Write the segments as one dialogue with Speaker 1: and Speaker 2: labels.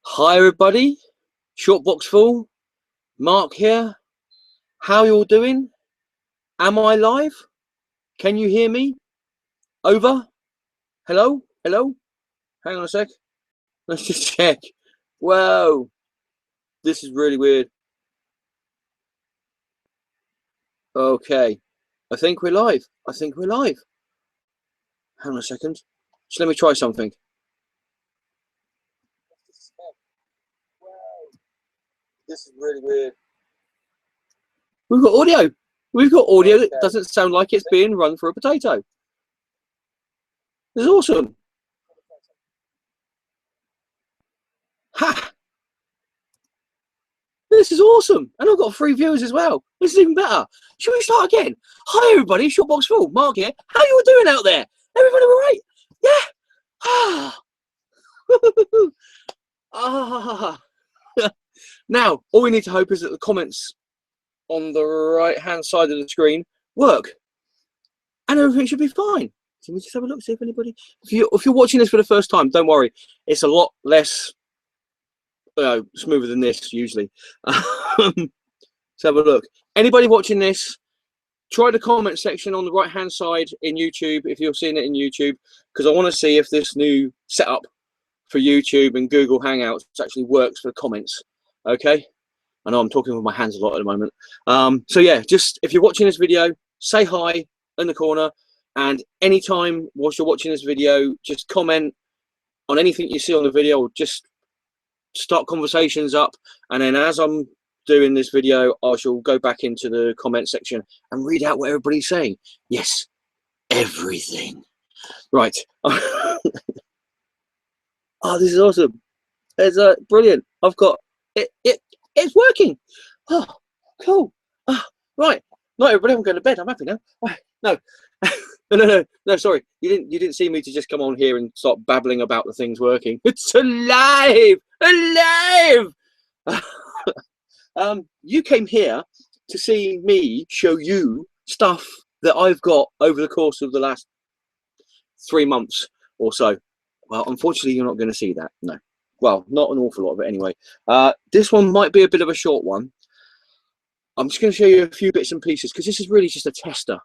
Speaker 1: Hi everybody, Short Box Full, Mark here. How are you all doing? Am I live? Can you hear me? Over? Hello? Hello? Hang on a sec. Let's just check. Whoa, this is really weird. Okay, I think we're live. I think we're live. Hang on a second. Just let me try something. This is really weird. We've got audio. We've got audio that doesn't sound like it's being run for a potato. This is awesome. Ha! This is awesome. And I've got 3 viewers as well. This is even better. Should we start again? Hi everybody, Short Box Full, Mark here. How you all doing out there? Everybody all right? Yeah? Ah. Now, all we need to hope is that the comments on the right-hand side of the screen work. And everything should be fine. So we just have a look, see if anybody... If you're watching this for the first time, don't worry. It's a lot less smoother than this, usually. Let's have a look. Anybody watching this, try the comment section on the right-hand side in YouTube, if you're seeing it in YouTube, because I want to see if this new setup for YouTube and Google Hangouts actually works for the comments. Okay, I know I'm talking with my hands a lot at the moment. So yeah, just if you're watching this video, say hi in the corner, and anytime whilst you're watching this video, just comment on anything you see on the video, or just start conversations up, and then as I'm doing this video, I shall go back into the comment section and read out what everybody's saying. Yes, everything. Right. Oh, this is awesome. It's brilliant. I've got it's working. Oh, cool. Right. Not everybody, I'm going to bed. I'm happy now. Right. No. No, sorry. You didn't see me to just come on here and start babbling about the things working. It's alive. You came here to see me show you stuff that I've got over the course of the last 3 months or so. Well, unfortunately, you're not going to see that. No. Well, not an awful lot of it anyway. This one might be a bit of a short one. I'm just going to show you a few bits and pieces because this is really just a tester,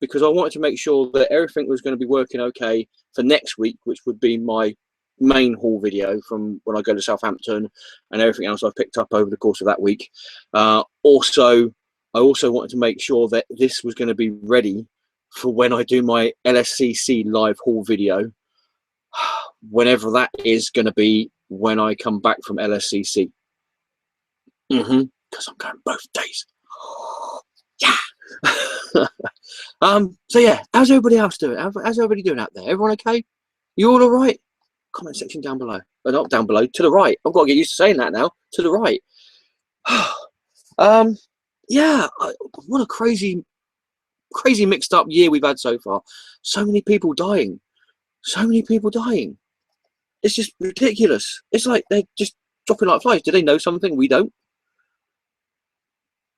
Speaker 1: because I wanted to make sure that everything was going to be working okay for next week, which would be my main haul video from when I go to Southampton and everything else I've picked up over the course of that week. I also wanted to make sure that this was going to be ready for when I do my LSCC live haul video, whenever that is going to be, when I come back from LSCC. Because I'm going both days. Yeah. So yeah, how's everybody else doing? How's everybody doing out there? Everyone okay? You all right? Comment section down below. Not down below, to the right. I've got to get used to saying that now. To the right. Yeah, what a crazy mixed up year we've had so far. So many people dying. So many people dying. It's just ridiculous. It's like they're just dropping like flies. Do they know something we don't?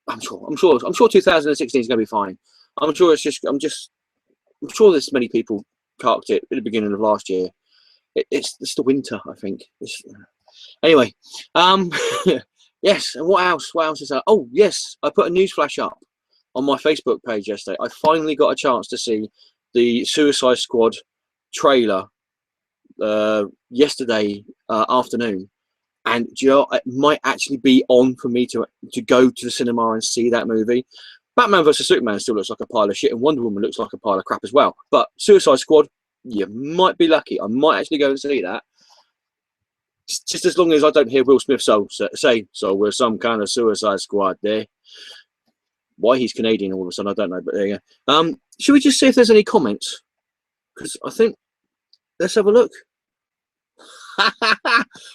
Speaker 1: I'm sure 2016 is going to be fine. I'm sure there's many people parked it at the beginning of last year. It's the winter, I think. Anyway, yes. And what else is that? Oh yes, I put a news flash up on my Facebook page yesterday. I finally got a chance to see the Suicide Squad trailer yesterday afternoon, and you know, it might actually be on for me to go to the cinema and see that movie. Batman vs Superman still looks like a pile of shit, and Wonder Woman looks like a pile of crap as well. But Suicide Squad, you might be lucky. I might actually go and see that. Just as long as I don't hear Will Smith say, so we're some kind of Suicide Squad there. Why he's Canadian all of a sudden, I don't know, but there you go. Should we just see if there's any comments? Because I think, let's have a look.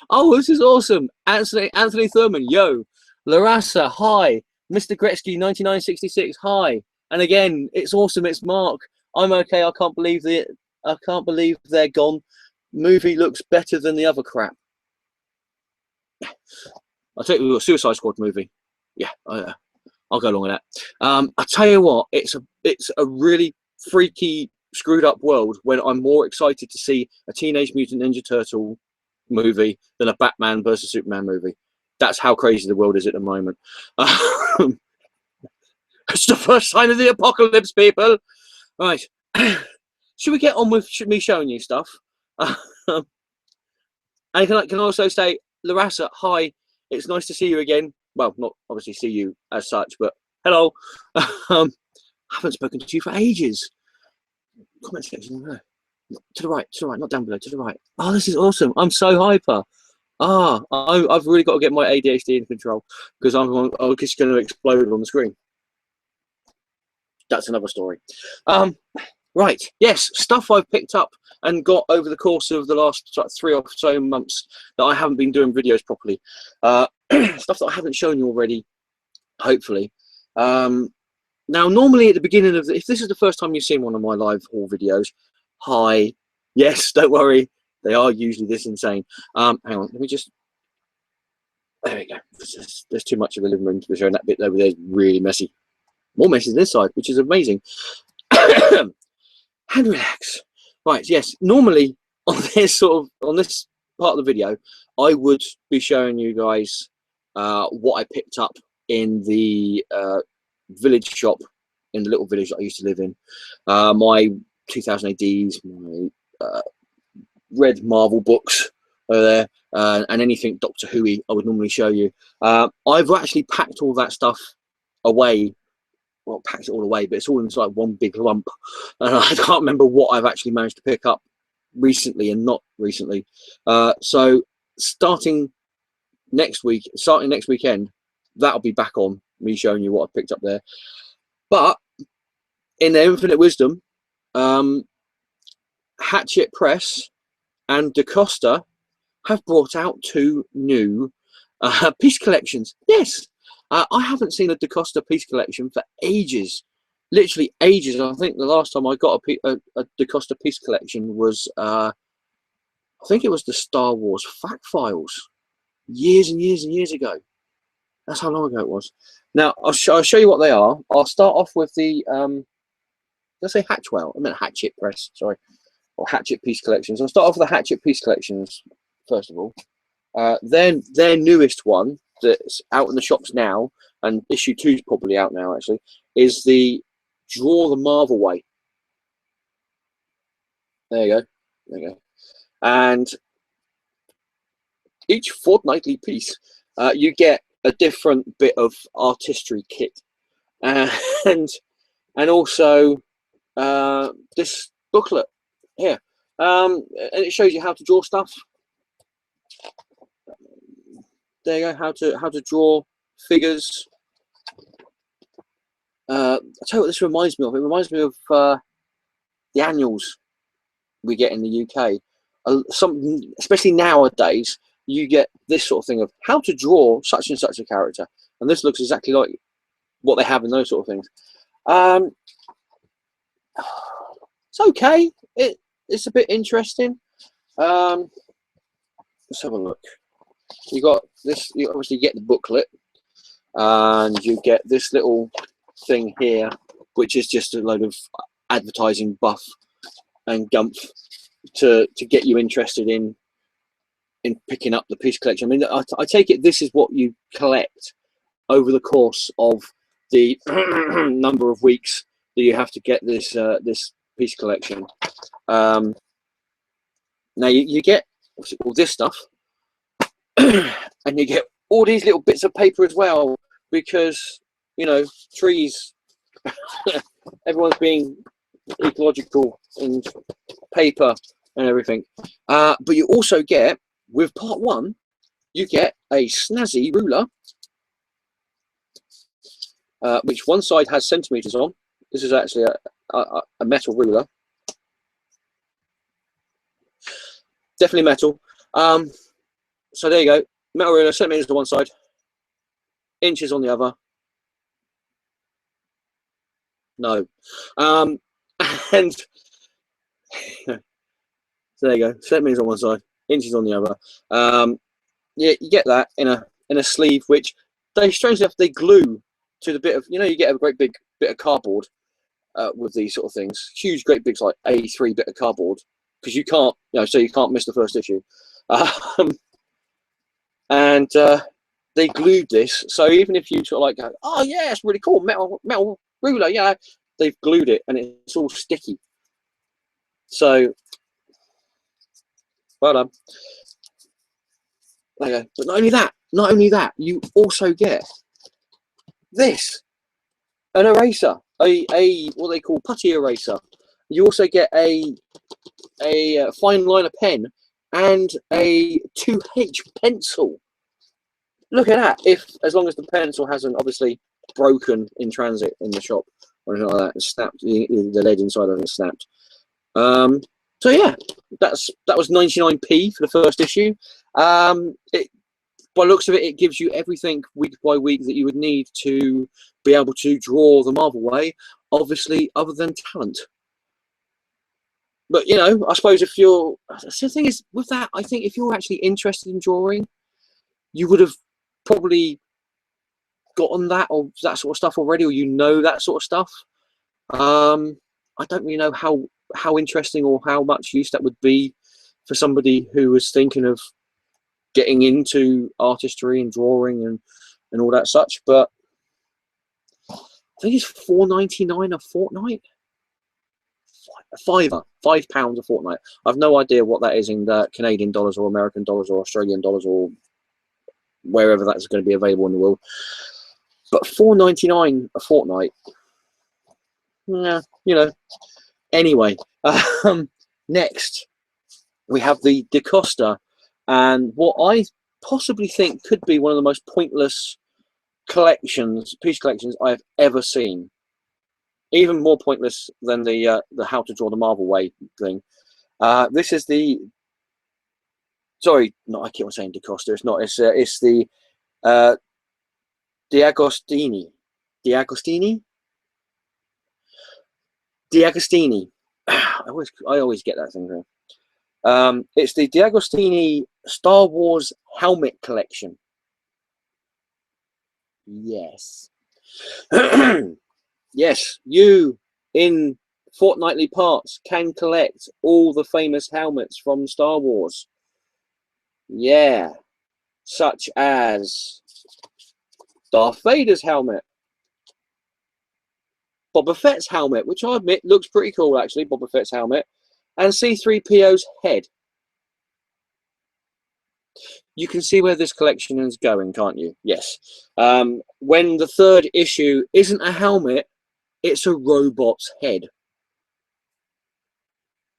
Speaker 1: Oh, this is awesome. Anthony Thurman, yo. Larassa, hi. Mr. Gretzky 9966, hi. And again, it's awesome. It's Mark. I'm okay. I can't believe they're gone. Movie looks better than the other crap. I'll take you a Suicide Squad movie. Yeah, I'll go along with that. I'll tell you what, it's a really freaky screwed up world when I'm more excited to see a Teenage Mutant Ninja Turtle movie than a Batman versus Superman movie. That's how crazy the world is at the moment. It's the first sign of the apocalypse, people. Right. Should we get on with me showing you stuff? And can I also say, Larissa, hi. It's nice to see you again. Well, not obviously see you as such, but hello. Haven't spoken to you for ages. Comment section there. To the right, not down below, to the right. Oh, this is awesome. I'm so hyper. I've really got to get my ADHD in control because I'm just going to explode on the screen. That's another story. Right, yes, stuff I've picked up and got over the course of the last 3 or so months that I haven't been doing videos properly. Stuff that I haven't shown you already, hopefully. Now, normally at the beginning of if this is the first time you've seen one of my live haul videos, hi. Yes, don't worry, they are usually this insane. Hang on, let me just. There we go. There's too much of the living room to be showing. That bit over there is really messy. More messy this side, which is amazing. And relax. Right, yes. Normally on this part of the video, I would be showing you guys what I picked up in the village shop in the little village that I used to live in. My 2000 ADs, my red Marvel books are there, and anything Doctor Who-y I would normally show you. I've actually packed all that stuff away. Well, packed it all away, but it's all in like one big lump, and I can't remember what I've actually managed to pick up recently and not recently. So starting next weekend, that'll be back on me showing you what I picked up there. But in their infinite wisdom, Hatchet Press and DaCosta have brought out 2 new piece collections. Yes. I haven't seen a DaCosta piece collection for ages, literally ages. I think the last time I got a DaCosta piece collection was, I think it was the Star Wars Fact Files, years and years and years ago. That's how long ago it was. Now, I'll show you what they are. I'll start off with the, let's say Hatchwell. I meant Hatchet Press, sorry, or Hatchet piece collections. I'll start off with the Hatchet piece collections, first of all. Then their newest one, that's out in the shops now, and issue 2 is probably out now actually, is the Draw the Marvel Way. There you go. And each fortnightly piece, you get a different bit of artistry kit, and also this booklet here, and it shows you how to draw stuff. There you go, how to draw figures. I'll tell you what this reminds me of. It reminds me of the annuals we get in the UK. Especially nowadays, you get this sort of thing of how to draw such and such a character. And this looks exactly like what they have in those sort of things. It's okay. It's a bit interesting. Let's have a look. You got this, you obviously get the booklet, and you get this little thing here, which is just a load of advertising buff and gumph to get you interested in picking up the piece collection. I mean, I take it this is what you collect over the course of the number of weeks that you have to get this this piece collection. Now you get all this stuff. And you get all these little bits of paper as well, because, you know, trees, everyone's being ecological and paper and everything. But you also get, with part 1, you get a snazzy ruler, which one side has centimeters on. This is actually a metal ruler. Definitely metal. So there you go, metal ruler, centimeters on one side, inches on the other. No. And so there you go, centimeters on one side, inches on the other. Yeah, you get that in a sleeve, which they strangely enough they glue to the bit of, you know, you get a great big bit of cardboard, with these sort of things. Huge, great big like A3 bit of cardboard, because you can't, so you can't miss the first issue. And they glued this, so even if you sort of like go, oh yeah, it's really cool, metal ruler, yeah, they've glued it and it's all sticky. So well done. Okay, but not only that, you also get this, an eraser, a what they call putty eraser. You also get a fine liner pen and a 2H pencil. Look at that! As long as the pencil hasn't obviously broken in transit in the shop or anything like that, and snapped, the lead inside of it snapped. So yeah, that was 99p for the first issue. By the looks of it, it gives you everything week by week that you would need to be able to draw the Marvel way, obviously, other than talent. But I suppose if you're, the thing is with that, I think if you're actually interested in drawing, you would have probably gotten that or that sort of stuff already, or that sort of stuff. I don't really know how interesting or how much use that would be for somebody who was thinking of getting into artistry and drawing and all that such, but I think it's £4.99 a fortnight. £5 a fortnight. I've no idea what that is in Canadian dollars or American dollars or Australian dollars or wherever that's going to be available in the world. But £4.99 a fortnight. Yeah, Anyway, next we have the DeCosta, and what I possibly think could be one of the most pointless piece collections I've ever seen. Even more pointless than the How to Draw the Marvel Way thing. This is the, sorry, no, I keep on saying DeCosta. It's not. It's the D'Agostini. I always get that thing wrong. It's the D'Agostini Star Wars helmet collection. Yes. Yes, you in fortnightly parts can collect all the famous helmets from Star Wars. Yeah, such as Darth Vader's helmet, Boba Fett's helmet, which I admit looks pretty cool actually, Boba Fett's helmet, and C-3PO's head. You can see where this collection is going, can't you? Yes. When the third issue isn't a helmet, it's a robot's head.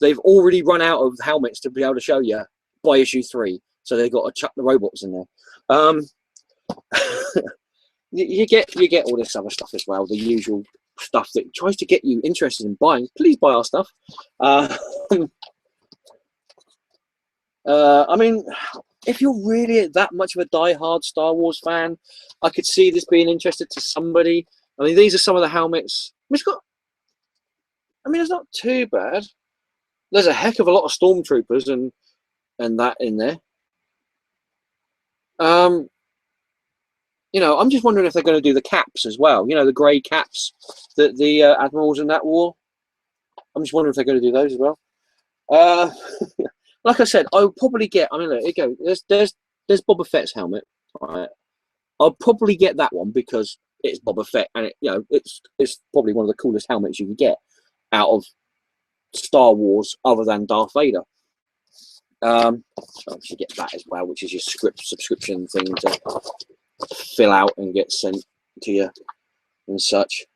Speaker 1: They've already run out of helmets to be able to show you by issue 3, so they've got to chuck the robots in there. You get all this other stuff as well, the usual stuff that tries to get you interested in buying. Please buy our stuff. I mean, if you're really that much of a die-hard Star Wars fan, I could see this being interested to somebody. I mean, these are some of the helmets. It's not too bad. There's a heck of a lot of stormtroopers and that in there. I'm just wondering if they're going to do the caps as well. The grey caps that the admirals in that wore. I'm just wondering if they're going to do those as well. Like I said, I would probably get. I mean, look, here you go. There's Boba Fett's helmet. Right. I'll probably get that one because it's Boba Fett, and it's probably one of the coolest helmets you can get out of Star Wars, other than Darth Vader. I should get that as well, which is your subscription thing to fill out and get sent to you and such.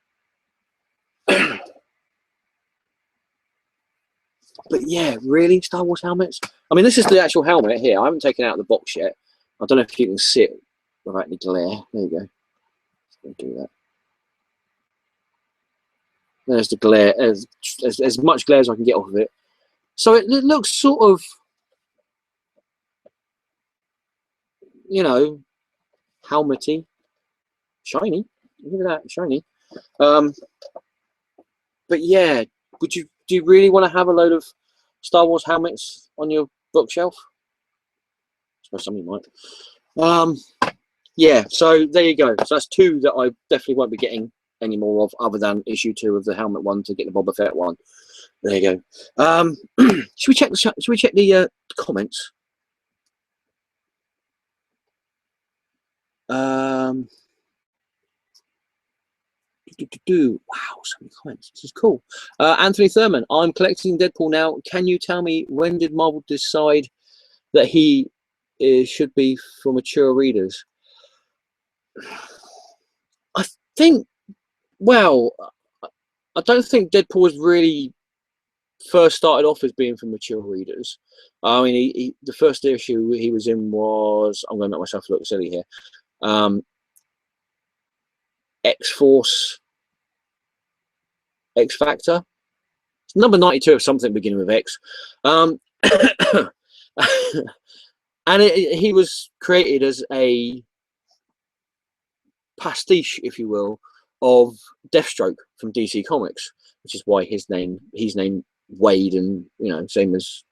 Speaker 1: But yeah, really, Star Wars helmets. I mean, this is the actual helmet here. I haven't taken it out of the box yet. I don't know if you can see it without any glare. There you go. Let's do that. There's the glare. As much glare as I can get off of it. So it looks sort of, helmety, shiny. Look at that, shiny. But yeah, do you really want to have a load of Star Wars helmets on your bookshelf? I suppose somebody might. Yeah, so there you go. So that's 2 that I definitely won't be getting any more of, other than issue 2 of the helmet one to get the Boba Fett one. There you go. Should we check the comments? Wow, so many comments. This is cool. Anthony Thurman, I'm collecting Deadpool now. Can you tell me, when did Marvel decide that he should be for mature readers? I think, well, I don't think Deadpool was really first started off as being for mature readers. I mean, the first issue he was in was, I'm going to make myself look silly here, X-Force, X Factor. It's number 92 of something beginning with X. And he was created as a pastiche, if you will, of Deathstroke from DC Comics, which is why he's named Wade, and same as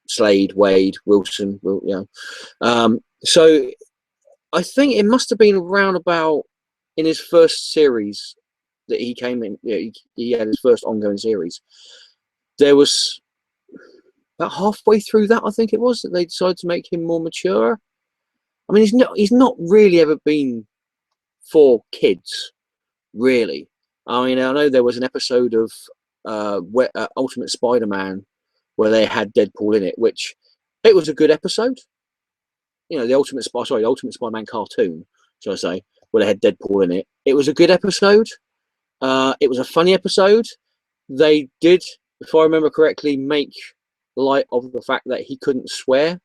Speaker 1: Slade, Wade, Wilson. So I think it must have been around about in his first series that he came in. He had his first ongoing series. There was about halfway through that, I think it was, that they decided to make him more mature. I mean, he's not really ever been for kids, really. I mean, I know there was an episode of Ultimate Spider-Man where they had Deadpool in it, which it was a good episode. The Ultimate Spider-Man cartoon, shall I say, where they had Deadpool in it. It was a good episode. It was a funny episode. They did, if I remember correctly, make light of the fact that he couldn't swear.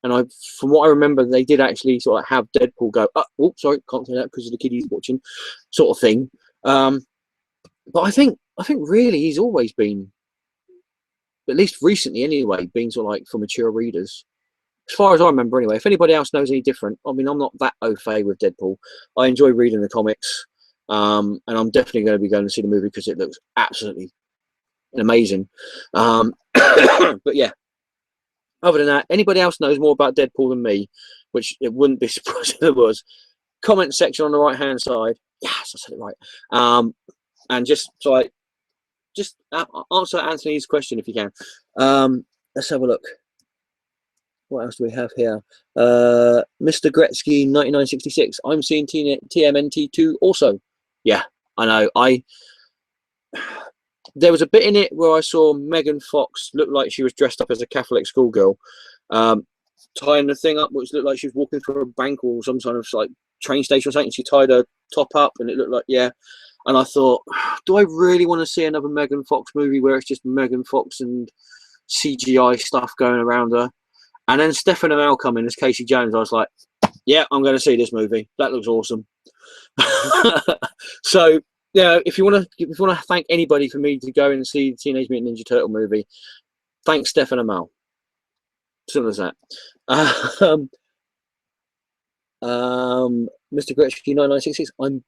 Speaker 1: And from what I remember, they did actually sort of have Deadpool go, oh, sorry, can't say that because of the kiddies watching, sort of thing. But I think really he's always been, at least recently anyway, been sort of like for mature readers, as far as I remember anyway. If anybody else knows any different, I mean, I'm not that au fait with Deadpool. I enjoy reading the comics, and I'm definitely going to be going to see the movie because it looks absolutely amazing. But yeah, other than that, anybody else knows more about Deadpool than me, which it wouldn't be surprised if there was, comment section on the right hand side. Yes, I said it right. And just answer Anthony's question if you can. Let's have a look. What else do we have here? Mr. Gretzky 9966. I'm seeing TMNT2 also. Yeah, I know. There was a bit in it where I saw Megan Fox look like she was dressed up as a Catholic schoolgirl, tying the thing up, which looked like she was walking through a bank or some sort of like train station or something. She tied her top up, and it looked like, yeah. And I thought, do I really want to see another Megan Fox movie where it's just Megan Fox and CGI stuff going around her? And then Stephen Amell come in as Casey Jones. I was like, yeah, I'm going to see this movie. That looks awesome. So, if you want to thank anybody for me to go and see the Teenage Mutant Ninja Turtle movie, thanks Stephen Amell. Simple as that. Mr. Gretzky 9966. I'm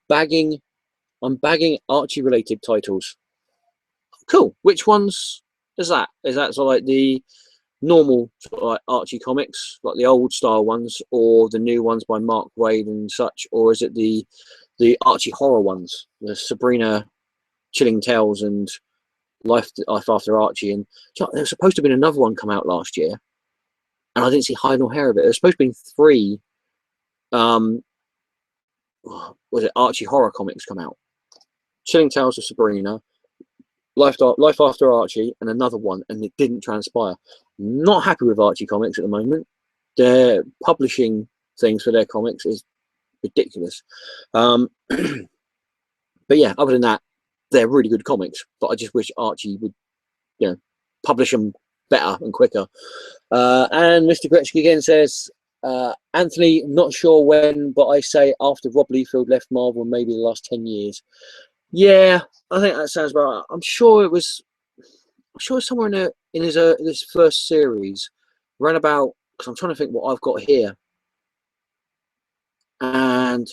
Speaker 1: bagging Archie related titles. Cool. Which ones is that? Is that sort of like the normal sort of like Archie comics, like the old style ones, or the new ones by Mark Waid and such, or is it the Archie horror ones, the Sabrina Chilling Tales and Life After Archie? And there's supposed to have been another one come out last year, and I didn't see hide nor hair of it. There's supposed to have been 3 was it Archie horror comics come out: Chilling Tales of Sabrina, Life After Archie, and another one, and it didn't transpire. Not happy with Archie comics at the moment. Their publishing things for their comics is ridiculous. But yeah, other than that, they're really good comics. But I just wish Archie would, publish them better and quicker. And Mr. Gretzky again says, Anthony, not sure when, but I say after Rob Liefeld left Marvel, maybe the last 10 years. Yeah, I think that sounds about right. I'm sure it was somewhere in his this first series, around about, because I'm trying to think what I've got here, and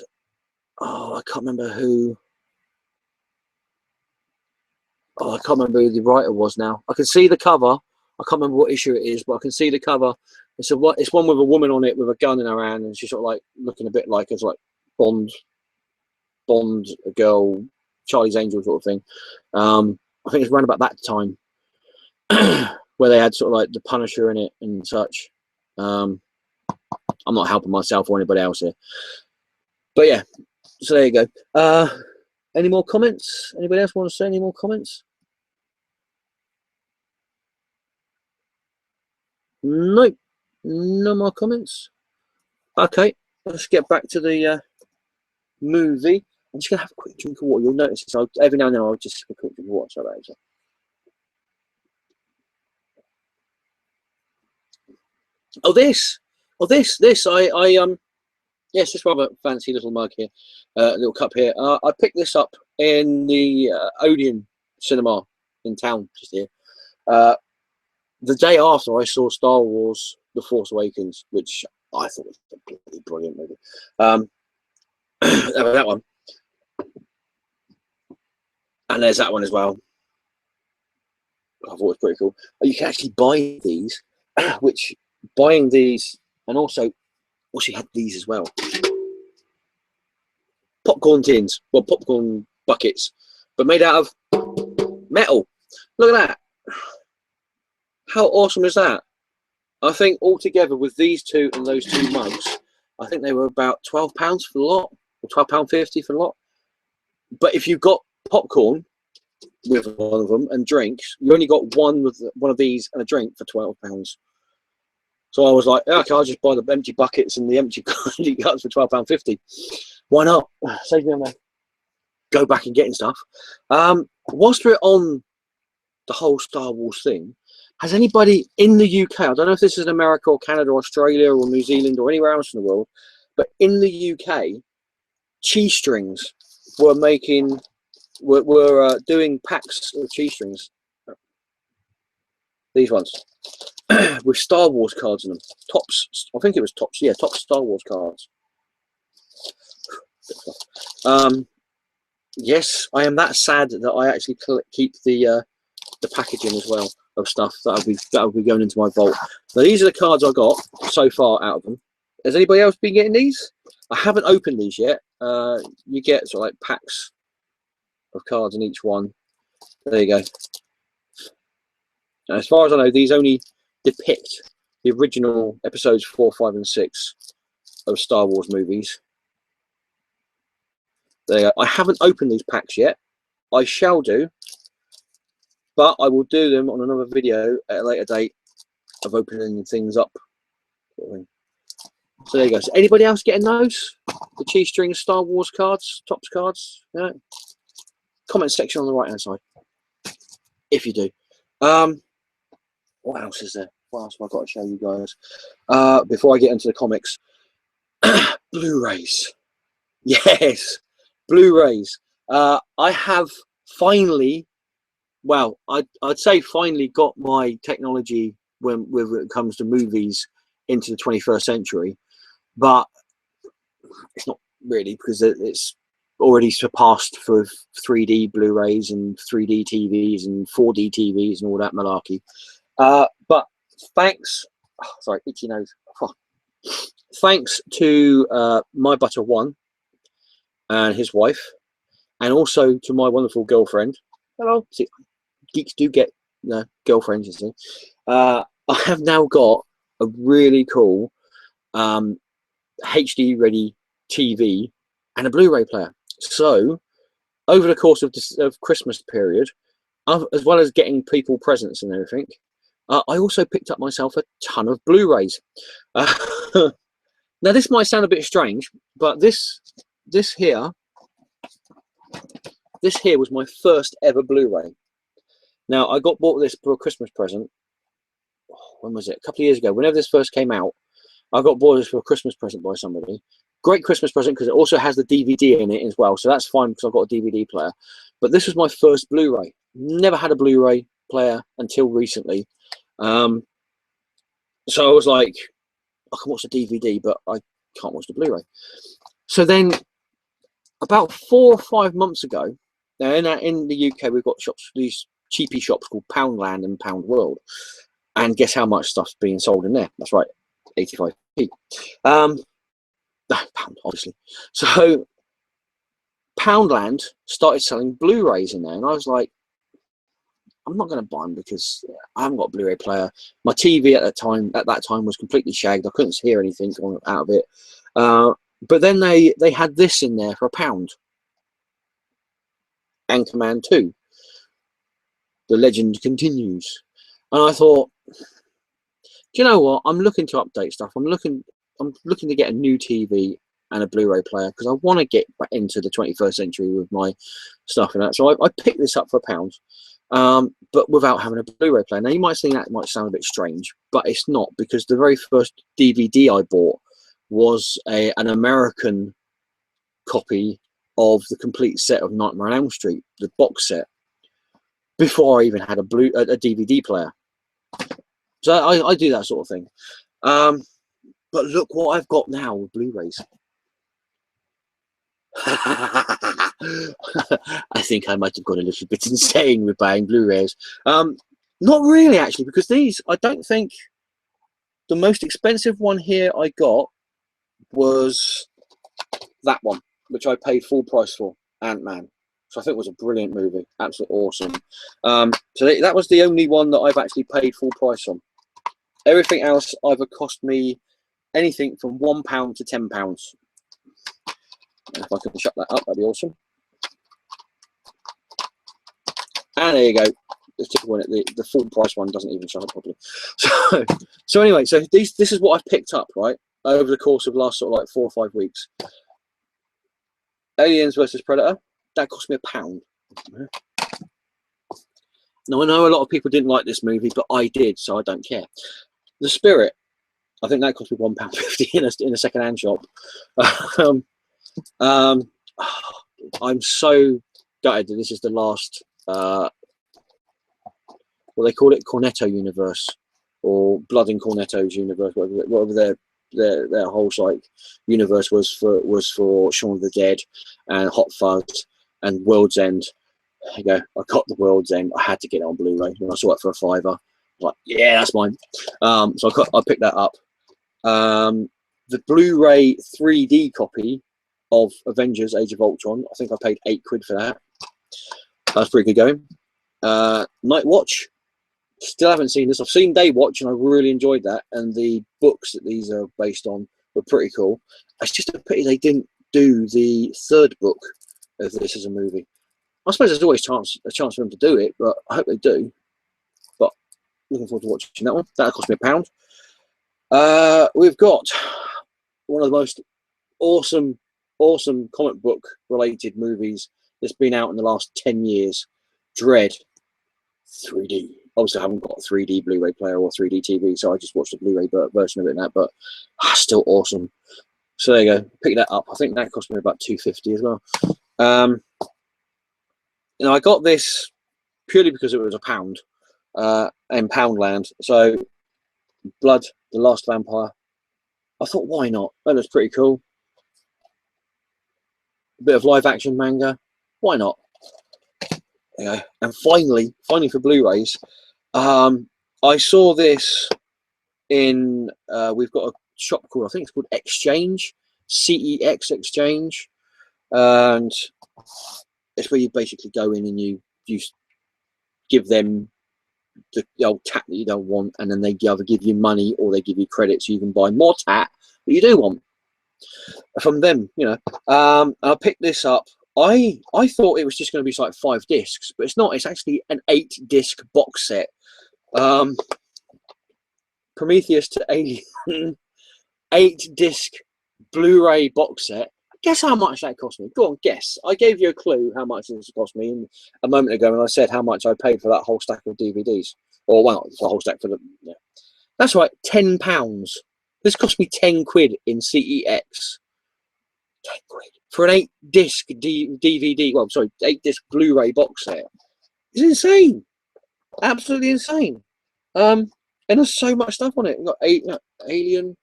Speaker 1: I can't remember who. I can't remember who the writer was now. I can see the cover. I can't remember what issue it is, but I can see the cover. It's one with a woman on it with a gun in her hand, and she's sort of like looking a bit like as like Bond girl Charlie's Angels sort of thing. I think it's around about that time where they had sort of like the Punisher in it and such. I'm not helping myself or anybody else here, but yeah. So there you go. Any more comments? Anybody else want to say any more comments? Nope, no more comments. Okay, let's get back to the movie. I'm just gonna have a quick drink of water. You'll notice this. Every now and then I'll just have a quick drink of water. So that is it. This. Yes, this rather fancy little mug here, little cup here. I picked this up in the Odeon cinema in town just here. The day after I saw Star Wars: The Force Awakens, which I thought was a bloody brilliant movie. That one, and there's that one as well. I thought it was pretty cool. You can actually buy these, which buying these, and also had these as well. Popcorn tins, well, popcorn buckets, but made out of metal. Look at that. How awesome is that? I think altogether with these two and those two mugs, I think they were about £12 for the lot, or £12.50 for the lot. But if you've got popcorn with one of them and drinks, you only got one with one of these and a drink for £12. So I was like, okay, I'll just buy the empty buckets and the empty cups for £12.50. Why not? Save me on that. Go back and getting stuff. Whilst we're on the whole Star Wars thing, has anybody in the UK, I don't know if this is in America or Canada or Australia or New Zealand or anywhere else in the world, but in the UK, cheese strings were doing packs of cheese strings. These ones. With Star Wars cards in them. Tops, I think it was Tops, yeah, Tops Star Wars cards. Yes, I am that sad that I actually keep the packaging as well of stuff that'll be going into my vault. Now these are the cards I got so far out of them. Has anybody else been getting these? I haven't opened these yet. You get sort of like packs of cards in each one. There you go. Now, as far as I know, these only depict the original episodes 4, 5, and 6 of Star Wars movies. There you go. I haven't opened these packs yet. I shall do, but I will do them on another video at a later date of opening things up. So there you go. So anybody else getting those? The cheese string Star Wars cards, Tops cards? Yeah. Comment section on the right hand side, if you do. What else is there? What else have I got to show you guys? Before I get into the comics, Blu-rays. Yes, Blu-rays. I have finally, well, I'd say finally got my technology when it comes to movies into the 21st century, but it's not really, because it's already surpassed for 3D Blu-rays and 3D TVs and 4D TVs and all that malarkey. But thanks, sorry, itchy nose. Thanks to My Butter One and his wife, and also to my wonderful girlfriend. Hello. See, geeks do get girlfriends, you see. I have now got a really cool HD ready TV and a Blu-ray player. So over the course of Christmas period, as well as getting people presents and everything, I also picked up myself a ton of Blu-rays. Now this might sound a bit strange, but this here was my first ever Blu-ray. Now I got bought this for a Christmas present. When was it? A couple of years ago. Whenever this first came out, I got bought this for a Christmas present by somebody. Great Christmas present because it also has the DVD in it as well, so that's fine because I've got a DVD player. But this was my first Blu-ray. Never had a Blu-ray player until recently. So I was like, I can watch the DVD, but I can't watch the Blu-ray. So then about 4 or 5 months ago, now in the UK we've got shops, these cheapy shops called Poundland and Pound World, and guess how much stuff's being sold in there? That's right, 85p. Pound, obviously. So Poundland started selling Blu-rays in there, and I was like, I'm not going to buy them because I haven't got a Blu-ray player. My TV at that time was completely shagged. I couldn't hear anything going out of it. But then they had this in there for £1. Anchorman 2. The legend continues. And I thought, do you know what? I'm looking to update stuff. I'm looking to get a new TV and a Blu-ray player because I want to get back into the 21st century with my stuff and that. So I picked this up for £1. But without having a Blu-ray player. Now you might think that might sound a bit strange, but it's not, because the very first DVD I bought was an American copy of the complete set of Nightmare on Elm Street, the box set, before I even had a DVD player. So I do that sort of thing. But look what I've got now with Blu-rays. I think I might have got a little bit insane with buying Blu-rays. Not really, actually, because these, I don't think, the most expensive one here I got was that one, which I paid full price for, Ant-Man. So I think it was a brilliant movie, absolutely awesome. So that was the only one that I've actually paid full price on. Everything else either cost me anything from £1 to £10. If I can shut that up, that'd be awesome. And there you go. The typical one, the full price one doesn't even shut up properly. So anyway, so this is what I've picked up, right, over the course of the last sort of like 4 or 5 weeks. Aliens versus Predator. That cost me £1. Now I know a lot of people didn't like this movie, but I did, so I don't care. The Spirit. I think that cost me £1.50 in a second-hand shop. I'm so gutted that this is the last, what they call it, Cornetto universe, or Blood and Cornetto's universe, whatever their whole universe was for Shaun of the Dead and Hot Fuzz and World's End. There you go. I got the World's End. I had to get it on Blu-ray when I saw it for £5. I was like, yeah, that's mine. So I picked that up. The Blu-ray 3D copy of Avengers Age of Ultron, I think I paid £8 for that. That's pretty good going. Night Watch, still haven't seen this. I've seen Day Watch and I really enjoyed that, and the books that these are based on were pretty cool. It's just a pity they didn't do the 3rd book of this as a movie. I suppose there's always a chance for them to do it, but I hope they do. But looking forward to watching that one. That cost me £1. We've got one of the most awesome comic book related movies that's been out in the last 10 years. Dread 3D. Obviously I haven't got a 3D Blu-ray player or 3D TV, so I just watched the Blu-ray version of it and that, but still awesome. So there you go, pick that up. I think that cost me about £2.50 as well. You know, I got this purely because it was £1 in Poundland. So Blood, the Last Vampire, I thought, why not? That looks pretty cool. A bit of live action manga, why not? Yeah. And finally for Blu-rays, I saw this in we've got a shop called, I think it's called Exchange, CEX Exchange, and it's where you basically go in and you give them the old tat that you don't want, and then they either give you money or they give you credit so you can buy more tat that you do want from them, you know. I picked this up. I thought it was just going to be like 5 discs, but it's not. It's actually an 8-disc box set. Prometheus to Alien 8-disc Blu-ray box set. Guess how much that cost me? Go on, guess. I gave you a clue how much this cost me a moment ago, and I said how much I paid for that whole stack of DVDs. Or, well, the whole stack for the... Yeah. That's right, £10. This cost me £10 in CEX. 10 quid. For an 8-disc DVD, well, sorry, 8-disc Blu-ray box set. It's insane. Absolutely insane. And there's so much stuff on it. We've got Alien...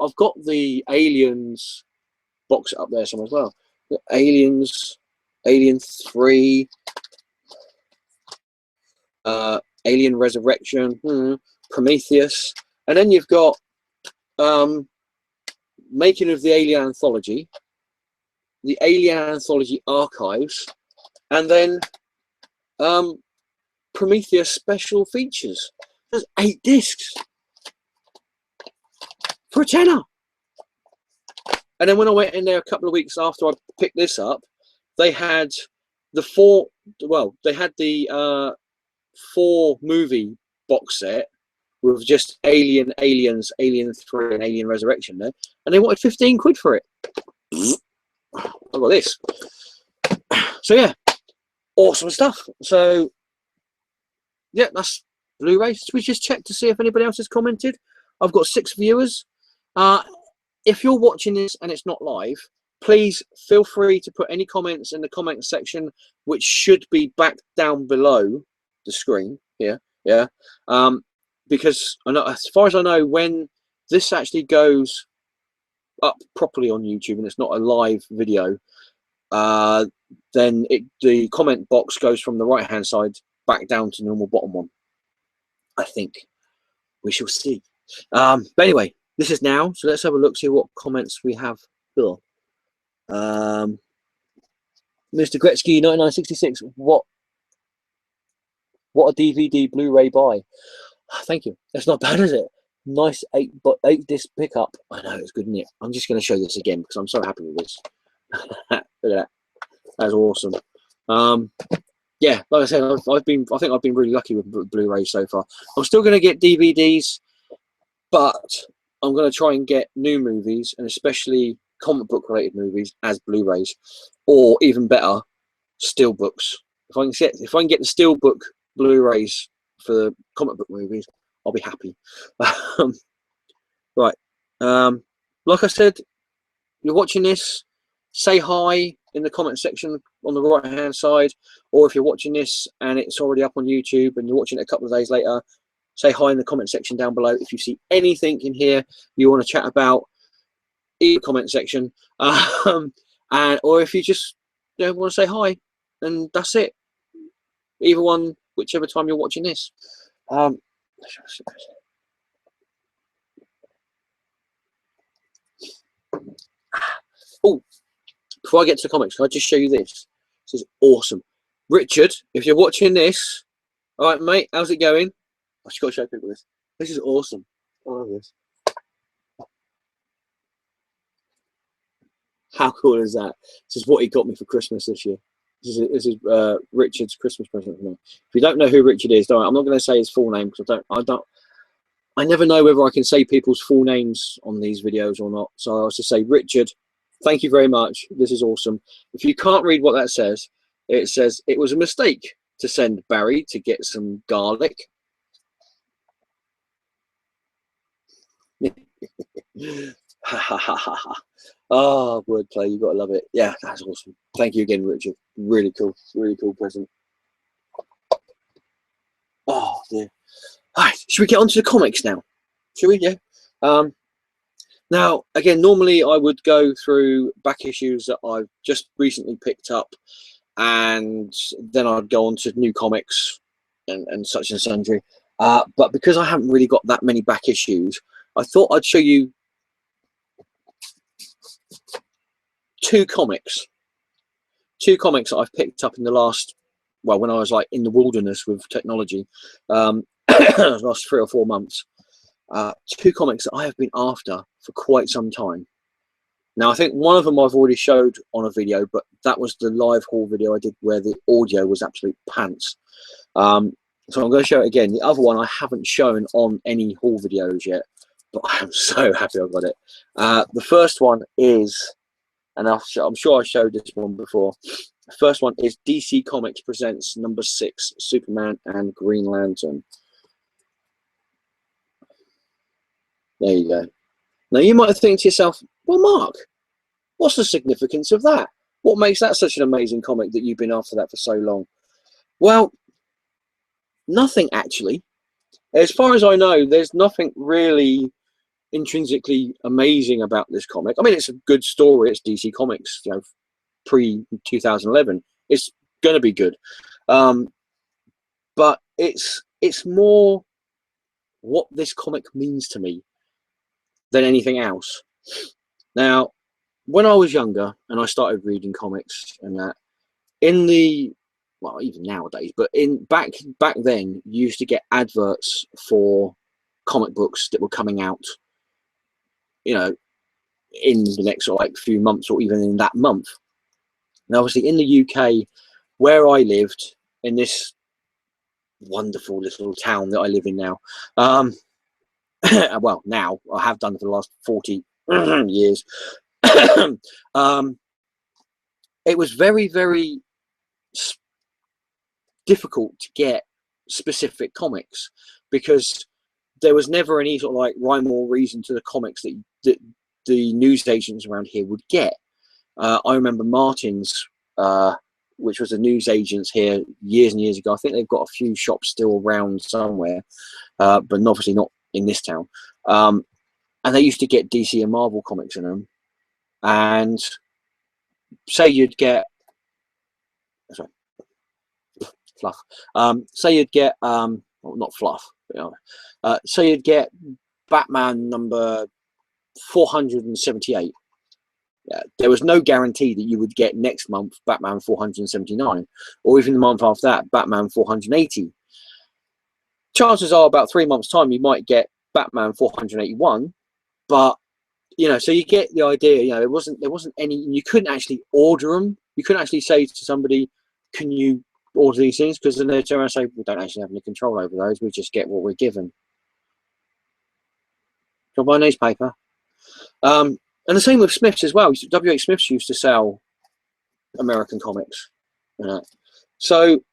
Speaker 1: I've got the Aliens box up there somewhere as well. Aliens, Alien 3, Alien Resurrection, Prometheus, and then you've got Making of the Alien Anthology, the Alien Anthology Archives, and then Prometheus Special Features. There's 8 discs for a tenner. And then when I went in there a couple of weeks after I picked this up, they had the 4 movie box set with just Alien, Aliens, Alien 3 and Alien Resurrection there, and they wanted 15 quid for it. I got this. So yeah, awesome stuff. So yeah, that's Blu-ray. Should we just check to see if anybody else has commented? I've got 6 viewers. If you're watching this and it's not live, please feel free to put any comments in the comment section, which should be back down below the screen here. Yeah, because I know, as far as I know, when this actually goes up properly on YouTube and it's not a live video, then the comment box goes from the right hand side back down to the normal bottom one. I think we shall see. But anyway, this is now, so let's have a look, see what comments we have here. Mr. Gretzky 9966, what a DVD Blu-ray buy. Thank you. That's not bad, is it? Nice 8 disc pickup. I know, it's good, isn't it? I'm just going to show this again because I'm so happy with this. Look at that. That's awesome. Yeah, like I said, I think I've been really lucky with Blu-ray so far. I'm still going to get DVDs, but I'm going to try and get new movies, and especially comic book related movies, as Blu-rays, or even better, steelbooks. If I can get the steelbook Blu-rays for the comic book movies, I'll be happy. Right, like I said, you're watching this, say hi in the comment section on the right hand side, or if you're watching this and it's already up on YouTube and you're watching it a couple of days later, say hi in the comment section down below. If you see anything in here you want to chat about, in the comment section, or if you just want to say hi, and that's it. Either one, whichever time you're watching this. Oh, before I get to the comics, can I just show you this? This is awesome. Richard, if you're watching this, all right, mate, how's it going? I've just got to show people this. This is awesome. I love this. How cool is that? This is what he got me for Christmas this year. This is Richard's Christmas present for me. If you don't know who Richard is, I'm not going to say his full name because I never know whether I can say people's full names on these videos or not. So I was to say, Richard, thank you very much. This is awesome. If you can't read what that says, it says it was a mistake to send Barry to get some garlic. Ha ha ha ha ha. Oh, wordplay, you gotta love it. Yeah, that's awesome. Thank you again, Richard. Really cool present. Oh dear. All right, should we get on to the comics now? Should we? Yeah. Now, again, normally I would go through back issues that I've just recently picked up, and then I'd go on to new comics and such and sundry. But because I haven't really got that many back issues, I thought I'd show you 2 comics that I've picked up in the last, well, when I was like in the wilderness with technology, last 3 or 4 months. 2 comics that I have been after for quite some time. Now, I think one of them I've already showed on a video, but that was the live haul video I did where the audio was absolute pants. So I'm going to show it again. The other one I haven't shown on any haul videos yet, but I'm so happy I got it. The first one is, and I'm sure I showed this one before. The first one is DC Comics Presents number 6, Superman and Green Lantern. There you go. Now you might think to yourself, well, Mark, what's the significance of that? What makes that such an amazing comic that you've been after that for so long? Well, nothing actually. As far as I know, there's nothing really intrinsically amazing about this comic. I mean, it's a good story. It's DC Comics, you know, pre-2011. It's going to be good. But it's more what this comic means to me than anything else. Now, when I was younger and I started reading comics and that, in the, well, even nowadays, but in back then, you used to get adverts for comic books that were coming out, you know, in the next sort of like few months or even in that month. And obviously in the UK, where I lived, in this wonderful little town that I live in now, well, now I have done for the last 40 years. It was very, very difficult to get specific comics because there was never any sort of like rhyme or reason to the comics that the news agents around here would get. I remember Martin's, which was a news agents here years and years ago. I think they've got a few shops still around somewhere, but obviously not in this town. And they used to get DC and Marvel comics in them. And say you'd get, sorry, fluff. Say you'd get, well, not fluff, but, say you'd get Batman number 478. There was no guarantee that you would get next month Batman 479, or even the month after that Batman 480. Chances are about 3 months time you might get Batman 481, but you know, so you get the idea. You know, there wasn't any, you couldn't actually order them. You couldn't actually say to somebody, can you order these things, because then they turn around and say, we don't actually have any control over those, we just get what we're given. Go buy a newspaper. And the same with Smiths as well. WH Smiths used to sell American comics. So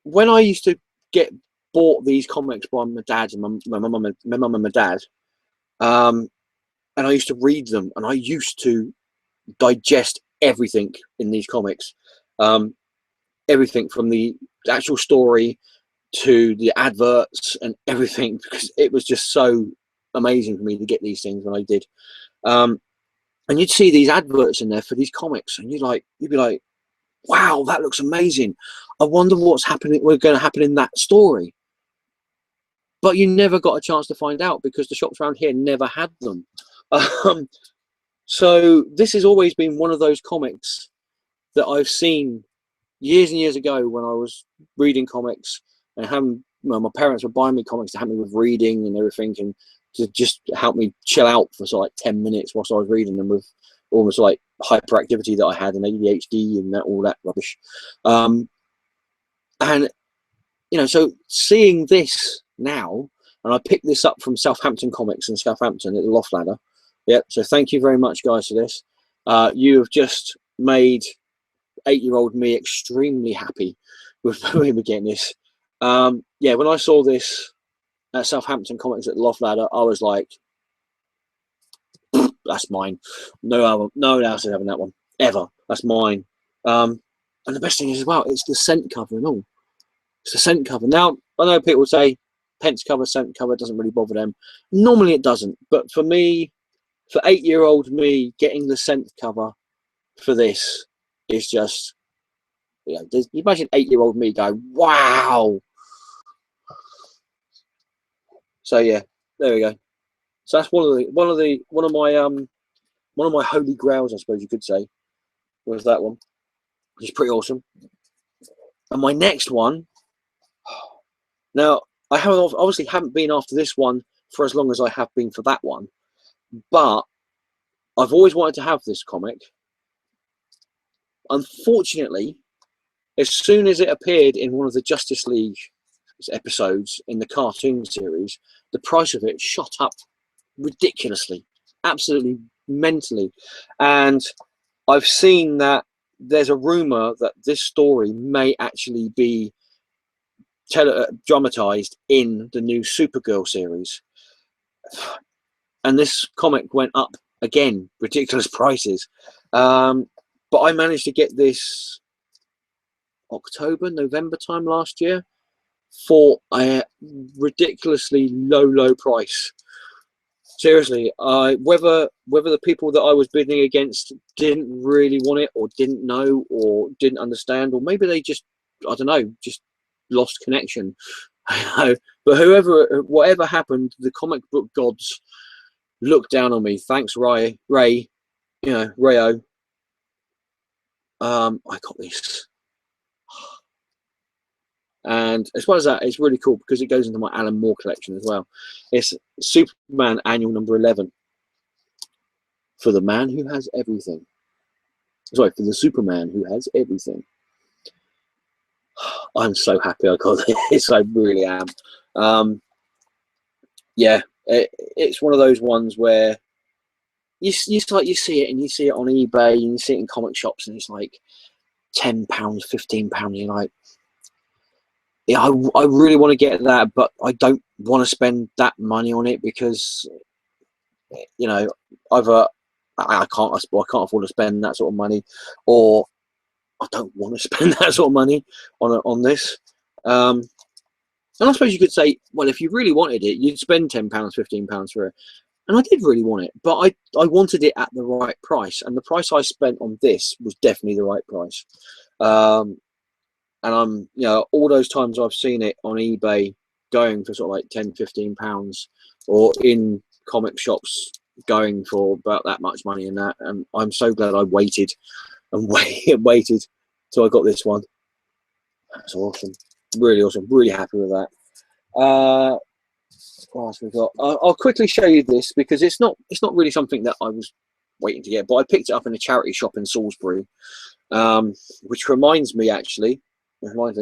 Speaker 1: when I used to get bought these comics by my dad and my mum and my dad, and I used to read them, and I used to digest everything in these comics, everything from the actual story to the adverts and everything, because it was just so amazing for me to get these things when I did. And you'd see these adverts in there for these comics, and you'd be like, wow, that looks amazing. I wonder what's happening, what's going to happen in that story. But you never got a chance to find out because the shops around here never had them. So this has always been one of those comics that I've seen years and years ago when I was reading comics and having, well, my parents were buying me comics to help me with reading and everything, and to just help me chill out for sort of like 10 minutes whilst I was reading them, with almost like hyperactivity that I had and ADHD and all that rubbish. And you know, so seeing this now, and I picked this up from Southampton Comics in Southampton at the Loft Ladder. Yep. So thank you very much, guys, for this. You have just made 8-year-old me extremely happy with getting this. Yeah, when I saw this at Southampton Comics at the Loft Ladder, I was like, that's mine. No one else is having that one ever. That's mine. And the best thing is as well, it's the scent cover and all. It's the scent cover. Now I know people say pence cover, scent cover, doesn't really bother them. Normally it doesn't, but for me, for 8-year-old me, getting the scent cover for this is just, you know, you imagine 8-year-old me go, wow. So yeah, there we go. So that's one of my holy grails, I suppose you could say, was that one, which is pretty awesome. And my next one, now I obviously haven't been after this one for as long as I have been for that one, but I've always wanted to have this comic. Unfortunately, as soon as it appeared in one of the Justice League episodes in the cartoon series, the price of it shot up ridiculously, absolutely mentally. And I've seen that there's a rumor that this story may actually be dramatized in the new Supergirl series. And this comic went up again, ridiculous prices. But I managed to get this October, November time last year for a ridiculously low price. Seriously, whether the people that I was bidding against didn't really want it, or didn't know, or didn't understand, or maybe they just, I don't know, just lost connection. But whatever happened, the comic book gods looked down on me. Thanks, Ray. you know, Rayo. I got this. And as well as that, it's really cool because it goes into my Alan Moore collection as well. It's Superman Annual number 11. For the man who has everything. Sorry, for the Superman who has everything. I'm so happy I got this. I really am. Yeah, it's one of those ones where you see it, and you see it on eBay, and you see it in comic shops, and it's like £10, £15. You're like, yeah, I really want to get that, but I don't want to spend that money on it because, you know, either I can't afford to spend that sort of money, or I don't want to spend that sort of money on this. And I suppose you could say, well, if you really wanted it, you'd spend £10, £15 for it. And I did really want it, but I wanted it at the right price, and the price I spent on this was definitely the right price. And I'm, you know, all those times I've seen it on eBay going for sort of like £10, £15, or in comic shops going for about that much money in that, and I'm so glad I waited and waited till I got this one. That's awesome, really awesome, really happy with that. What else we got? I'll quickly show you this because it's not really something that I was waiting to get, but I picked it up in a charity shop in Salisbury, which reminds me actually. Now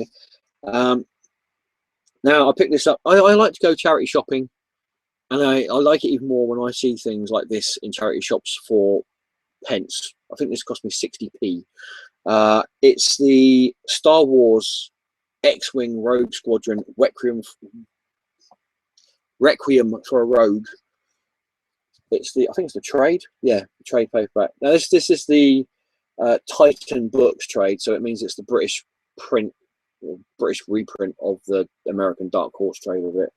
Speaker 1: I picked this up. I like to go charity shopping, and I like it even more when I see things like this in charity shops for pence. I think this cost me 60p. It's the Star Wars X-Wing Rogue Squadron Requiem for a Rogue. I think it's the trade. Yeah, the trade paperback. Now this is the Titan Books trade, so it means it's the British print, or British reprint of the American Dark Horse trade of it.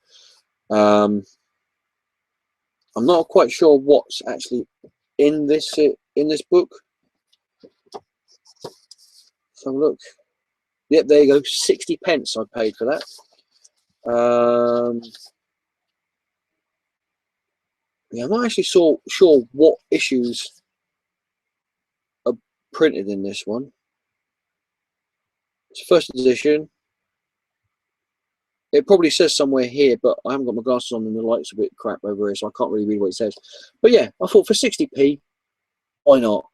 Speaker 1: I'm not quite sure what's actually in this book. So look. Yep, there you go. 60p I paid for that. Yeah, I'm not actually sure what issues are printed in this one. It's first edition. It probably says somewhere here, but I haven't got my glasses on and the light's a bit crap over here, so I can't really read what it says. But yeah, I thought for 60p, why not?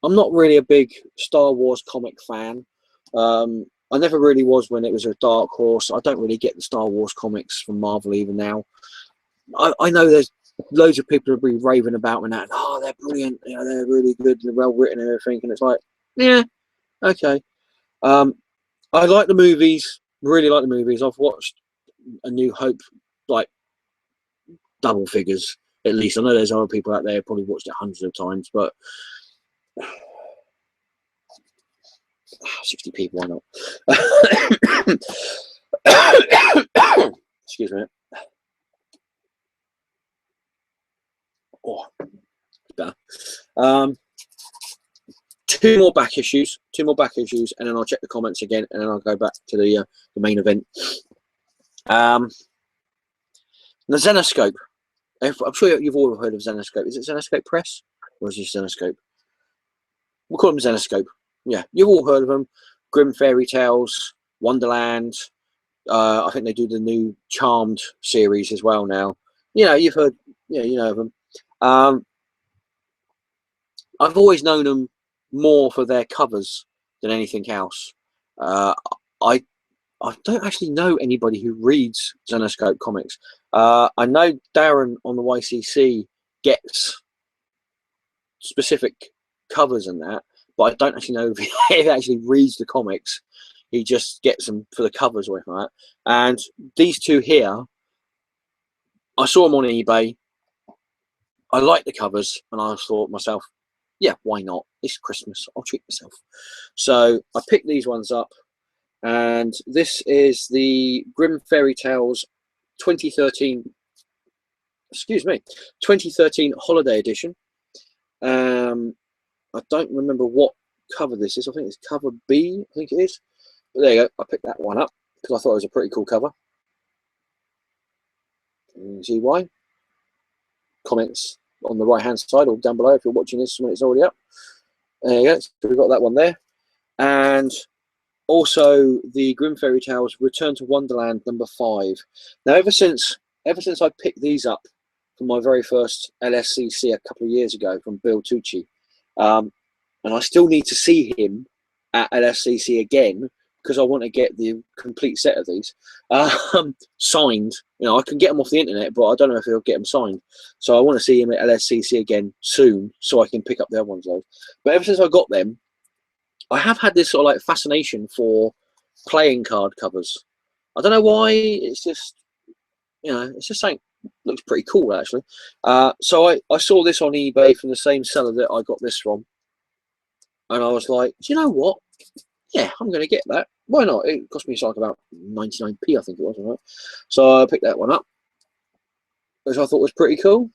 Speaker 1: I'm not really a big Star Wars comic fan. I never really was when it was a Dark Horse. I don't really get the Star Wars comics from Marvel even now. I know there's loads of people who'll be raving about and that. Oh, they're brilliant. You know, they're really good and well written and everything. And it's like, yeah, okay. I like the movies. Really like the movies. I've watched A New Hope like double figures at least. I know there's other people out there who probably watched it hundreds of times, but 60p, why not? Excuse me. Oh, better. Two more back issues, and then I'll check the comments again, and then I'll go back to the main event. The Zenoscope. I'm sure you've all heard of Zenoscope. Is it Zenoscope Press, or is it Zenoscope? We'll call them Zenoscope. Yeah, you've all heard of them. Grimm Fairy Tales, Wonderland. I think they do the new Charmed series as well now. You know, you've heard. Yeah, you know of them. I've always known them more for their covers than anything else. I don't actually know anybody who reads Zenoscope comics. I know Darren on the YCC gets specific covers and that, but I don't actually know if he actually reads the comics. He just gets them for the covers or anything like that. And these two here, I saw them on eBay. I like the covers, and I thought to myself, yeah, why not? It's Christmas. I'll treat myself. So I picked these ones up, and this is the Grimm Fairy Tales 2013. Excuse me, 2013 Holiday Edition. I don't remember what cover this is. I think it's cover B. I think it is. But there you go. I picked that one up because I thought it was a pretty cool cover. Can you see why? Comments on the right hand side or down below if you're watching this when it's already up. There you go. So we've got that one there, and also the Grimm Fairy Tales Return to Wonderland #5. Now, ever since I picked these up for my very first LSCC a couple of years ago from Bill Tucci, and I still need to see him at LSCC again because I want to get the complete set of these signed. You know, I can get them off the internet, but I don't know if he'll get them signed. So I want to see him at LSCC again soon so I can pick up the other ones though. But ever since I got them, I have had this sort of like fascination for playing card covers. I don't know why. It's just, you know, it's just something looks pretty cool actually. So I saw this on eBay from the same seller that I got this from, and I was like, do you know what? Yeah, I'm going to get that. Why not? It cost me like about 99p, I think it was. Right? So I picked that one up, which I thought was pretty cool.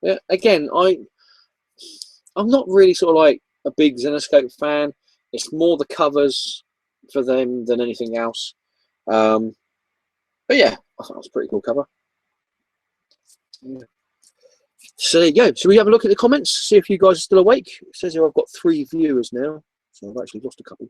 Speaker 1: Yeah, again, I'm not really sort of like a big Xenoscope fan. It's more the covers for them than anything else. But yeah, I thought it was a pretty cool cover. Yeah. So there you go. Should we have a look at the comments? See if you guys are still awake. It says here I've got 3 viewers now. So I've actually lost a couple.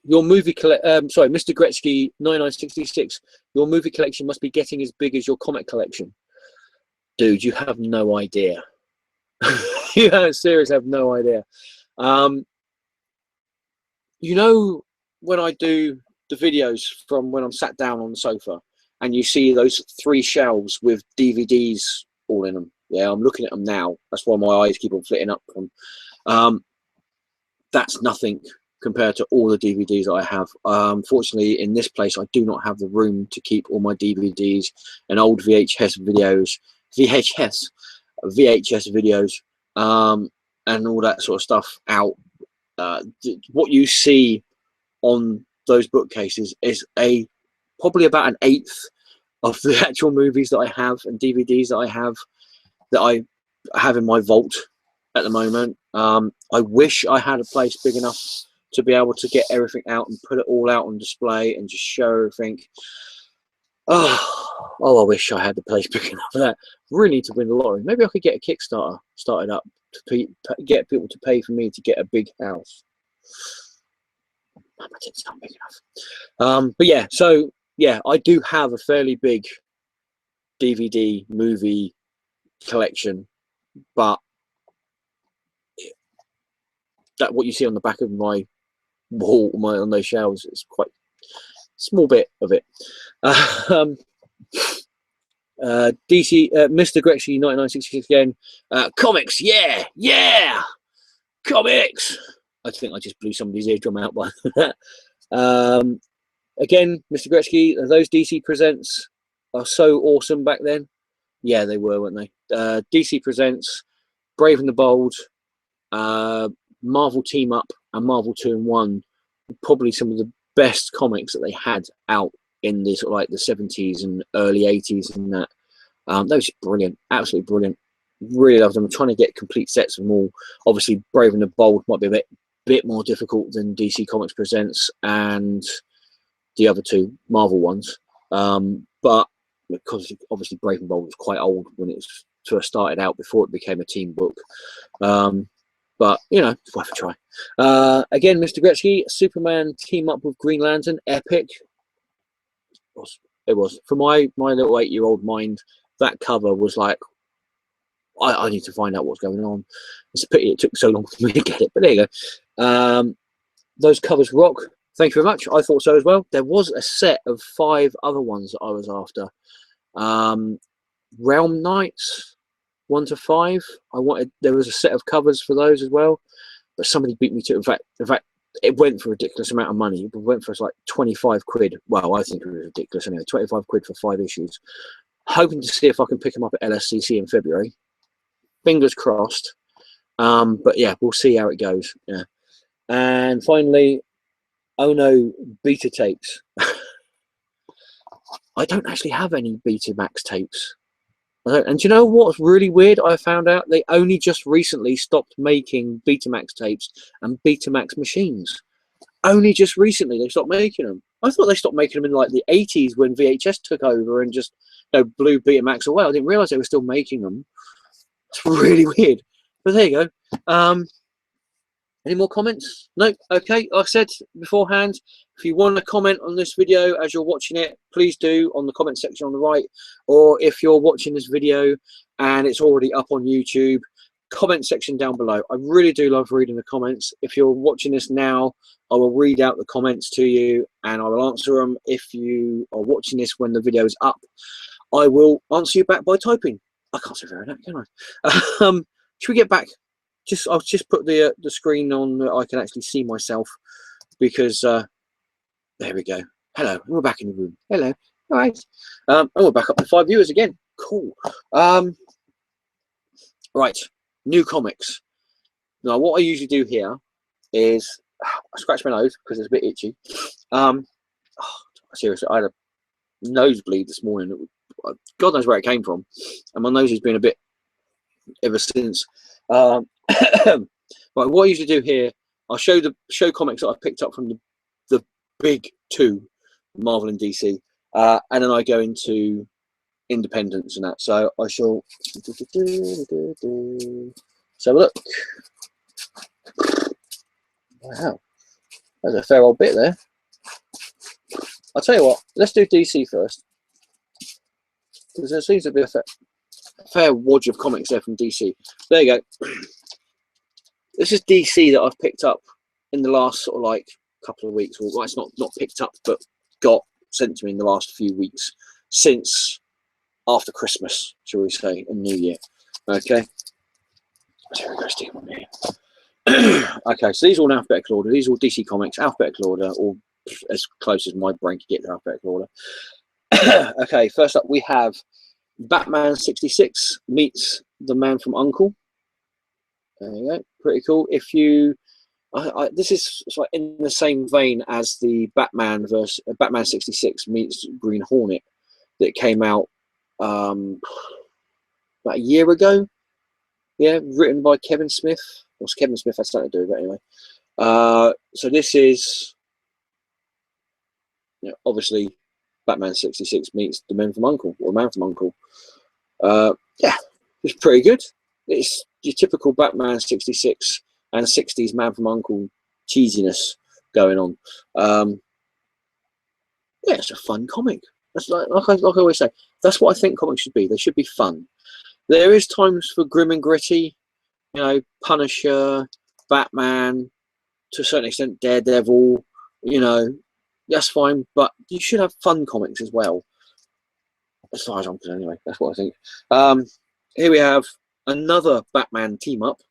Speaker 1: Your movie sorry, Mr. Gretzky 9966. Your movie collection must be getting as big as your comic collection. Dude, you have no idea. You seriously have no idea. You know, when I do the videos from when I'm sat down on the sofa and you see those 3 shelves with DVDs all in them. Yeah, I'm looking at them now. That's why my eyes keep on flitting up from. That's nothing compared to all the DVDs I have. Fortunately, in this place, I do not have the room to keep all my DVDs and old VHS videos, and all that sort of stuff out. What you see on those bookcases is probably about 1/8 of the actual movies that I have and DVDs that I have in my vault at the moment. I wish I had a place big enough to be able to get everything out and put it all out on display and just show everything. Oh, I wish I had the place big enough for that. Really need to win the lottery. Maybe I could get a Kickstarter started up to get people to pay for me to get a big house. My tits aren't big enough. But yeah, so yeah, I do have a fairly big DVD movie collection, but that what you see on the back of my wall, on those shelves, is quite small bit of it. DC Mr. Gretzky 9966 again. Comics, yeah, comics. I think I just blew somebody's eardrum out by that. Again, Mr. Gretzky, those DC Presents are so awesome back then. Yeah, they were, weren't they? DC Presents, Brave and the Bold, Marvel Team Up, and Marvel 2-in-1, probably some of the best comics that they had out in the sort of like the 70s and early 80s and that. Those are brilliant, absolutely brilliant. Really love them. I'm trying to get complete sets of them all. Obviously, Brave and the Bold might be a bit more difficult than DC Comics Presents and the other 2 Marvel ones. But because obviously Brave and Bold was quite old when it was first started out before it became a team book. But you know, it's worth a try. Again, Mr. Gretzky, Superman Team Up with Green Lantern, epic. It was for my little 8-year-old mind. That cover was like, I need to find out what's going on. It's a pity it took so long for me to get it, but there you go. Those covers rock. Thank you very much. I thought so as well. There was a set of 5 other ones that I was after. Realm Knights 1 to 5. There was a set of covers for those as well, but somebody beat me to it. In fact, it went for a ridiculous amount of money. It went for like 25 quid. Well, I think it was ridiculous anyway. 25 quid for 5 issues. Hoping to see if I can pick them up at LSCC in February. Fingers crossed. But yeah, we'll see how it goes. Yeah. And finally, oh no, beta tapes. I don't actually have any Betamax tapes. And do you know what's really weird? I found out they only just recently stopped making Betamax tapes and Betamax machines. only just recently they stopped making them. I thought they stopped making them in like the 80s when VHS took over and just, you know, blew Betamax away. I didn't realize they were still making them. It's really weird. But there you go. Any more comments? No? Okay, like I said beforehand, if you want to comment on this video as you're watching it, please do on the comment section on the right. Or if you're watching this video and it's already up on YouTube, comment section down below. I really do love reading the comments. If you're watching this now, I will read out the comments to you and I will answer them. If you are watching this when the video is up, I will answer you back by typing. I can't say very that, can I? Should we get back? I'll just put the screen on that I can actually see myself, because there we go. Hello, we're back in the room. Hello, all right. And we're back up to 5 viewers again. Cool. Right, new comics. Now, what I usually do here is I scratch my nose because it's a bit itchy. Seriously, I had a nosebleed this morning. God knows where it came from, and my nose has been a bit ever since. Right, what I usually do here, I'll show comics that I've picked up from the big two, Marvel and DC, and then I go into independents and that. So I shall so look. Wow, there's a fair old bit there. I'll tell you what, let's do DC first, because there seems to be a fair wodge of comics there from DC. There you go. This is DC that I've picked up in the last sort of like couple of weeks. Well, it's not picked up, but got sent to me in the last few weeks since after Christmas, shall we say, and New Year. Okay. So we go, stick them on here. Okay, so these are all in alphabetical order. These are all DC Comics, alphabetical order, or as close as my brain can get to alphabetical order. Okay, first up we have Batman 66 meets the Man from U.N.C.L.E. There you go, pretty cool. If you, this is sort of in the same vein as the Batman versus Batman 66 meets Green Hornet that came out about a year ago. Yeah, written by Kevin Smith. Well, Kevin Smith had something to do with it anyway. So this is, you know, obviously Batman 66 meets the Man from U.N.C.L.E. or Man from U.N.C.L.E. Yeah, it's pretty good. It's your typical Batman 66 and 60s Man from U.N.C.L.E. cheesiness going on. Yeah, it's a fun comic. That's like I always say, that's what I think comics should be. They should be fun. There is times for grim and gritty, you know, Punisher, Batman, to a certain extent, Daredevil, you know, that's fine, but you should have fun comics as well. As far as I'm concerned, anyway, that's what I think. Here we have another Batman team up.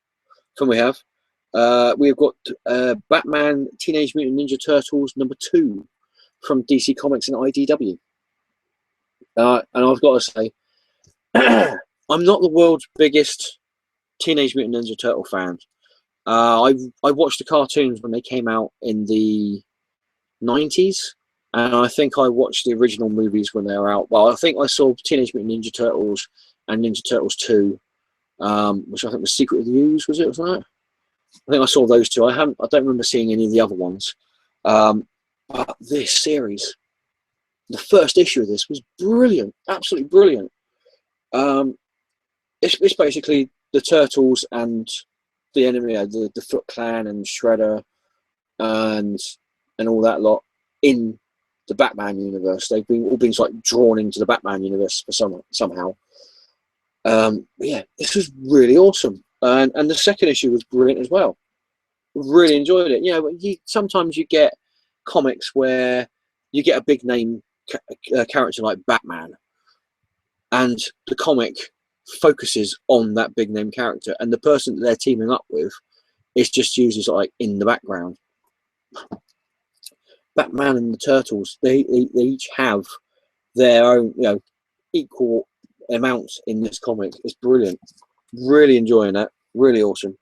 Speaker 1: We've got Batman Teenage Mutant Ninja Turtles #2 from DC Comics and IDW. And I've got to say, I'm not the world's biggest Teenage Mutant Ninja Turtle fan. I watched the cartoons when they came out in the 90s, and I think I watched the original movies when they were out. Well, I think I saw Teenage Mutant Ninja Turtles and Ninja Turtles 2, which I think was Secret of the Ooze, was it? Was that? I think I saw those two. I don't remember seeing any of the other ones. But this series, the first issue of this was brilliant, absolutely brilliant. It's basically the Turtles and the enemy, the Foot Clan and Shredder and all that lot in the Batman universe. They've all been like drawn into the Batman universe for somehow. Yeah, this was really awesome, and the second issue was brilliant as well. Really enjoyed it. You know, sometimes you get comics where you get a big name character like Batman, and the comic focuses on that big name character, and the person that they're teaming up with is just used like in the background. Batman and the Turtles, they each have their own, you know, equal amounts in this comic. It's brilliant. Really enjoying that. Really awesome.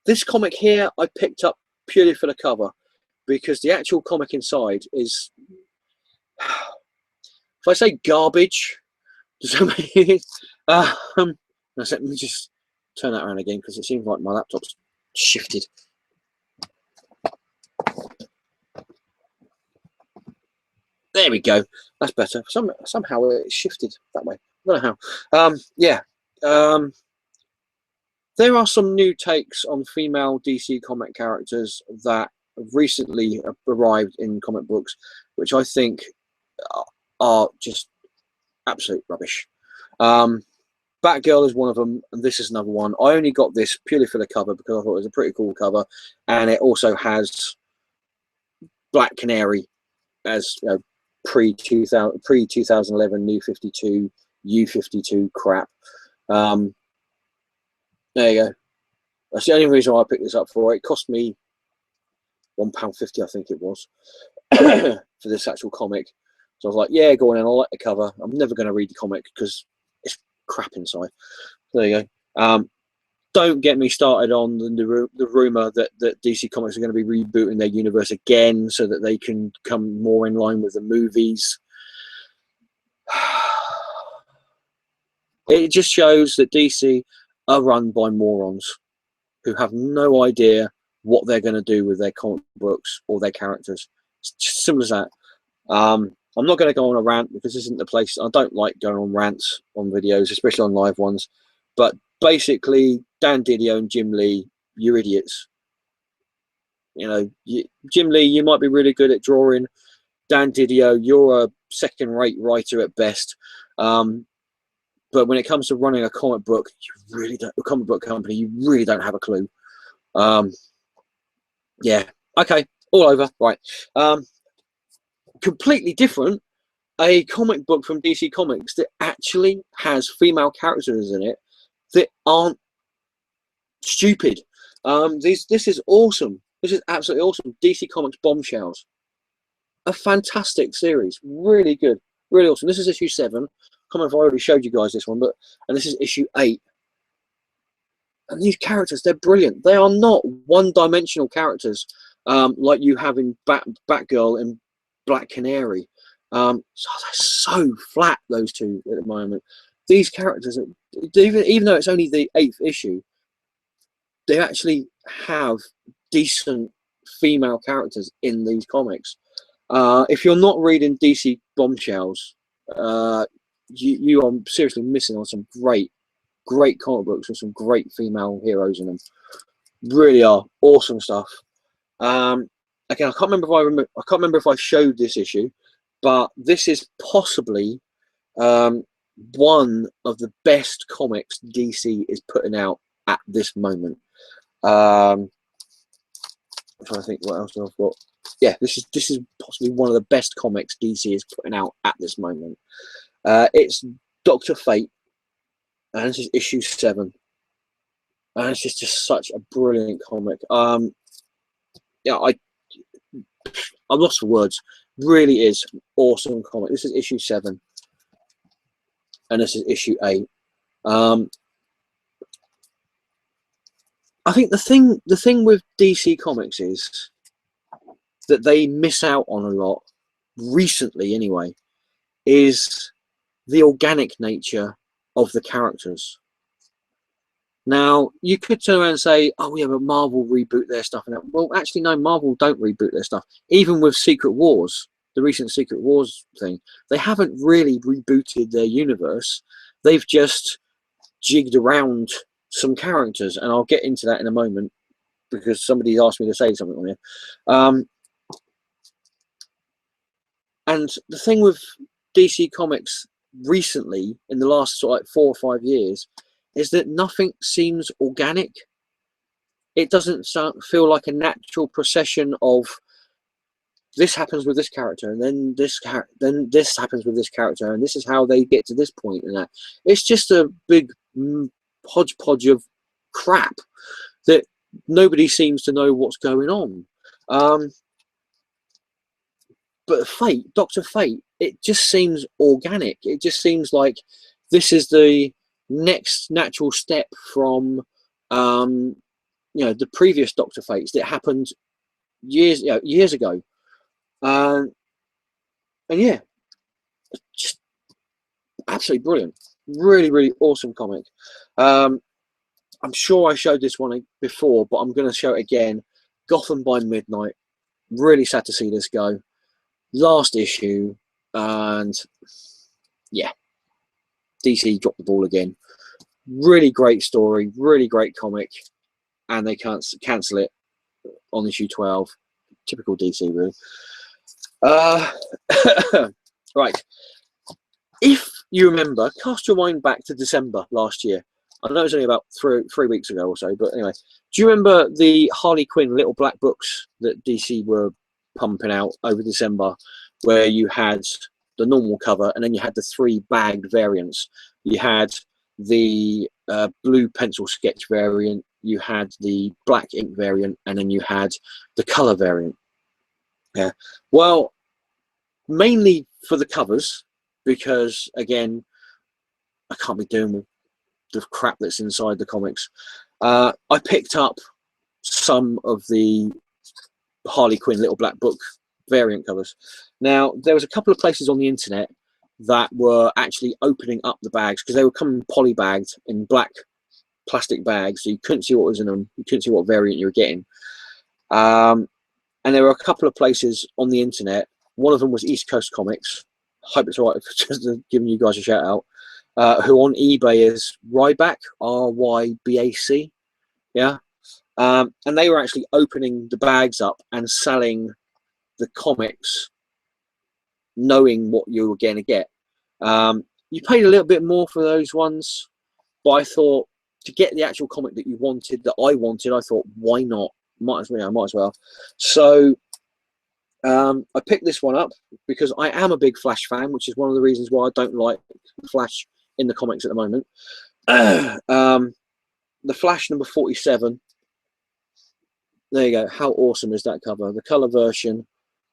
Speaker 1: This comic here I picked up purely for the cover, because the actual comic inside is, if I say garbage, does that mean let me just turn that around again, because it seems like my laptop's shifted. There we go. That's better. Somehow it shifted that way. I don't know how. Yeah. There are some new takes on female DC comic characters that recently arrived in comic books, which I think are just absolute rubbish. Batgirl is one of them, and this is another one. I only got this purely for the cover because I thought it was a pretty cool cover, and it also has Black Canary as pre 2011 New 52 U52 crap. There you go. That's the only reason why I picked this up for. It cost me £1.50, I think it was, for this actual comic. So I was like, yeah, go on in. I like the cover. I'm never going to read the comic because it's crap inside. There you go. Don't get me started on the rumor that DC Comics are going to be rebooting their universe again so that they can come more in line with the movies. It just shows that DC are run by morons who have no idea what they're going to do with their comic books or their characters. It's just simple as that. I'm not going to go on a rant because this isn't the place. I don't like going on rants on videos, especially on live ones. But basically, Dan Didio and Jim Lee, you're idiots. You know, Jim Lee, you might be really good at drawing. Dan Didio, you're a second-rate writer at best. But when it comes to running a comic book, you really don't. A comic book company, you really don't have a clue. Yeah. Okay. All over. Right. Completely different. A comic book from DC Comics that actually has female characters in it that aren't stupid. This is awesome. This is absolutely awesome. DC Comics Bombshells. A fantastic series. Really good. Really awesome. This is issue 7. I can't remember if I already showed you guys this one, and this is issue 8. And these characters, they're brilliant. They are not one-dimensional characters like you have in Batgirl and Black Canary. So they're so flat, those two, at the moment. These characters, even though it's only the 8th issue, they actually have decent female characters in these comics. If you're not reading DC Bombshells, you are seriously missing on some great comic books with some great female heroes in them. Really are awesome stuff. Again, I can't remember if I showed this issue, but this is possibly one of the best comics DC is putting out at this moment. I'm trying to think what else I've got. Yeah, this is possibly one of the best comics DC is putting out at this moment. It's Dr. Fate, and this is issue 7, and it's just such a brilliant comic. Yeah, I'm lost for words. Really is an awesome comic. This is issue 7, and this is issue 8. I think the thing with DC Comics is that they miss out on a lot recently, anyway, is the organic nature of the characters. Now, you could turn around and say, oh yeah, but Marvel reboot their stuff. And that. Well, actually, no, Marvel don't reboot their stuff. Even with Secret Wars, the recent Secret Wars thing, they haven't really rebooted their universe. They've just jigged around some characters, and I'll get into that in a moment because somebody asked me to say something on here. And the thing with DC Comics recently, in the last sort of like 4 or 5 years, is that nothing seems organic. It doesn't feel like a natural procession of this happens with this character, and then this happens with this character, and this is how they get to this point, and that. It's just a big hodgepodge of crap that nobody seems to know what's going on. But Fate, Dr. Fate, it just seems organic. It just seems like this is the next natural step from the previous Dr. Fates that happened years ago. And yeah, just absolutely brilliant. Really, really awesome comic. I'm sure I showed this one before, but I'm going to show it again. Gotham by Midnight. Really sad to see this go. Last issue. And yeah, DC dropped the ball again. Really great story, really great comic, and they can't cancel it on issue 12. Typical DC, really. Right. If you remember, cast your mind back to December last year. I know it was only about three weeks ago or so, but anyway, do you remember the Harley Quinn little black books that DC were pumping out over December, where you had the normal cover and then you had the 3 bagged variants? You had the blue pencil sketch variant, you had the black ink variant, and then you had the color variant. Yeah, well, mainly for the covers, because again, I can't be doing with the crap that's inside the comics. I picked up some of the Harley Quinn little black book variant covers. Now, there was a couple of places on the internet that were actually opening up the bags, because they were coming poly bagged in black plastic bags, so you couldn't see what was in them, you couldn't see what variant you were getting. And there were a couple of places on the internet. One of them was East Coast Comics. I hope it's all right for just giving you guys a shout out. Who on eBay is Ryback, RYBAC. Yeah. And they were actually opening the bags up and selling the comics, knowing what you were going to get. You paid a little bit more for those ones, but I thought, to get the actual comic that you wanted, that I wanted, I thought, why not? Might as well. So I picked this one up because I am a big Flash fan, which is one of the reasons why I don't like Flash in the comics at the moment. The Flash number 47. There you go. How awesome is that cover? The color version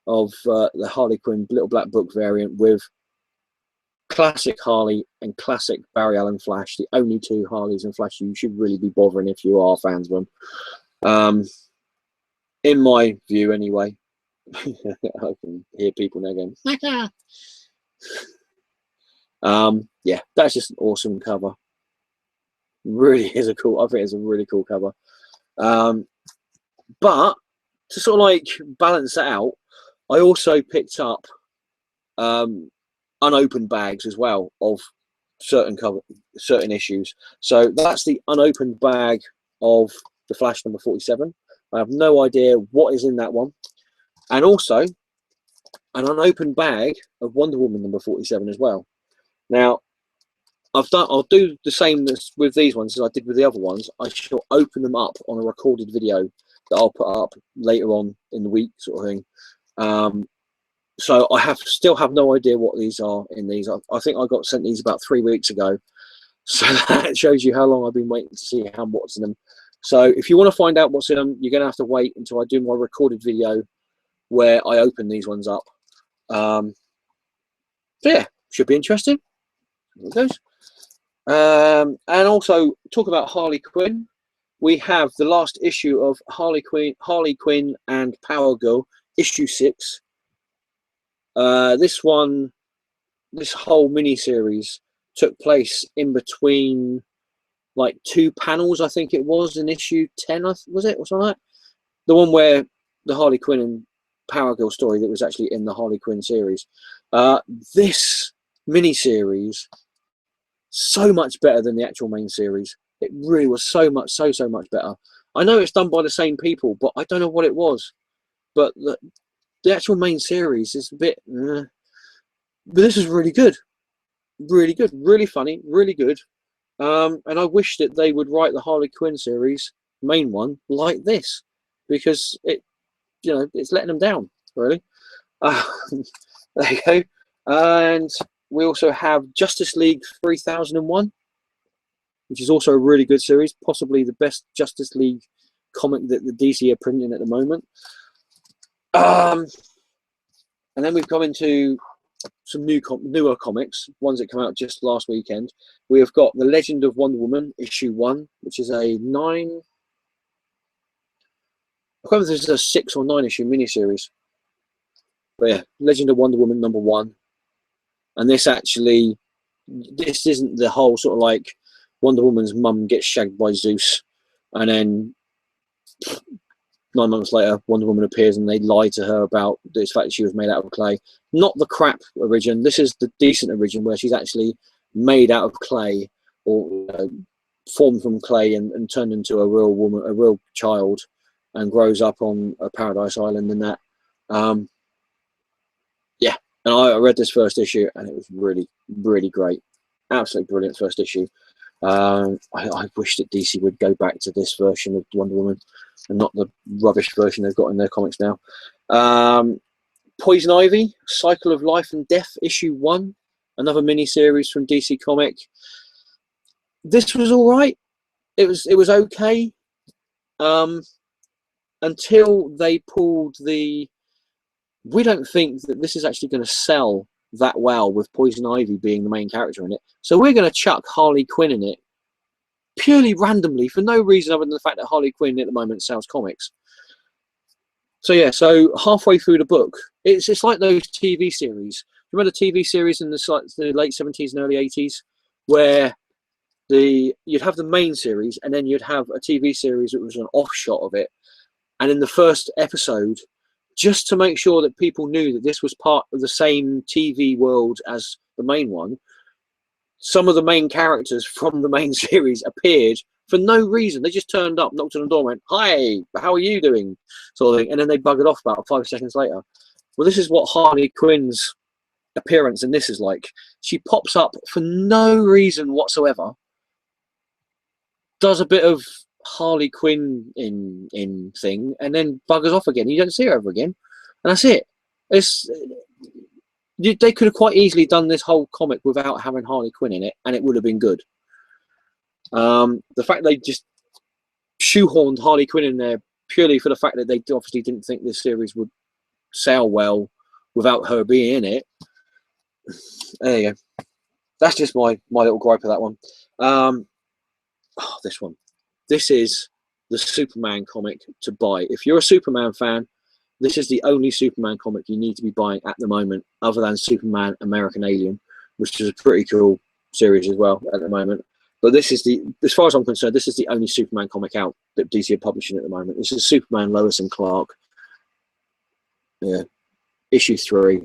Speaker 1: of the Harley Quinn little black book variant with classic Harley and classic Barry Allen Flash, the only 2 Harleys and Flash you should really be bothering if you are fans of them. In my view, anyway. I can hear people now going, yeah, that's just an awesome cover. Really is a cool, I think it's a really cool cover. But to sort of like balance that out, I also picked up unopened bags as well of certain issues. So that's the unopened bag of the Flash number 47. I have no idea what is in that one. And also an unopened bag of Wonder Woman number 47 as well. Now, I'll do the same as with these ones as I did with the other ones. I shall open them up on a recorded video that I'll put up later on in the week, sort of thing. So I still have no idea what these are in these. I think I got sent these about 3 weeks ago. So that shows you how long I've been waiting to see what's in them. So if you want to find out what's in them, you're going to have to wait until I do my recorded video where I open these ones up. So yeah, should be interesting. There it goes. And also talk about Harley Quinn. We have the last issue of Harley Quinn and Power Girl, issue 6. This whole mini series took place in between like 2 panels, I think it was, in issue 10, was it, or something like that? The one where the Harley Quinn and Power Girl story that was actually in the Harley Quinn series. This mini series, so much better than the actual main series. It really was so much better. I know it's done by the same people, but I don't know what it was. But the actual main series is a bit, but this is really good, really funny, really good. And I wish that they would write the Harley Quinn series, main one, like this, because it's letting them down, really. There you go. And we also have Justice League 3001, which is also a really good series, possibly the best Justice League comic that the DC are printing at the moment. And then we've come into some newer comics, ones that come out just last weekend. We have got The Legend of Wonder Woman, issue 1, which is a 9... I can't remember if this is a 6 or 9 issue miniseries. But yeah, Legend of Wonder Woman number 1. And this isn't the whole sort of like Wonder Woman's mum gets shagged by Zeus and then 9 months later, Wonder Woman appears and they lie to her about this fact that she was made out of clay. Not the crap origin. This is the decent origin where she's actually made out of clay, or formed from clay and turned into a real woman, a real child, and grows up on a paradise island and that. Yeah, and I read this first issue and it was really, really great. Absolutely brilliant first issue. I wish that DC would go back to this version of Wonder Woman and not the rubbish version they've got in their comics now. Poison Ivy, Cycle of Life and Death, issue 1, another mini-series from DC Comic. This was all right. It was okay until they pulled the, we don't think that this is actually going to sell that well with Poison Ivy being the main character in it, so we're going to chuck Harley Quinn in it purely randomly for no reason other than the fact that Harley Quinn at the moment sells comics. So yeah, so halfway through the book, it's like those TV series. Remember the TV series in the late 70s and early 80s where you'd have the main series and then you'd have a TV series that was an offshot of it, and in the first episode, just to make sure that people knew that this was part of the same TV world as the main one, some of the main characters from the main series appeared for no reason. They just turned up, knocked on the door, and went, "Hi, how are you doing?" sort of thing, and then they buggered off about 5 seconds later. Well, this is what Harley Quinn's appearance in this is like. She pops up for no reason whatsoever, does a bit of Harley Quinn in thing, and then buggers off again. You don't see her ever again, and that's it. They could have quite easily done this whole comic without having Harley Quinn in it, and it would have been good. The fact they just shoehorned Harley Quinn in there purely for the fact that they obviously didn't think this series would sell well without her being in it. There you go. That's just my little gripe of that one. This one. This is the Superman comic to buy. If you're a Superman fan, this is the only Superman comic you need to be buying at the moment, other than Superman American Alien, which is a pretty cool series as well at the moment. But this is as far as I'm concerned, this is the only Superman comic out that DC are publishing at the moment. This is Superman Lois and Clark. Yeah, issue 3.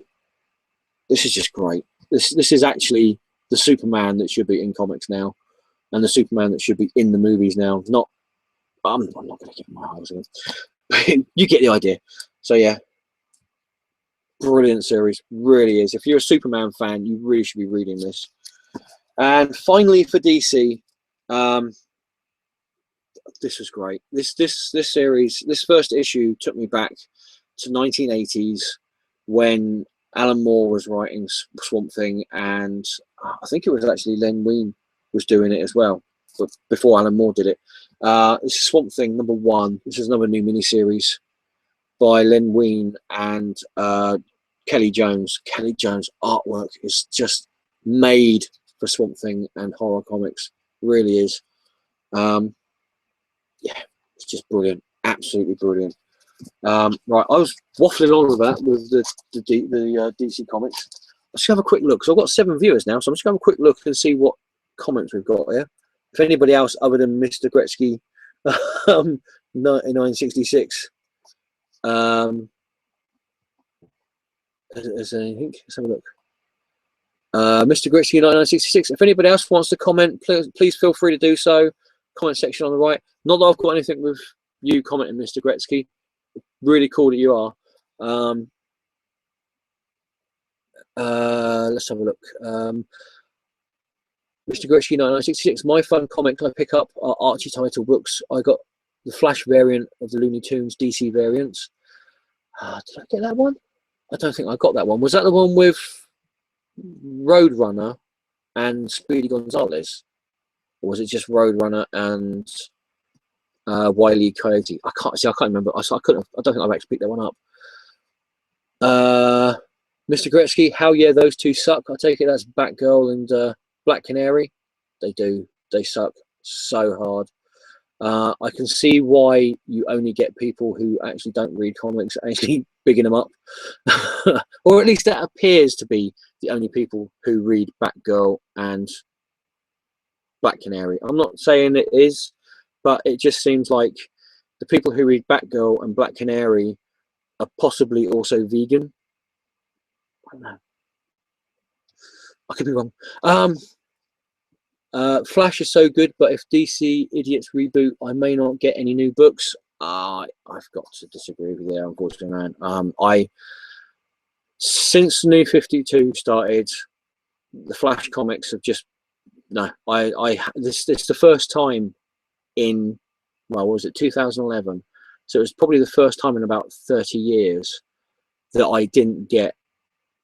Speaker 1: This is just great. This is actually the Superman that should be in comics now, and the Superman that should be in the movies now. Not, I'm not going to get my eyes on it. You get the idea. So yeah, brilliant series, really is. If you're a Superman fan, you really should be reading this. And finally for DC, this was great. This series, this first issue took me back to 1980s when Alan Moore was writing Swamp Thing, and I think it was actually Len Wein was doing it as well, but before Alan Moore did it. This is Swamp Thing #1. This is another new miniseries by Len Wein and Kelly Jones. Kelly Jones' artwork is just made for Swamp Thing and horror comics. Really is. Yeah, it's just brilliant. Absolutely brilliant. Right, I was waffling on about with the DC comics. Let's have a quick look. So I've got 7 viewers now, so I'm just going to have a quick look and see what comments we've got here. If anybody else other than Mr. Gretzky 1966 is anything, let's have a look. Mr. Gretzky 1966. If anybody else wants to comment, please feel free to do so. Comment section on the right. Not that I've got anything with you commenting, Mr. Gretzky. Really cool that you are. Let's have a look. Mr. Gretzky 1966. My fun comics I pick up are Archie title books. I got the Flash variant of the Looney Tunes DC variants. Did I get that one? I don't think I got that one. Was that the one with Roadrunner and Speedy Gonzales? Or was it just Roadrunner and Wile E. Coyote? I can't remember. I don't think I've actually picked that one up. Mr. Gretzky, how yeah, those two suck. I take it that's Batgirl and Black Canary. They do. They suck so hard. I can see why you only get people who actually don't read comics actually bigging them up. Or at least that appears to be the only people who read Batgirl and Black Canary. I'm not saying it is, but it just seems like the people who read Batgirl and Black Canary are possibly also vegan. I don't know. I could be wrong. Flash is so good, but if DC idiots reboot, I may not get any new books. I've got to disagree with you, unfortunately, man. Since New 52 started, the Flash comics have just this is the first time in, well, what was it, 2011? So it was probably the first time in about 30 years that I didn't get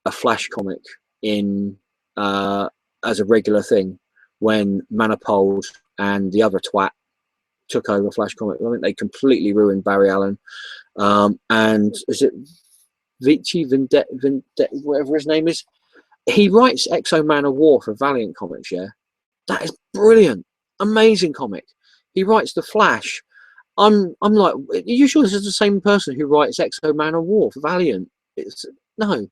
Speaker 1: a Flash comic in as a regular thing when Manifold and the other twat took over Flash comic. I think they completely ruined Barry Allen. And is it Vici Vendetta, whatever his name is? He writes Exo Man of War for Valiant Comics, yeah? That is brilliant. Amazing comic. He writes The Flash. I'm like, are you sure this is the same person who writes Exo Man of War for Valiant? No.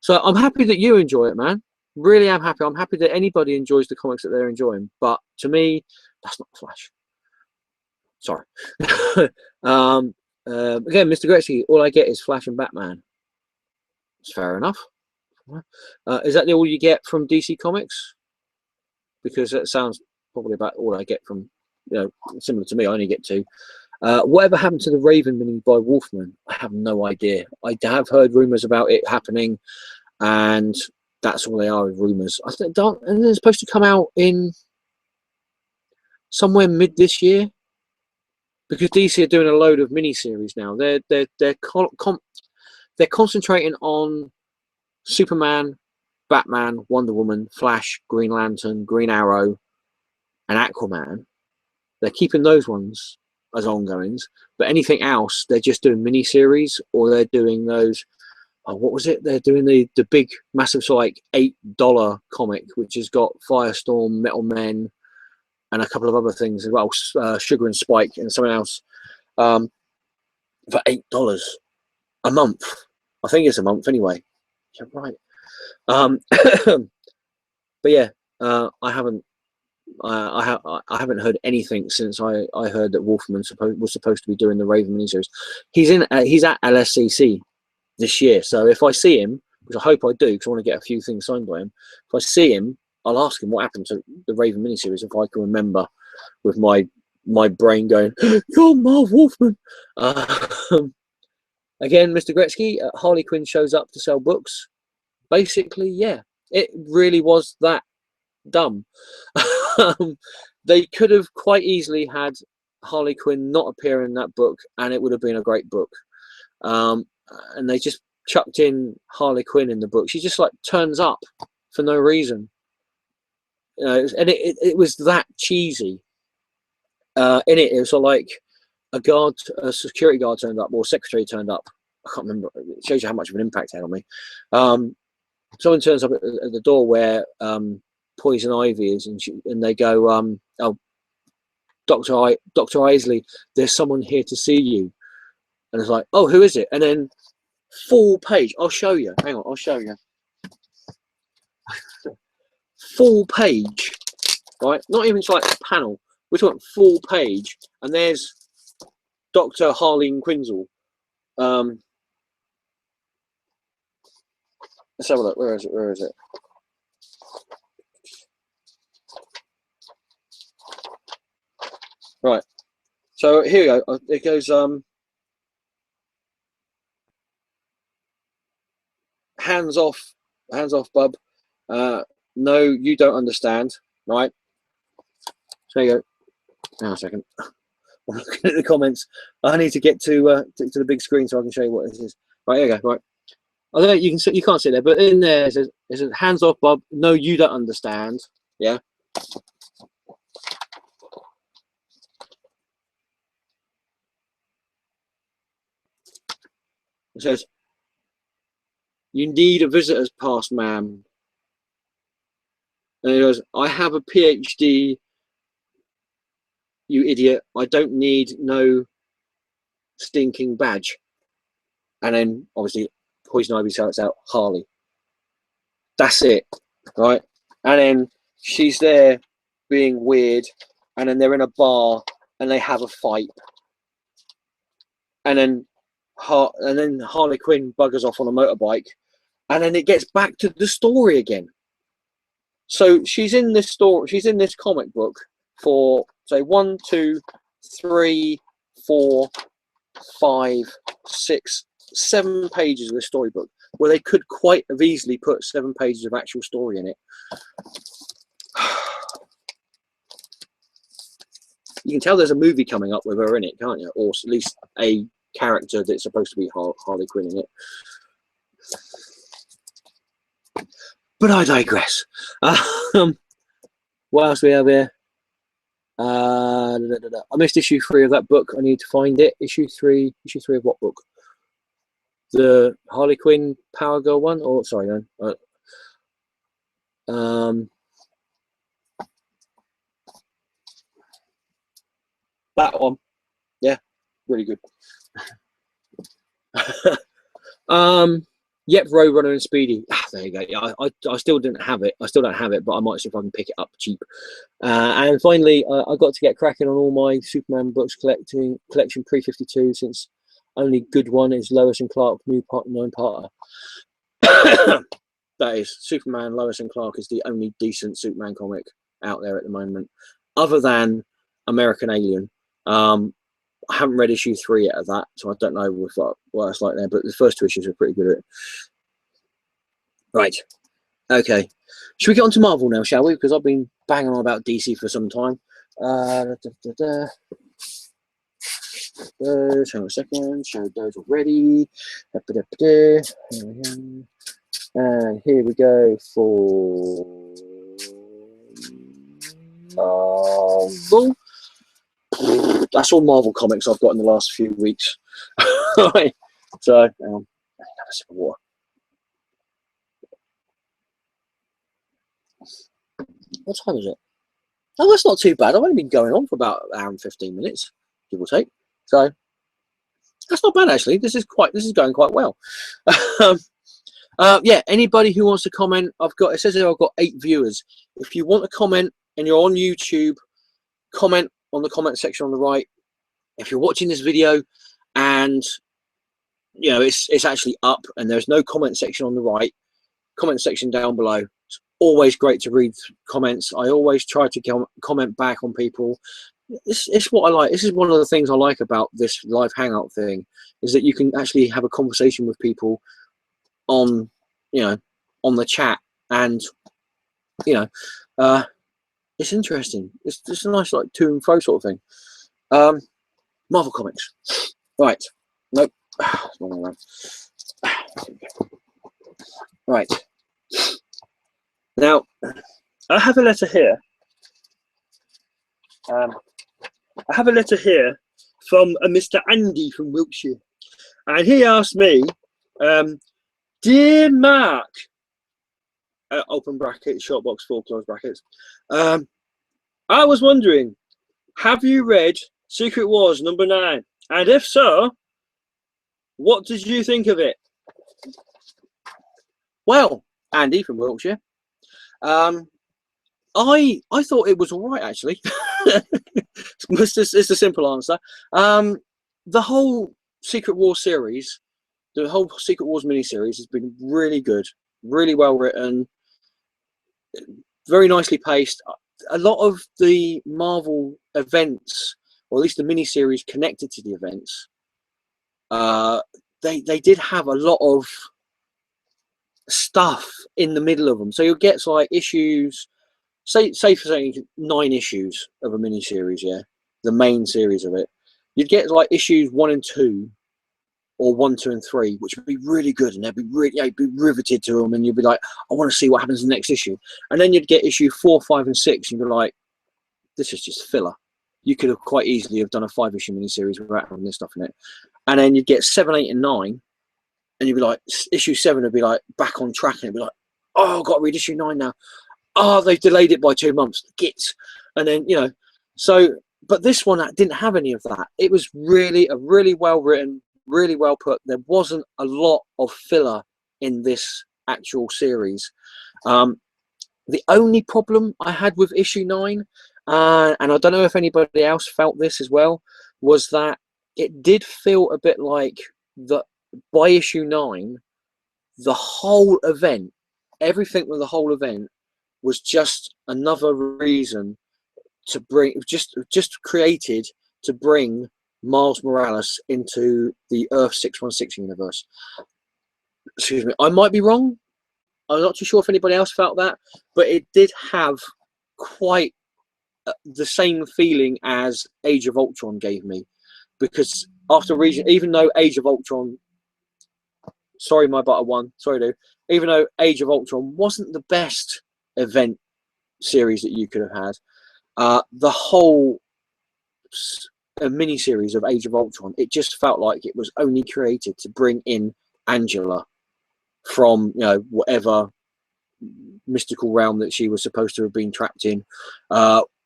Speaker 1: So I'm happy that you enjoy it, man. Really am happy. I'm happy that anybody enjoys the comics that they're enjoying. But to me, that's not Flash. Sorry. Again, Mr. Gretzky, all I get is Flash and Batman. It's fair enough. Is that all you get from DC Comics? Because that sounds probably about all I get from, similar to me. I only get two. Whatever happened to the Raven mini by Wolfman? I have no idea. I have heard rumors about it happening, and that's all they are, with rumors. I think, and they're supposed to come out in somewhere mid this year, because DC are doing a load of mini series now. They're concentrating on Superman, Batman, Wonder Woman, Flash, Green Lantern, Green Arrow, and Aquaman. They're keeping those ones as ongoings, but anything else, they're just doing mini series, or they're doing those. Oh, what was it? They're doing the big, massive, so like $8 comic, which has got Firestorm, Metal Men, and a couple of other things as well, Sugar and Spike, and something else, for $8 a month. I think it's a month anyway. You're right. But yeah, I haven't heard anything since I heard that Wolfman was supposed to be doing the Raven miniseries. He's at LSCC this year, so if I see him, which I hope I do, because I want to get a few things signed by him, if I see him, I'll ask him what happened to the Raven miniseries, if I can remember, with my brain going, "You're Marv Wolfman." Again, Mr. Gretzky, Harley Quinn shows up to sell books. Basically, yeah, it really was that dumb. They could have quite easily had Harley Quinn not appear in that book, and it would have been a great book. And they just chucked in Harley Quinn in the book. She just like turns up for no reason, and it was that cheesy. In it was like a security guard turned up, or secretary turned up. I can't remember. It shows you how much of an impact it had on me. Someone turns up at the door where Poison Ivy is, and they go, "Oh, Dr. Isley, there's someone here to see you." And it's like, "Oh, who is it?" And then full page. I'll show you. Hang on, I'll show you. Full page, right? Not even like a panel. We're talking full page, and there's Dr. Harleen Quinzel. Let's have a look. Where is it? Where is it? Right. So here we go. It goes. Hands off, bub. No, you don't understand, right? So there you go. Hang on a second. I'm looking at the comments. I need to get to the big screen so I can show you what this is. Right, here you go. Right. I don't know. You can't see there, but in there it says hands off, bub. No, you don't understand. Yeah. It says, "You need a visitor's pass, ma'am." And it goes, "I have a PhD, you idiot. I don't need no stinking badge." And then obviously Poison Ivy shouts out, "Harley." That's it, right? And then she's there being weird, and then they're in a bar and they have a fight. and then Harley Quinn buggers off on a motorbike, and then it gets back to the story again. So she's in this story. She's in this comic book for say 1, 2, 3, 4, 5, 6, 7 pages of the storybook, where they could quite have easily put 7 pages of actual story in it. You can tell there's a movie coming up with her in it, can't you? Or at least a character that's supposed to be Harley Quinn in it. But I digress. What else we have here? I missed issue 3 of that book. I need to find it. Issue 3 of what book? The Harley Quinn Power Girl one? Or sorry, no. That one. Yeah, really good. Yep, Roadrunner and Speedy. There you go. Yeah, I still didn't have it. I still don't have it, but I might see if I can pick it up cheap. And finally, I got to get cracking on all my Superman books collection pre-52, since only good one is Lois and Clark new 9-parter. That is Superman. Lois and Clark is the only decent Superman comic out there at the moment, other than American Alien. I haven't read issue 3 yet of that, so I don't know what it's like there, but the first 2 issues are pretty good at it. Right, okay. Should we get on to Marvel now, shall we? Because I've been banging on about DC for some time. Hang on a second, showed those already. And here we go for Marvel. That's all Marvel comics I've got in the last few weeks. Right. So, have a sip of water. What time is it? Oh, that's not too bad. I've only been going on for about an hour and 15 minutes, give or take. So that's not bad actually. This is going quite well. Yeah, anybody who wants to comment, it says here I've got 8 viewers. If you want to comment and you're on YouTube, comment on the comment section on the right. If you're watching this video and you know it's actually up and there's no comment section on the right, comment section down below. It's always great to read comments. I always try to comment back on people. It's what I like. This is one of the things I like about this live hangout thing, is that you can actually have a conversation with people on on the chat, and it's interesting. It's just a nice like to and fro sort of thing. Marvel comics, right? Nope. Wrong way around. Right. Now, I have a letter here. I have a letter here from a Mr. Andy from Wiltshire, and he asked me, "Dear Mark," open brackets, short box, full close brackets. I was wondering, have you read Secret Wars #9? And if so, what did you think of it? Well, Andy from Wiltshire, I thought it was all right actually. It's a simple answer. The whole Secret Wars series, the whole Secret Wars miniseries has been really good, really well written, very nicely paced. A lot of the Marvel events, or at least the miniseries connected to the events, they did have a lot of stuff in the middle of them. So you'll get like issues, say for saying 9 issues of a miniseries, yeah, the main series of it. You'd get like issues 1 and 2, or 1, 2, and 3, which would be really good, and they'd be really, you'd be riveted to them, and you'd be like, I want to see what happens in the next issue. And then you'd get issue 4, 5, and 6, and you'd be like, this is just filler. You could have quite easily have done a 5-issue miniseries without having this stuff in it. And then you'd get 7, 8, and 9, and you'd be like, issue 7 would be like back on track, and it'd be like, oh, I've got to read issue 9 now. Oh, they've delayed it by 2 months. Gits. And then so, but this one didn't have any of that. It was really well written, really well put. There wasn't a lot of filler in this actual series. The only problem I had with issue 9, and I don't know if anybody else felt this as well, was that it did feel a bit like that by issue 9, the whole event, everything with the whole event was just another reason to bring, just created to bring Miles Morales into the Earth 616 universe. Excuse me, I might be wrong. I'm not too sure if anybody else felt that, but it did have quite the same feeling as Age of Ultron gave me, because after reading, even though Age of Ultron, sorry my butter one, sorry dude, even though Age of Ultron wasn't the best event series that you could have had, the whole mini series of Age of Ultron, it just felt like it was only created to bring in Angela from, you know, whatever mystical realm that she was supposed to have been trapped in,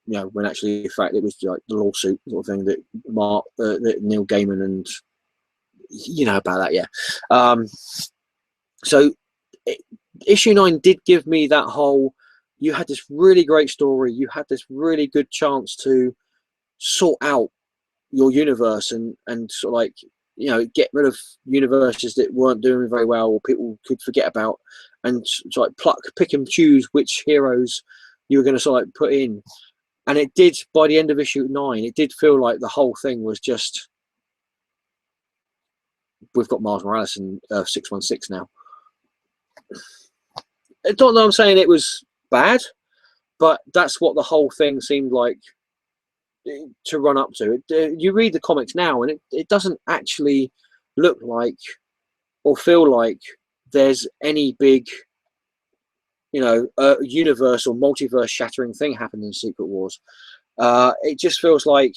Speaker 1: you know, when actually in fact it was like the lawsuit sort of thing that that Neil Gaiman, and you know about that, yeah. So issue 9 did give me that whole, you had this really great story, you had this really good chance to sort out your universe and sort of like, you know, get rid of universes that weren't doing very well or people could forget about, and sort of like pick and choose which heroes you were going to sort of like put in. And it did, by the end of issue 9, it did feel like the whole thing was just, we've got Miles Morales in 616 now. I don't know, I'm saying it was bad, but that's what the whole thing seemed like to run up to. You read the comics now and it doesn't actually look like or feel like there's any big, you know, universe or multiverse shattering thing happening in Secret Wars. It just feels like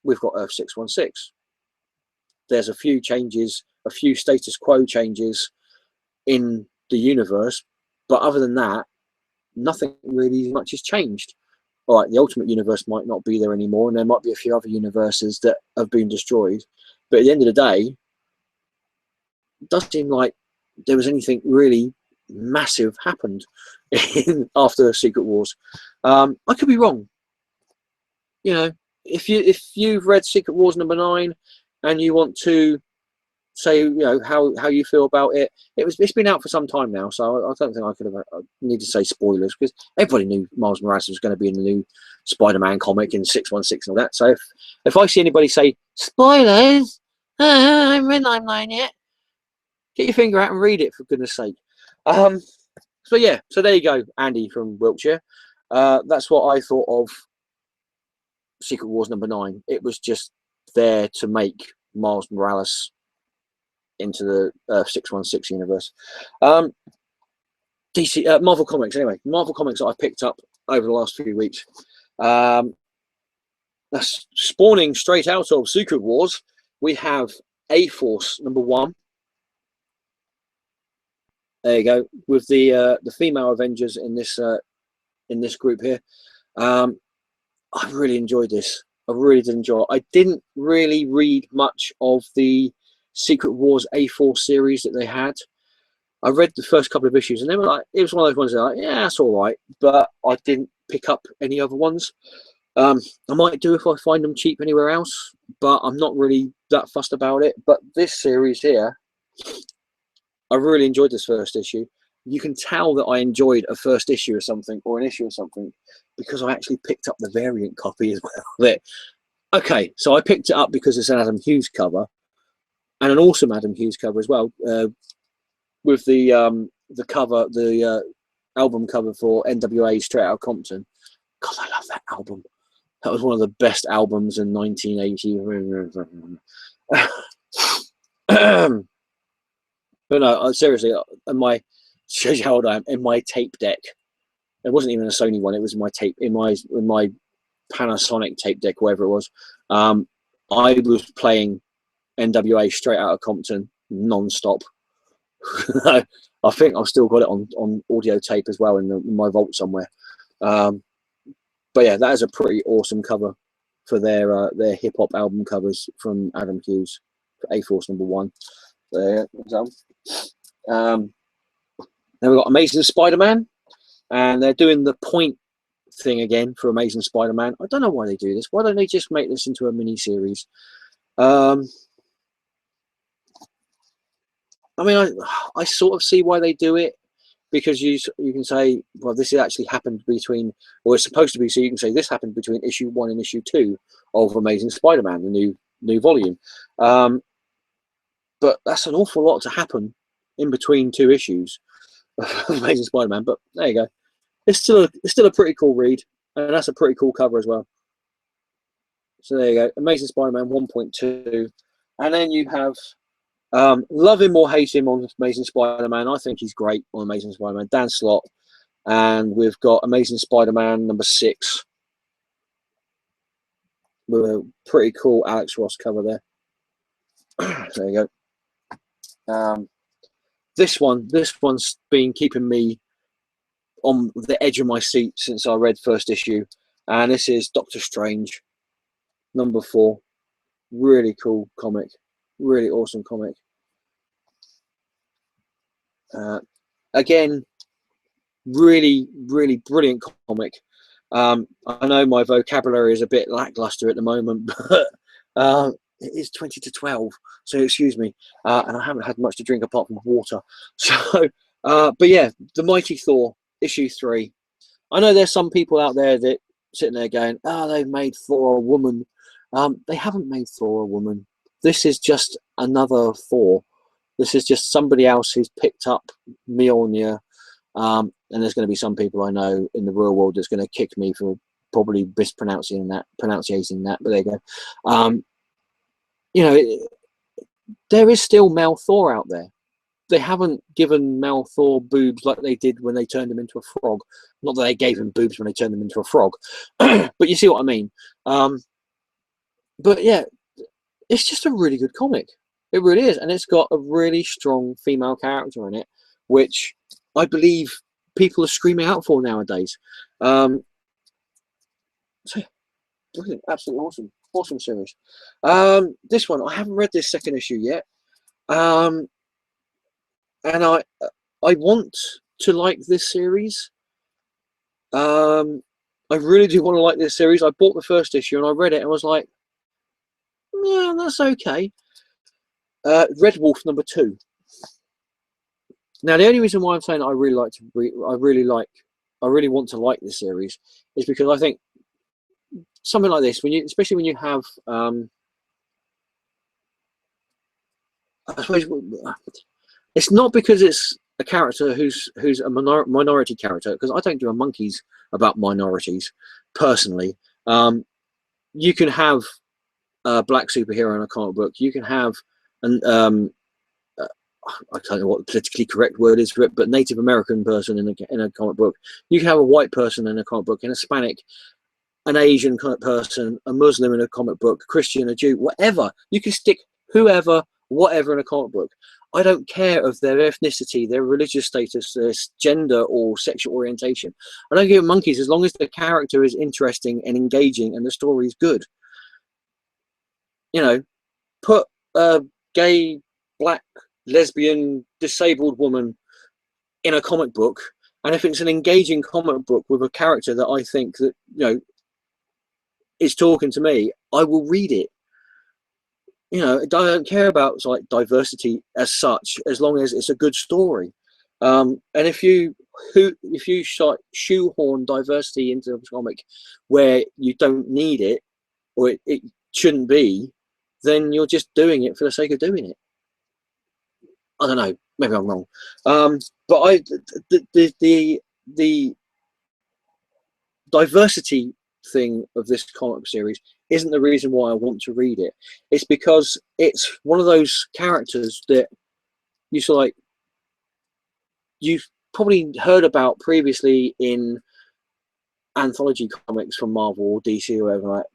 Speaker 1: we've got Earth 616. There's a few changes, a few status quo changes in the universe, but other than that, nothing really much has changed. All right, the Ultimate Universe might not be there anymore, and there might be a few other universes that have been destroyed. But at the end of the day, it doesn't seem like there was anything really massive happened after Secret Wars. I could be wrong. You know, if you've read Secret Wars #9 and you want to say, you know, how you feel about it, it's been out for some time now, so I don't think I need to say spoilers, because everybody knew Miles Morales was going to be in the new Spider-Man comic in 616 and all that. So if I see anybody say spoilers, I haven't read #9 yet, get your finger out and read it, for goodness sake. So yeah, so there you go, Andy from Wiltshire. That's what I thought of Secret Wars #9. It was just there to make Miles Morales into the 616 universe. DC, Marvel Comics, anyway. Marvel Comics that I've picked up over the last few weeks. That's spawning straight out of Secret Wars. We have A-Force #1. There you go, with the female Avengers in this group here. I really enjoyed this. I really did enjoy it. I didn't really read much of the Secret Wars A-Force series that they had. I read the first couple of issues and they were like, it was one of those ones that like, yeah, that's all right, but I didn't pick up any other ones. I might do if I find them cheap anywhere else, but I'm not really that fussed about it. But this series here, I really enjoyed this first issue. You can tell that I enjoyed a first issue or something, or an issue or something, because I actually picked up the variant copy as well. Okay, so I picked it up because it's an Adam Hughes cover, and an awesome Adam Hughes cover as well, with the cover, the album cover for NWA Straight Outta Compton. God, I love that album. That was one of the best albums in 1980. But no, seriously, shows you how old I am. In my tape deck, it wasn't even a Sony one. It was my tape in my Panasonic tape deck, whatever it was. I was playing NWA Straight Outta Compton non-stop. I think I've still got it on audio tape as well in my vault somewhere. But yeah, that is a pretty awesome cover for their hip hop album covers from Adam Hughes for A-Force #1. There. Then we've got Amazing Spider-Man, and they're doing the point thing again for Amazing Spider-Man. I don't know why they do this. Why don't they just make this into a mini series? Um, I mean, I sort of see why they do it, because you can say, well, this actually happened between, or it's supposed to be, so you can say this happened between issue 1 and issue 2 of Amazing Spider-Man, the new volume. But that's an awful lot to happen in between 2 issues of Amazing Spider-Man. But there you go. It's still a pretty cool read, and that's a pretty cool cover as well. So there you go, Amazing Spider-Man 1.2, and then you have love him or hate him on Amazing Spider-Man. I think he's great on Amazing Spider-Man. Dan Slott, and we've got Amazing Spider-Man number 6 with a pretty cool Alex Ross cover there. There you go. This one's been keeping me on the edge of my seat since I read first issue, and this is Doctor Strange number 4. Really cool comic, really awesome comic. Again, really brilliant comic. I know my vocabulary is a bit lackluster at the moment, but it is 20 to 12, so excuse me, and I haven't had much to drink apart from water. So but yeah, The Mighty Thor issue 3. I know there's some people out there that sitting there going, oh, they've made Thor a woman. They haven't made Thor a woman. This is just another Thor. This is just somebody else who's picked up Mjolnir. And there's going to be some people I know in the real world that's going to kick me for probably mispronouncing that, but there you go. You know, there is still Mel Thor out there. They haven't given Mel Thor boobs like they did when they turned him into a frog. Not that they gave him boobs when they turned him into a frog, but you see what I mean. But yeah, it's just a really good comic. It really is, and it's got a really strong female character in it, which I believe people are screaming out for nowadays. So brilliant, absolutely awesome series. This one, I haven't read this second issue yet, and I want to like this series. I really do want to like this series. I bought the first issue and I read it and was like, yeah, that's okay. Red Wolf number 2. Now, the only reason why I'm saying I really want to like this series is because I think something like this, especially when you have, I suppose it's not because it's a character who's a minority character, because I don't give a monkeys about minorities personally. You can have a black superhero in a comic book. You can have an I don't know what the politically correct word is for it, but Native American person in a comic book. You can have a white person in a comic book, an Hispanic, an Asian kind of person, a Muslim in a comic book, a Christian, a Jew, whatever. You can stick whoever, whatever in a comic book. I don't care of their ethnicity, their religious status, their gender or sexual orientation. I don't give monkeys as long as the character is interesting and engaging and the story is good. You know, put a gay, black, lesbian, disabled woman in a comic book, and if it's an engaging comic book with a character that I think that, you know, is talking to me, I will read it. You know, I don't care about like diversity as such, as long as it's a good story. And if you shoehorn diversity into a comic where you don't need it, or it shouldn't be, then you're just doing it for the sake of doing it. I don't know, maybe I'm wrong, but the diversity thing of this comic series isn't the reason why I want to read it. It's because it's one of those characters that you've probably heard about previously in anthology comics from Marvel or DC or whatever, like,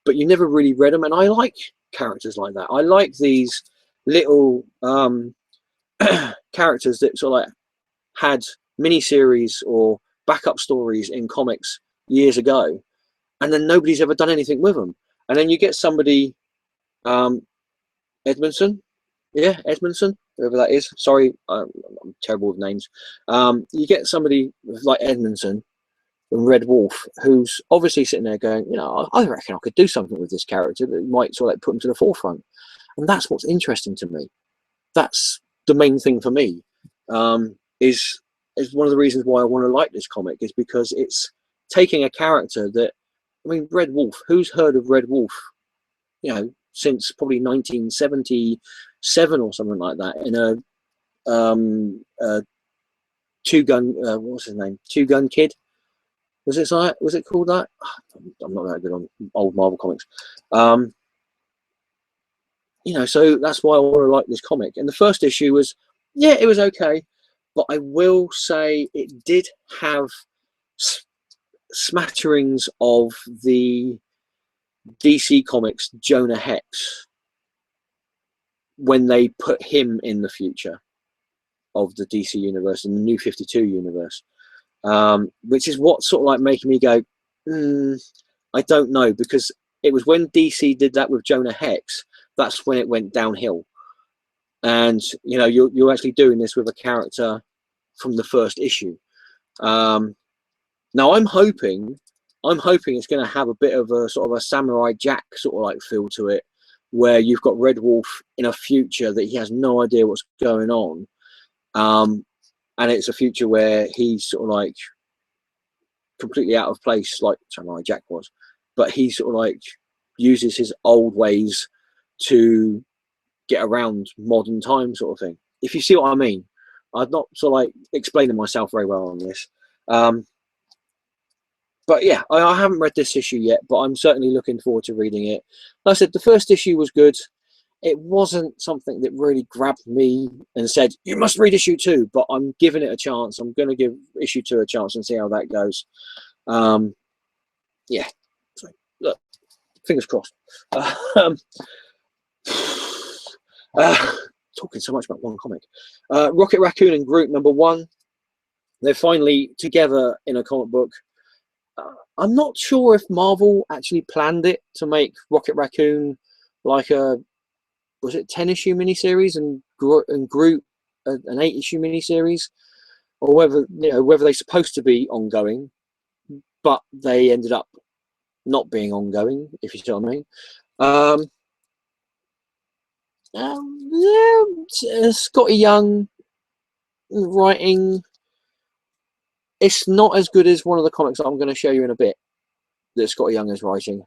Speaker 1: but you never really read them. And I like characters like that. I like these little characters that sort of like had mini-series or backup stories in comics years ago, and then nobody's ever done anything with them. And then you get somebody, Edmondson, whoever that is. Sorry, I'm terrible with names. You get somebody like Edmondson, Red Wolf, who's obviously sitting there going, you know, I reckon I could do something with this character that might sort of like put him to the forefront. And that's what's interesting to me. That's the main thing for me. Is one of the reasons why I want to like this comic, is because it's taking a character that, I mean, Red Wolf, who's heard of Red Wolf, you know, since probably 1977 or something like that, in a two-gun, what's his name? Two-Gun Kid? Was it called that? I'm not that good on old Marvel comics. You know, so that's why I want to like this comic. And the first issue was, yeah, it was okay, but I will say it did have smatterings of the DC Comics Jonah Hex when they put him in the future of the DC universe, in the New 52 universe, which is what sort of like making me go, I don't know, because it was when DC did that with Jonah Hex, that's when it went downhill. And you know, you're actually doing this with a character from the first issue. Now I'm hoping it's going to have a bit of a sort of a Samurai Jack sort of like feel to it, where you've got Red Wolf in a future that he has no idea what's going on, and it's a future where he's sort of like completely out of place, like Samurai Jack was, but he sort of like uses his old ways to get around modern time, sort of thing. If you see what I mean. I'm not sort of like explaining myself very well on this. But yeah, I haven't read this issue yet, but I'm certainly looking forward to reading it. Like I said, the first issue was good. It wasn't something that really grabbed me and said, you must read issue 2, but I'm giving it a chance. I'm going to give issue 2 a chance and see how that goes. Yeah, so, look, fingers crossed. Talking so much about one comic. Rocket Raccoon and Groot #1. They're finally together in a comic book. I'm not sure if Marvel actually planned it to make Rocket Raccoon like a, was it 10-issue miniseries and Groot an 8-issue miniseries, or whether, you know, whether they're supposed to be ongoing, but they ended up not being ongoing, if you see what I mean. Yeah, Scotty Young writing. It's not as good as one of the comics that I'm going to show you in a bit that Scotty Young is writing.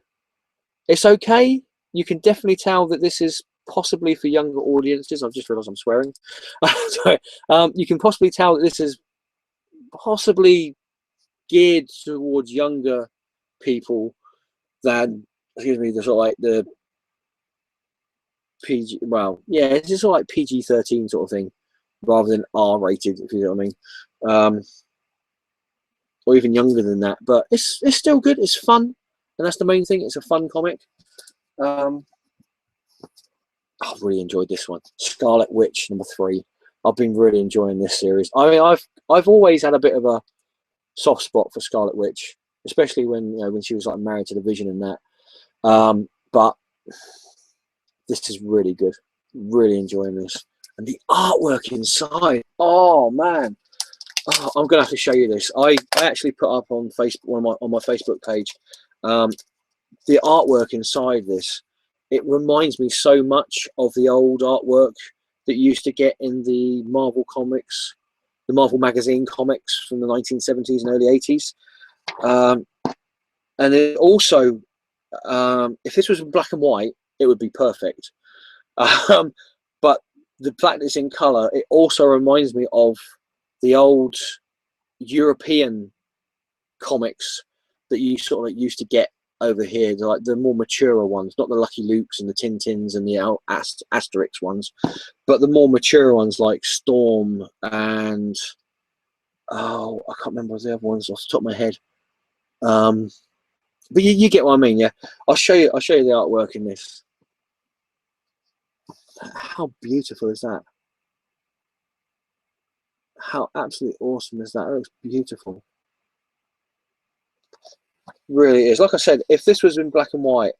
Speaker 1: It's okay. You can definitely tell that this is possibly for younger audiences. I've just realised I'm swearing. Sorry. You can possibly tell that this is possibly geared towards younger people than, excuse me, the sort of like the PG. Well, yeah, it's just sort of like PG-13 sort of thing, rather than R-rated, if you know what I mean. Or even younger than that, but it's still good. It's fun, and that's the main thing. It's a fun comic. I've really enjoyed this one. Scarlet Witch #3. I've been really enjoying this series. I mean, I've always had a bit of a soft spot for Scarlet Witch, especially when, you know, when she was like married to the Vision and that. But this is really good. Really enjoying this, and the artwork inside. Oh man. Oh, I'm gonna have to show you this. I actually put up on Facebook, on my Facebook page, the artwork inside this. It reminds me so much of the old artwork that you used to get in the Marvel comics, the Marvel magazine comics from the 1970s and early 80s. And it also, if this was in black and white, it would be perfect. But the fact that it's in color, it also reminds me of the old European comics that you sort of like used to get over here, like the more mature ones, not the Lucky Lukes and the Tintins and the Asterix ones, but the more mature ones like Storm and, oh, I can't remember the other ones off the top of my head. But you get what I mean, yeah. I'll show you the artwork in this. How beautiful is that? How absolutely awesome is that? It looks beautiful. Really is. Like I said, if this was in black and white,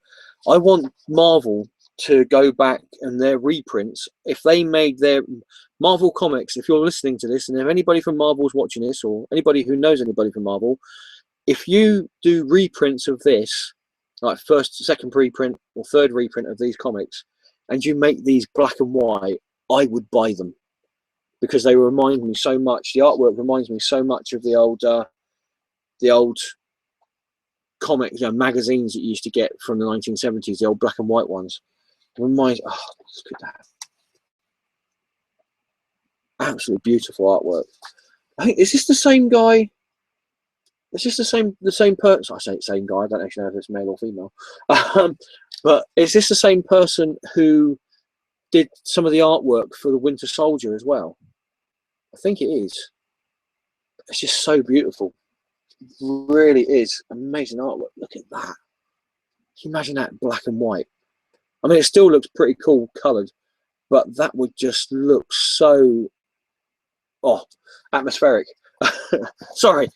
Speaker 1: I want Marvel to go back and their reprints, if they made their Marvel comics, if you're listening to this and if anybody from Marvel's watching this, or anybody who knows anybody from Marvel, if you do reprints of this, like first, second preprint or third reprint of these comics, and you make these black and white, I would buy them, because they remind me so much. The artwork reminds me so much of the old comics, you know, magazines that you used to get from the 1970s, the old black and white ones. It reminds, oh, look at that. Absolutely beautiful artwork. I think, is this the same guy? Is this the same person? I say same guy. I don't actually know if it's male or female. But is this the same person who did some of the artwork for the Winter Soldier as well? I think it is. It's just so beautiful. It really is amazing artwork. Look at that. Can you imagine that black and white? I mean, it still looks pretty cool coloured, but that would just look so, oh, atmospheric. Sorry.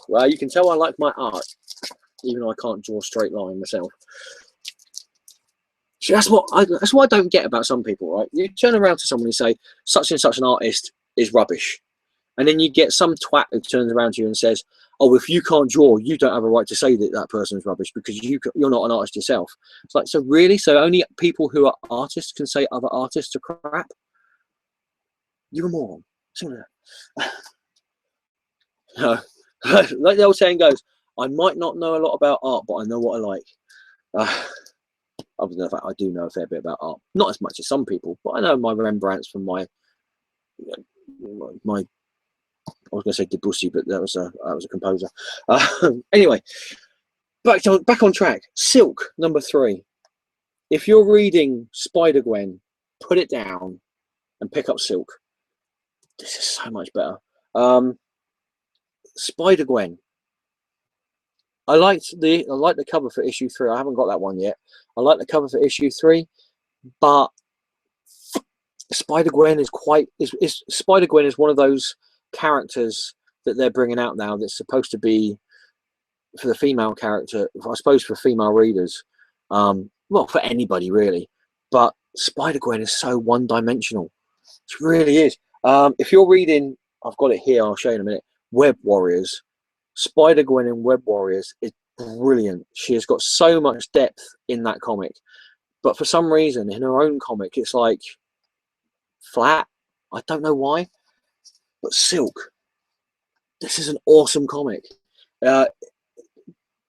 Speaker 1: Well, you can tell I like my art, even though I can't draw a straight line myself. See, that's what I don't get about some people, right? You turn around to someone and say, such and such an artist is rubbish. And then you get some twat who turns around to you and says, oh, if you can't draw, you don't have a right to say that that person's rubbish because you're not an artist yourself. It's like, so really? So only people who are artists can say other artists are crap? You're a moron. No. Like the old saying goes, I might not know a lot about art, but I know what I like. Other than the fact I do know a fair bit about art. Not as much as some people, but I know my Rembrandts from my I was going to say Debussy, but that was a composer. Anyway, back on track. Silk, number 3. If you're reading Spider-Gwen, put it down and pick up Silk. This is so much better. Spider-Gwen. I like the cover for issue 3. I haven't got that one yet. I like the cover for issue 3, but Spider-Gwen is Spider-Gwen is one of those characters that they're bringing out now that's supposed to be for the female character, I suppose, for female readers, well, for anybody really, but Spider-Gwen is so one-dimensional. It really is. If you're reading, I've got it here, I'll show you in a minute, Web Warriors, Spider-Gwen in Web Warriors is brilliant. She has got so much depth in that comic, but for some reason in her own comic it's like flat. I don't know why. But Silk, this is an awesome comic.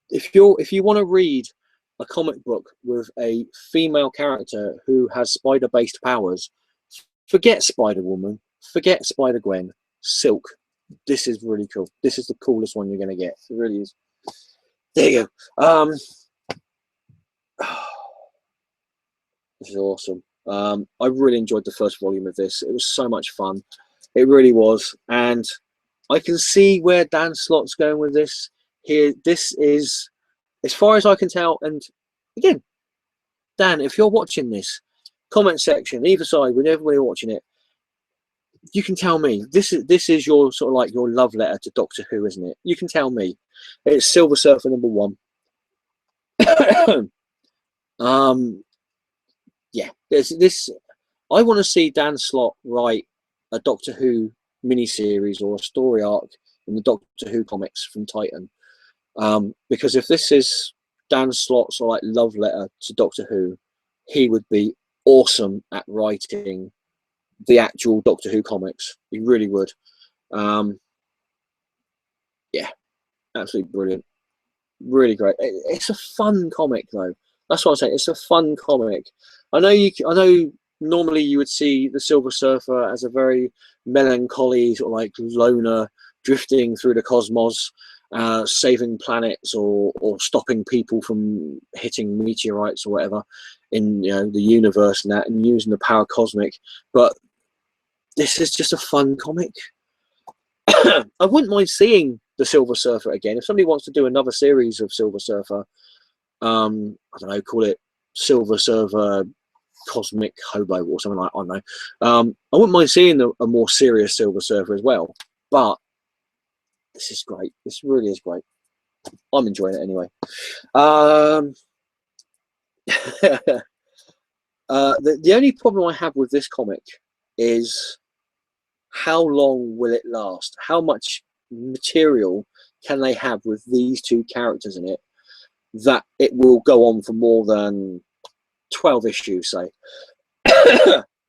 Speaker 1: If you want to read a comic book with a female character who has spider-based powers, forget Spider-Woman, forget Spider-Gwen, Silk. This is really cool. This is the coolest one you're going to get. It really is. There you go. This is awesome. I really enjoyed the first volume of this. It was so much fun. It really was, and I can see where Dan Slott's going with this. Here, this is, as far as I can tell, and again, Dan, if you're watching this, comment section, either side, whenever we're watching it, you can tell me. This is your sort of like your love letter to Doctor Who, isn't it? You can tell me. It's Silver Surfer number 1. Yeah, there's this. I want to see Dan Slott write a Doctor Who miniseries or a story arc in the Doctor Who comics from Titan, because if this is Dan Slott's like love letter to Doctor Who, he would be awesome at writing the actual Doctor Who comics. He really would. Yeah, absolutely brilliant, really great. It's a fun comic though. That's what I'm saying. It's a fun comic. I know normally you would see the Silver Surfer as a very melancholy sort of like loner drifting through the cosmos, saving planets or stopping people from hitting meteorites or whatever in the universe and that, and using the power cosmic. But this is just a fun comic. I wouldn't mind seeing the Silver Surfer again. If somebody wants to do another series of Silver Surfer, I don't know, call it Silver Surfer Cosmic Hobo or something like, I don't know. I wouldn't mind seeing a more serious Silver Surfer as well, but this is great. This really is great. I'm enjoying it anyway. The only problem I have with this comic is how long will it last? How much material can they have with these two characters in it that it will go on for more than 12 issues, say.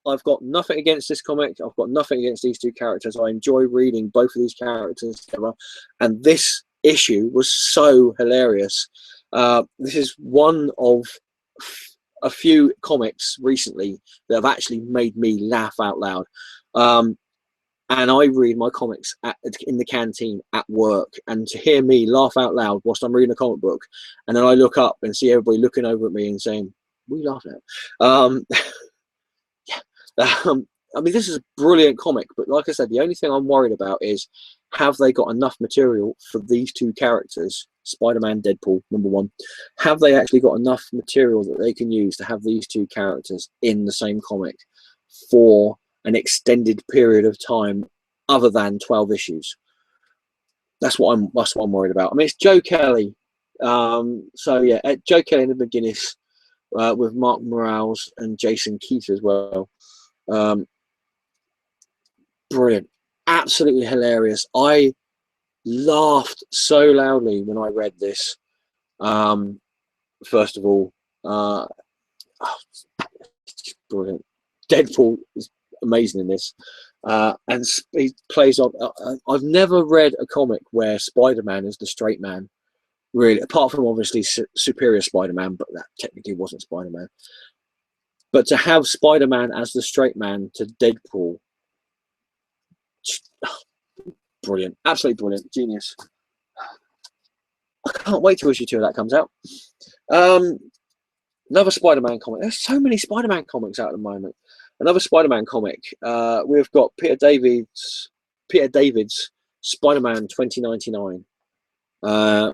Speaker 1: I've got nothing against this comic. I've got nothing against these two characters. I enjoy reading both of these characters together. And this issue was so hilarious. This is one of a few comics recently that have actually made me laugh out loud. And I read my comics in the canteen at work, and to hear me laugh out loud whilst I'm reading a comic book, and then I look up and see everybody looking over at me and saying, "We laughed at." I mean, this is a brilliant comic, but like I said, the only thing I'm worried about is, have they got enough material for these two characters, Spider-Man, Deadpool, number one? Have they actually got enough material that they can use to have these two characters in the same comic for an extended period of time other than 12 issues? That's what I'm worried about. I mean, it's Joe Kelly. So yeah, Joe Kelly and the Geekiness, with Mark Morales and Jason Keith as well. Brilliant, absolutely hilarious. I laughed so loudly when I read this. First of all, it's brilliant. Deadpool is amazing in this, and he plays on. I've never read a comic where Spider-Man is the straight man, really, apart from obviously Superior Spider-Man, but that technically wasn't Spider-Man. But to have Spider-Man as the straight man to Deadpool, brilliant, absolutely brilliant, genius. I can't wait till issue 2 of that comes out. Another Spider-Man comic. There's so many Spider-Man comics out at the moment. Another Spider-Man comic. We've got Peter David's Spider-Man 2099. I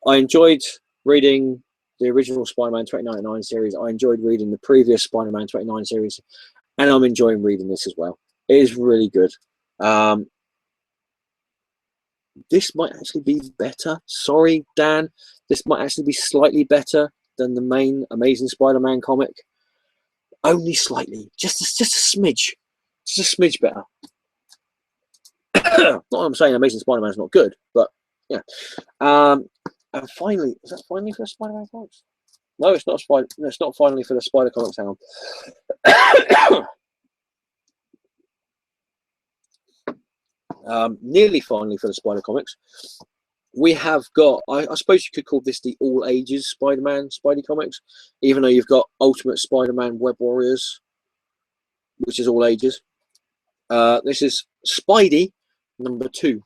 Speaker 1: enjoyed reading the original Spider-Man 2099 series. I enjoyed reading the previous Spider-Man 29 series, and I'm enjoying reading this as well. It is really good. This might actually be better. Sorry, Dan. This might actually be slightly better than the main Amazing Spider-Man comic. Only slightly. Just a smidge. Just a smidge better. Not that I'm saying Amazing Spider-Man is not good, but yeah. And finally, is that finally for the Spider-Man comics? No, it's not. It's not finally for the Spider comics. Hang on. Nearly finally for the Spider comics. We have got, I suppose you could call this the all ages Spider-Man Spidey comics, even though you've got Ultimate Spider-Man Web Warriors, which is all ages. This is Spidey number 2.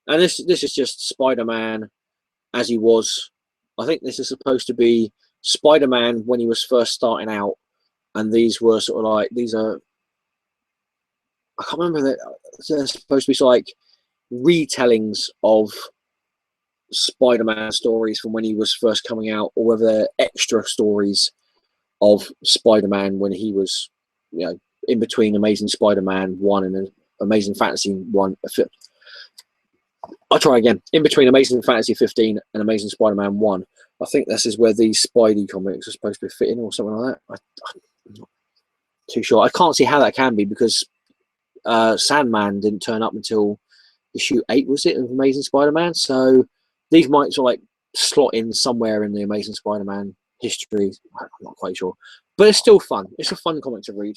Speaker 1: And this is just Spider-Man as he was. I think this is supposed to be Spider-Man when he was first starting out, and these were sort of like, these are, I can't remember, that they're supposed to be sort of like retellings of Spider-Man stories from when he was first coming out, or whether they're extra stories of Spider-Man when he was, you know, in between Amazing Spider-Man 1 and Amazing Fantasy 1. I'll try again. In between Amazing Fantasy 15 and Amazing Spider-Man 1. I think this is where these Spidey comics are supposed to be fitting, or something like that. I'm not too sure. I can't see how that can be, because Sandman didn't turn up until issue 8, was it, of Amazing Spider-Man? So these might sort of like slot in somewhere in the Amazing Spider-Man history. I'm not quite sure, but it's still fun. It's a fun comic to read.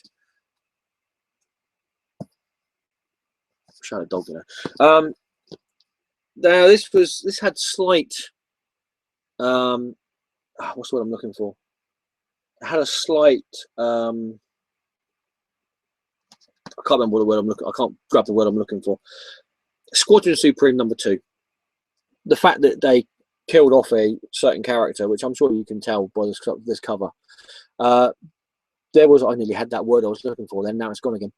Speaker 1: Shout out dog, you know. Now this had slight what's the word I'm looking for? It had a slight I can't remember what the word I'm looking. I can't grab the word I'm looking for. Squadron Supreme number 2. The fact that they killed off a certain character, which I'm sure you can tell by this cover. There was, I nearly had that word I was looking for then, now it's gone again.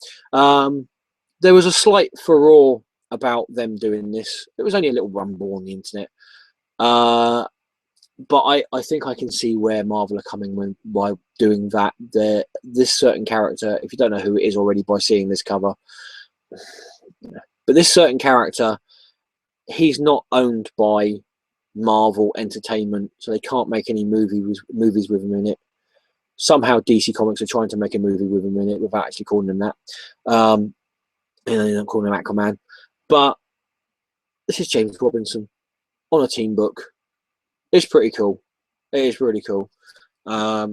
Speaker 1: There was a slight furore about them doing this. It was only a little rumble on the internet. But I think I can see where Marvel are coming by doing that. This certain character, if you don't know who it is already by seeing this cover, but this certain character, he's not owned by Marvel Entertainment, so they can't make any movies with him in it. Somehow DC Comics are trying to make a movie with him in it without actually calling him that. And they don't call him Aquaman. But This is James Robinson on a team book. It's pretty cool. It is really cool. I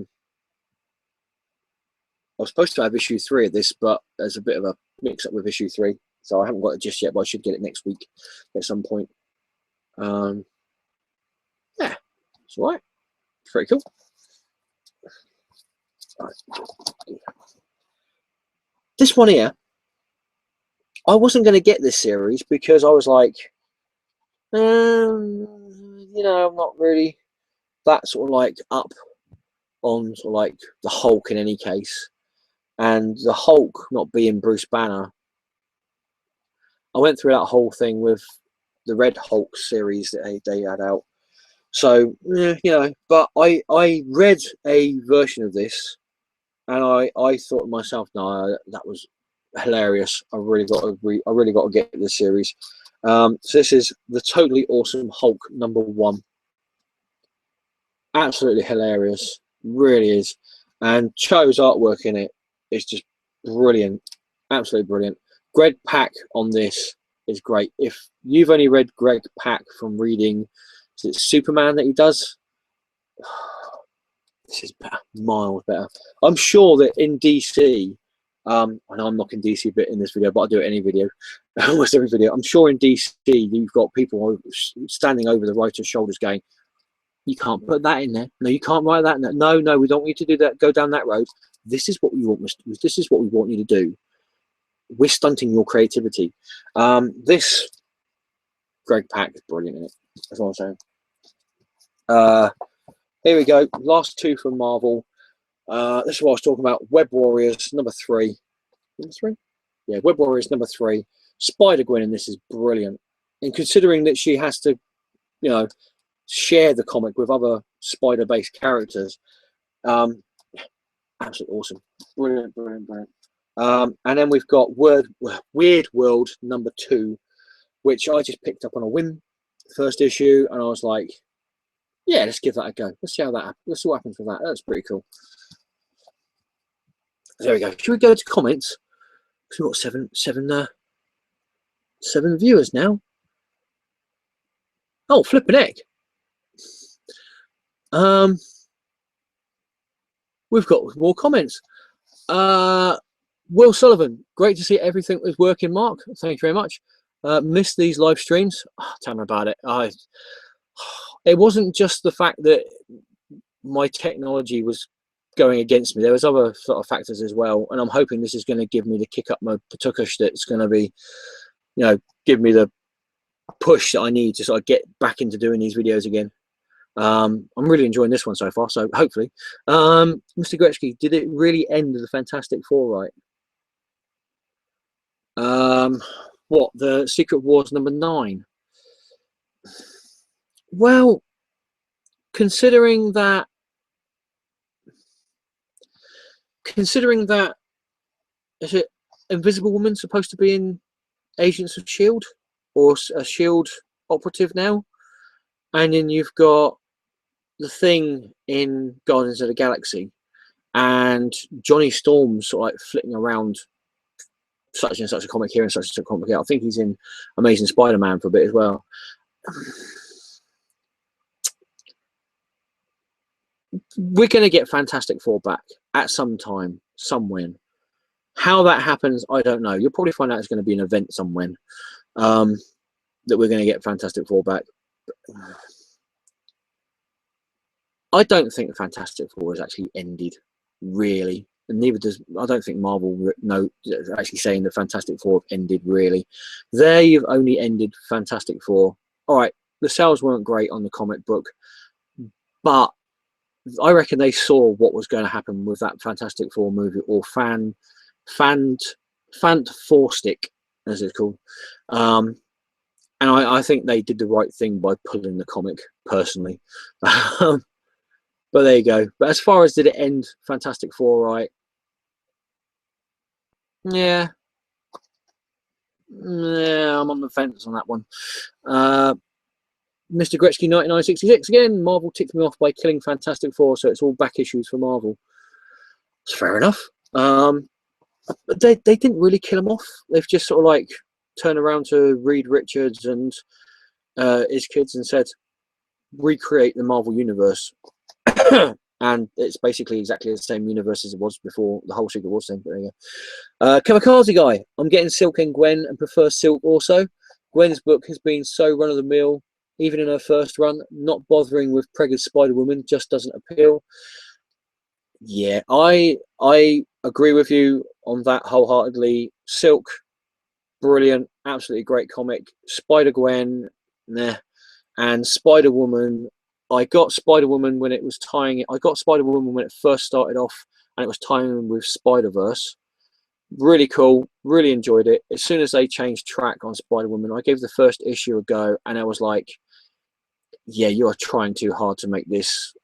Speaker 1: was supposed to have issue 3 of this, but there's a bit of a mix up with issue 3, so I haven't got it just yet, but I should get it next week at some point. Yeah, it's all right. It's pretty cool. Right. This one here, I wasn't going to get this series because I was like, you know, I'm not really that sort of like up on sort of like the Hulk in any case, and the Hulk not being Bruce Banner. I went through that whole thing with the Red Hulk series that they had out. So, yeah, you know, but I read a version of this and I thought to myself, no, that was hilarious. I really got to get this series. So this is the Totally Awesome Hulk #1. Absolutely hilarious, really is. And Cho's artwork in it is just brilliant, absolutely brilliant. Greg Pak on this is great. If you've only read Greg Pak from reading, is it Superman that he does? This is better, miles better. I'm sure that in DC, I know I'm knocking DC a bit in this video, but I'll do it any video, almost every video. I'm sure in DC you've got people standing over the writer's shoulders going, "You can't put that in there. No, you can't write that in there. No, no, we don't want you to do that. Go down that road. This is what we want. This is what we want you to do. We're stunting your creativity." This Greg Pak is brilliant in it. That's what I'm saying. Here we go. Last 2 from Marvel. This is what I was talking about. Web Warriors #3. #3? Yeah, Web Warriors #3. Spider-Gwen in this is brilliant. And considering that she has to, you know, share the comic with other spider-based characters, absolutely awesome. Brilliant, brilliant, brilliant. And then we've got Weird World #2, which I just picked up on a whim, first issue, and I was like, yeah, let's give that a go. Let's see how that happens. Let's see what happens with that. That's pretty cool. There we go. Should we go to comments? We've got seven viewers now. Oh, flipping heck. We've got more comments. Will Sullivan, great to see everything was working, Mark. Thank you very much. Missed these live streams. Oh, tell me about it. It wasn't just the fact that my technology was going against me. There was other sort of factors as well, and I'm hoping this is going to give me the kick up my patukush that's going to be, you know, give me the push that I need to sort of get back into doing these videos again. I'm really enjoying this one so far, so hopefully. Mr. Gretzky, did it really end the Fantastic Four right? What, the Secret Wars #9? Well, considering that is it Invisible Woman supposed to be in Agents of S.H.I.E.L.D. or a S.H.I.E.L.D. operative now, and then you've got the Thing in Guardians of the Galaxy, and Johnny Storm sort of like flitting around such and such a comic here and such and such a comic here. I think he's in Amazing Spider-Man for a bit as well. We're going to get Fantastic Four back at some time, somewhere. How that happens, I don't know. You'll probably find out it's going to be an event somewhere that we're going to get Fantastic Four back. I don't think Fantastic Four has actually ended, really. And neither does, I don't think Marvel actually saying that Fantastic Four have ended, really. They've only ended Fantastic Four. All right, the sales weren't great on the comic book, but I reckon they saw what was going to happen with that Fantastic Four movie, or Fantastic, as it's called. And I think they did the right thing by pulling the comic, personally. But there you go. But as far as did it end Fantastic Four right? Yeah. Yeah, I'm on the fence on that one. Mr. Gretzky 9966 again. Marvel ticked me off by killing Fantastic Four, so it's all back issues for Marvel. It's fair enough. But they didn't really kill them off. They've just sort of like turned around to Reed Richards and his kids and said, recreate the Marvel universe. And it's basically exactly the same universe as it was before the whole Secret Wars thing. But there you go. Kamikaze Guy, I'm getting Silk and Gwen and prefer Silk also. Gwen's book has been so run-of-the-mill, even in her first run. Not bothering with Preggers Spider-Woman just doesn't appeal. Yeah, I agree with you on that wholeheartedly. Silk, brilliant, absolutely great comic. Spider-Gwen, nah. And Spider-Woman, I got Spider-Woman when it was tying it. I got Spider-Woman when it first started off, and it was tying with Spider-Verse. Really cool, really enjoyed it. As soon as they changed track on Spider-Woman, I gave the first issue a go, and I was like, yeah, you are trying too hard to make this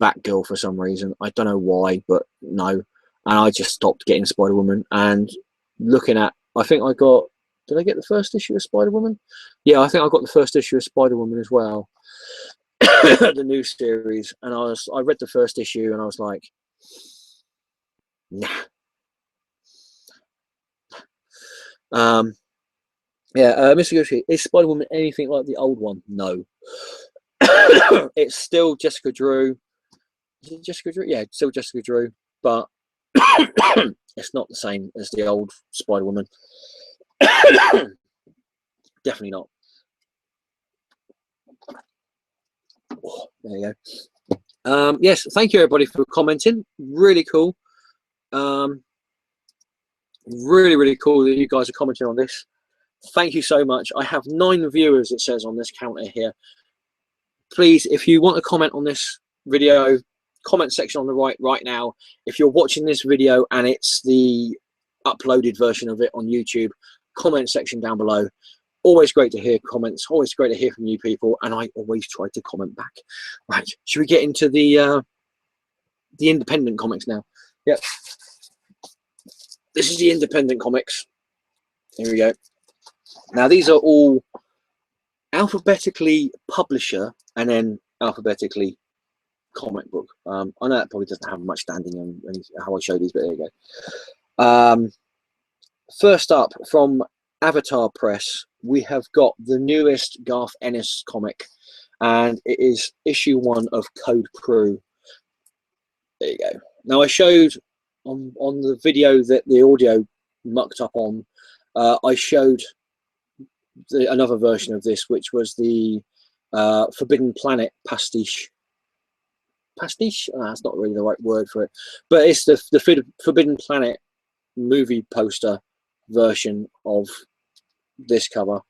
Speaker 1: Batgirl for some reason. I don't know why, but no. And I just stopped getting Spider-Woman, and looking at, I think I got, did I get the first issue of Spider-Woman? Yeah, I think I got the first issue of Spider-Woman as well. The new series, and I read the first issue and I was like, nah. Mr. Gucci, is Spider-Woman anything like the old one? No. It's still Jessica Drew. Is it Jessica Drew? Yeah, it's still Jessica Drew, but it's not the same as the old Spider-Woman. Definitely not. Oh, there you go. Yes, thank you everybody for commenting. Really cool. Really cool that you guys are commenting on this. Thank you so much. I have 9 viewers, it says on this counter here. Please, if you want to comment on this video, comment section on the right now. If you're watching this video and it's the uploaded version of it on YouTube, comment section down below. Always great to hear comments, always great to hear from you people, and I always try to comment back. Right, should we get into the independent comics now? Yep. This is the independent comics. Here we go. Now these are all alphabetically publisher and then alphabetically comic book. I know that probably doesn't have much standing in how I show these, but there you go. First up, from Avatar Press, we have got the newest Garth Ennis comic, and it is issue 1 of Code Crew. There you go. Now I showed on the video that the audio mucked up on, I showed another version of this, which was the Forbidden Planet pastiche. Pastiche? Oh, that's not really the right word for it, but it's the Forbidden Planet movie poster version of this cover,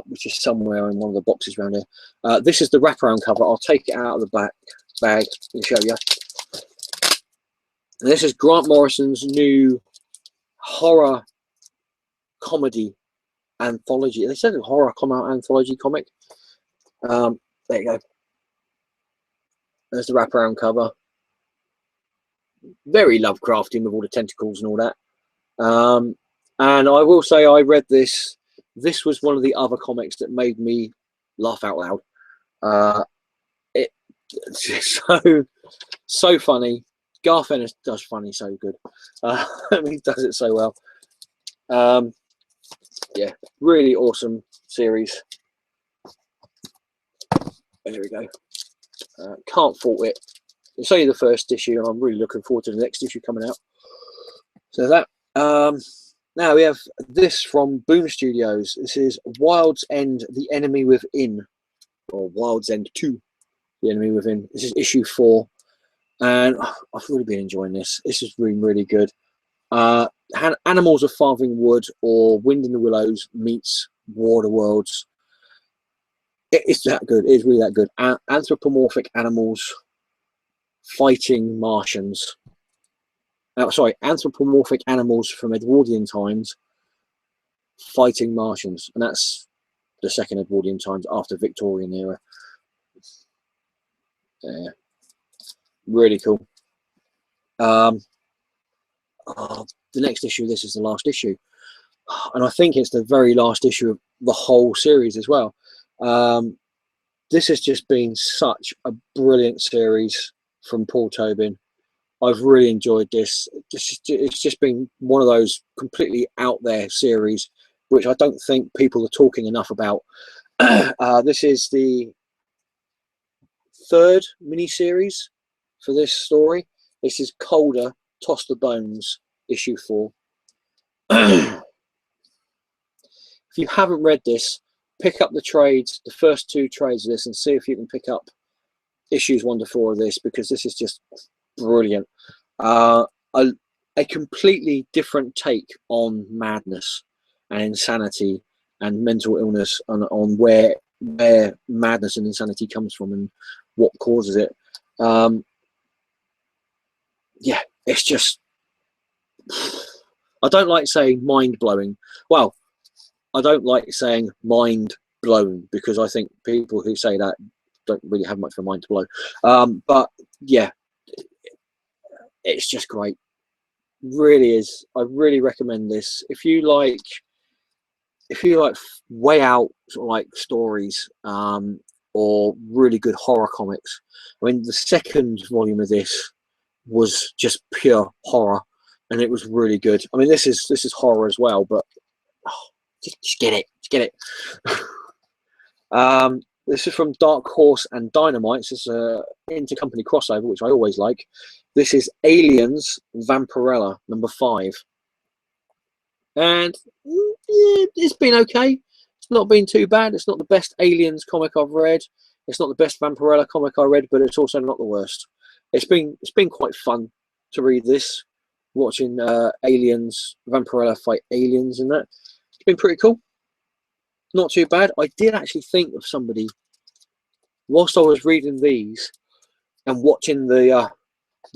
Speaker 1: which is somewhere in one of the boxes around here. This is the wraparound cover. I'll take it out of the bag and show you. And this is Grant Morrison's new horror comedy anthology. They said a horror anthology comic. There you go. There's the wraparound cover. Very Lovecraftian with all the tentacles and all that. And I will say I read this. This was one of the other comics that made me laugh out loud. It's so funny. Garth Ennis does funny so good. He does it so well. Yeah, really awesome series. There we go. Can't fault it. It's only the first issue, and I'm really looking forward to the next issue coming out. So that. Now we have this from Boom Studios. This is Wild's End, The Enemy Within, or Wild's End 2, The Enemy Within. This is issue 4, and I've really been enjoying this. This has been really good. Animals of Farthing Wood, or Wind in the Willows meets War of the Worlds. It's that good. It's really that good. Anthropomorphic animals fighting Martians. Sorry, anthropomorphic animals from Edwardian times fighting Martians, and that's the second Edwardian times after Victorian era. Yeah, really cool. The next issue of this is the last issue, and I think it's the very last issue of the whole series as well. This has just been such a brilliant series from Paul Tobin. I've really enjoyed this. It's just been one of those completely out there series. which I don't think people are talking enough about. This is the third mini-series for this story. This is Colder, Toss the Bones, issue 4. If you haven't read this, pick up the trades, the first 2 trades of this, and see if you can pick up issues 1 to 4 of this, because this is just brilliant. A completely different take on madness and insanity and mental illness, on where madness and insanity comes from and what causes it. Yeah, it's just, I don't like saying mind-blowing. Well, I don't like saying mind-blown, because I think people who say that don't really have much of a mind to blow. But yeah, it's just great. Really is. I really recommend this. If you like way out sort of like stories, or really good horror comics. I mean, the second volume of this was just pure horror, and it was really good. I mean, this is horror as well, but just get it, just get it. This is from Dark Horse and Dynamite. This is a intercompany crossover, which I always like. This is Aliens Vampirella number 5, and yeah, it's been okay. It's not been too bad. It's not the best Aliens comic I've read. It's not the best Vampirella comic I read, but it's also not the worst. It's been quite fun to read this, watching Aliens Vampirella fight aliens and that. It's been pretty cool. Not too bad. I did actually think of somebody whilst I was reading these and watching the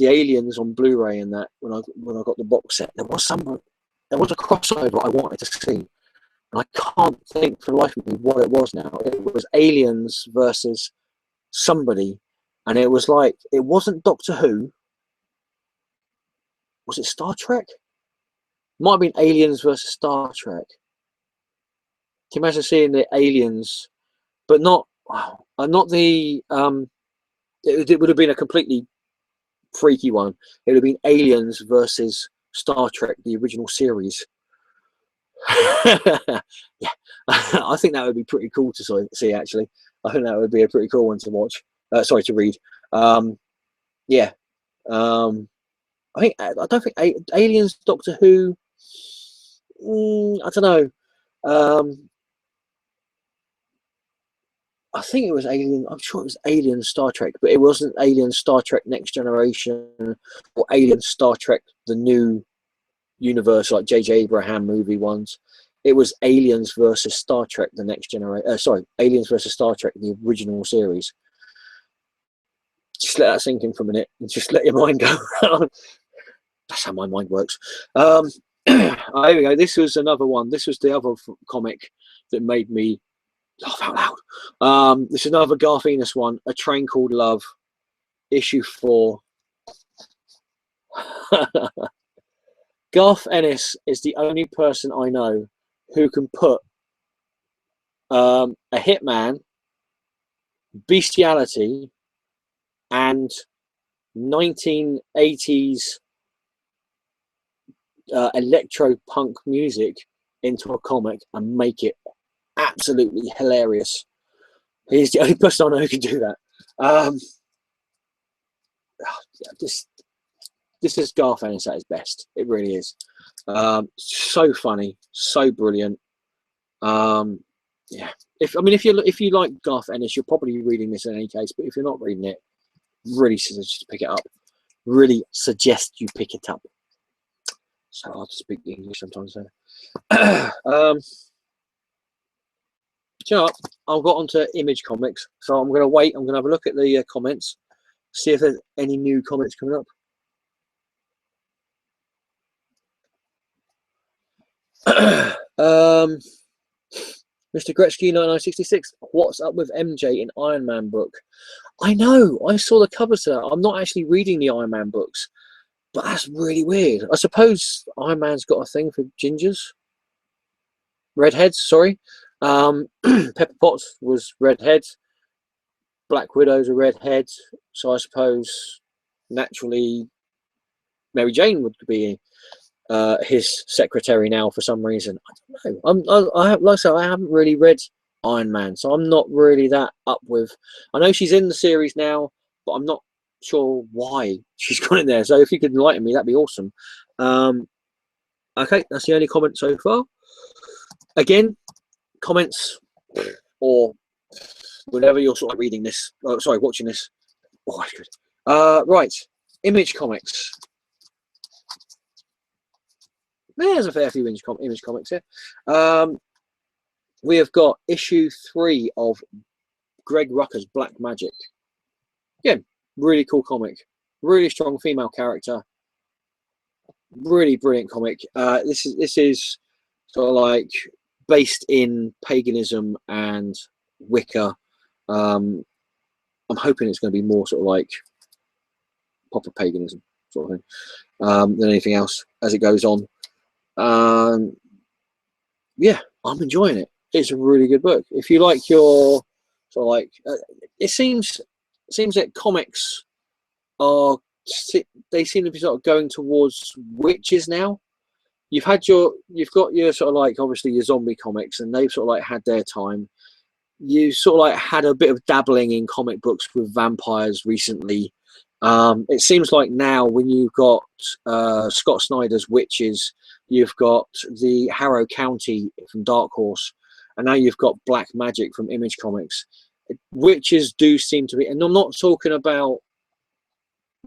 Speaker 1: Aliens on Blu-ray and that, when I got the box set. There was a crossover I wanted to see, and I can't think for the life of me what it was now. It was Aliens versus somebody, and it was like, it wasn't Doctor Who. Was it Star Trek? Might have been Aliens versus Star Trek. Can you imagine seeing the aliens, but not the it would have been a completely freaky one. It would have been Aliens versus Star Trek, the original series. Yeah, I think that would be pretty cool to see. Actually, I think that would be a pretty cool one to watch. Sorry, to read. Yeah. I don't think Aliens, Doctor Who. I don't know. I think it was Alien. I'm sure it was Alien Star Trek, but it wasn't Alien Star Trek Next Generation or Alien Star Trek the New Universe, like J.J. Abraham movie ones. It was Aliens versus Star Trek the Next Generation. Sorry, Aliens versus Star Trek the original series. Just let that sink in for a minute and just let your mind go. That's how my mind works. Here we go. This was another one. This was the other comic that made me laugh out loud. This is another Garth Ennis one, A Train Called Love, issue 4. Garth Ennis is the only person I know who can put a hitman, bestiality, and 1980s electro punk music into a comic and make it absolutely hilarious. He's the only person I know who can do that. This is Garth Ennis at his best. It really is. So funny, so brilliant. Yeah. If you like Garth Ennis, you're probably reading this in any case. But if you're not reading it, really suggest you pick it up. Really suggest you pick it up. So hard to speak English sometimes. You know what? I've got onto Image Comics, so I'm going to wait. I'm going to have a look at the comments, see if there's any new comments coming up. Mr. Gretzky 9966. What's up with MJ in Iron Man book? I know. I saw the covers to that. I'm not actually reading the Iron Man books, but that's really weird. I suppose Iron Man's got a thing for gingers, redheads. Sorry. Pepper Potts was redhead. Black Widow's a redhead, so I suppose naturally Mary Jane would be his secretary now for some reason. I don't know. Like I said, I haven't really read Iron Man, so I'm not really that up with. I know she's in the series now, but I'm not sure why she's gone in there. So if you could enlighten me, that'd be awesome. Okay, that's the only comment so far. Again, comments or whenever you're sort of reading this, sorry, watching this. Oh, that's good. Right, Image Comics. There's a fair few Image Comics here. We have got issue 3 of Greg Rucka's Black Magic. Again, really cool comic. Really strong female character. Really brilliant comic. This is sort of like based in paganism and Wicca. I'm hoping it's going to be more sort of like proper paganism sort of thing than anything else as it goes on. Yeah, I'm enjoying it. It's a really good book. If you like your sort of like, it seems that comics are, they seem to be sort of going towards witches now. You've got your sort of like obviously your zombie comics, and they've sort of like had their time. You sort of like had a bit of dabbling in comic books with vampires recently. It seems like now when you've got Scott Snyder's Witches, you've got the Harrow County from Dark Horse, and now you've got Black Magic from Image Comics. Witches do seem to be, and I'm not talking about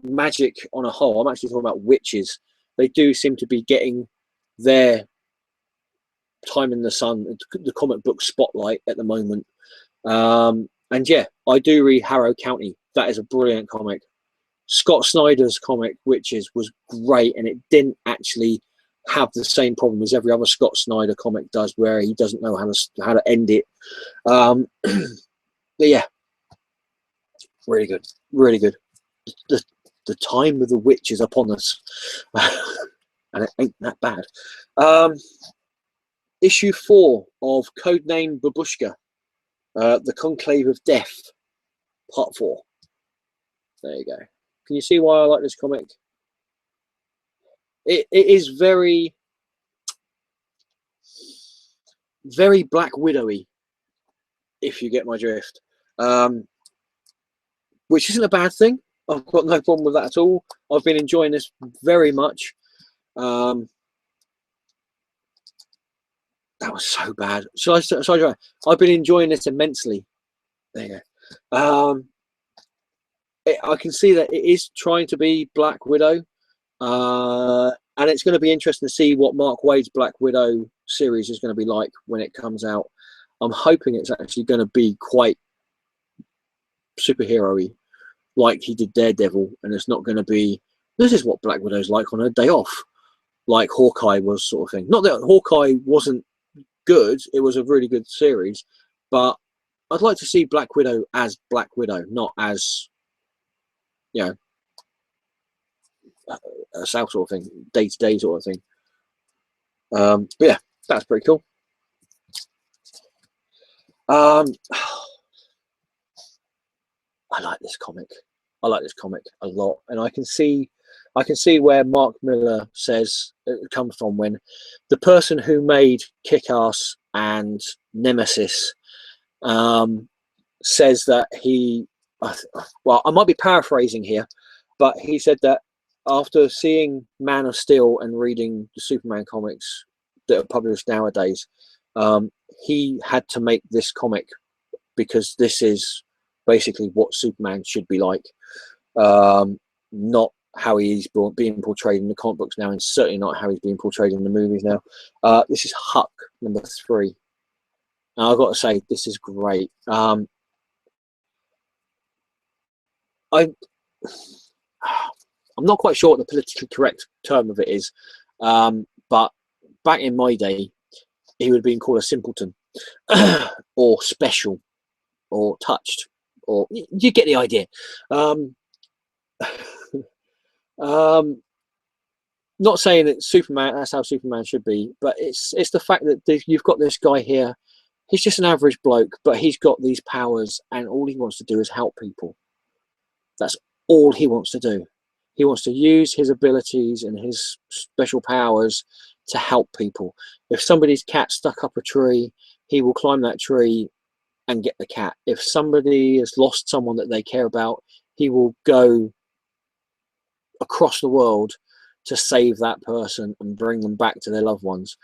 Speaker 1: magic on a whole, I'm actually talking about witches. They do seem to be getting their time in the sun, the comic book spotlight at the moment. And yeah, I do read Harrow County. That is a brilliant comic. Scott Snyder's comic Witches was great, and it didn't actually have the same problem as every other Scott Snyder comic does, where he doesn't know how to end it. But yeah, really good, really good. The time of the witch is upon us, and it ain't that bad. Issue 4 of Codename Babushka, The Conclave of Death, Part 4. There you go. Can you see why I like this comic? It is very, very Black Widowy, if you get my drift. Which isn't a bad thing. I've got no problem with that at all. I've been enjoying this very much. That was so bad. Sorry, I've been enjoying this immensely. There you go. I can see that it is trying to be Black Widow, and it's going to be interesting to see what Mark Waid's Black Widow series is going to be like when it comes out. I'm hoping it's actually going to be quite superhero-y, like he did Daredevil, and it's not going to be, this is what Black Widow's like on her day off, like Hawkeye was, sort of thing. Not that Hawkeye wasn't good, it was a really good series, but I'd like to see Black Widow as Black Widow, not as, you know, a South sort of thing, day-to-day sort of thing. But yeah, that's pretty cool. I like this comic. I like this comic a lot, and I can see where Mark Miller says it comes from, when the person who made Kick-Ass and Nemesis says that he, well, I might be paraphrasing here, but he said that after seeing Man of Steel and reading the Superman comics that are published nowadays, he had to make this comic because this is basically what Superman should be like, not how he's being portrayed in the comic books now, and certainly not how he's being portrayed in the movies now. This is Huck number 3. And I've got to say, this is great. I'm not quite sure what the politically correct term of it is, but back in my day, he would have been called a simpleton, or special, or touched, or you get the idea. Not saying that Superman, that's how Superman should be, but it's the fact that you've got this guy here. He's just an average bloke, but he's got these powers, and all he wants to do is help people. That's all he wants to do. He wants to use his abilities and his special powers to help people. If somebody's cat stuck up a tree, he will climb that tree and get the cat. If somebody has lost someone that they care about, he will go across the world to save that person and bring them back to their loved ones.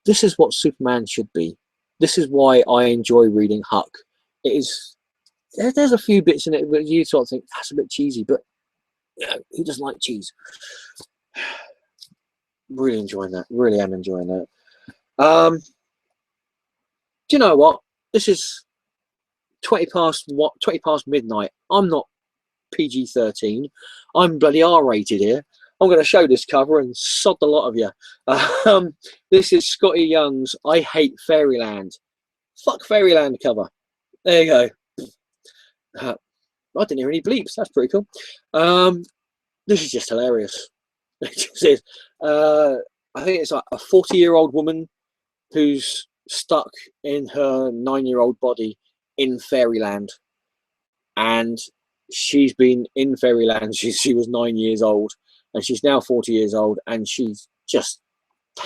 Speaker 1: This is what Superman should be. This is why I enjoy reading Huck. It is, there's a few bits in it that you sort of think that's a bit cheesy, but you know, who doesn't like cheese? Really enjoying that. Really am enjoying that. Do you know what? This is 20 past midnight. I'm not PG-13. I'm bloody R-rated here. I'm going to show this cover and sod the lot of you. This is Scotty Young's I Hate Fairyland. Fuck Fairyland cover. There you go. I didn't hear any bleeps. That's pretty cool. This is just hilarious. It just is. I think it's like a 40-year-old woman who's stuck in her 9-year-old body in Fairyland, and she's been in Fairyland since she was 9 years old, and she's now 40 years old, and she's just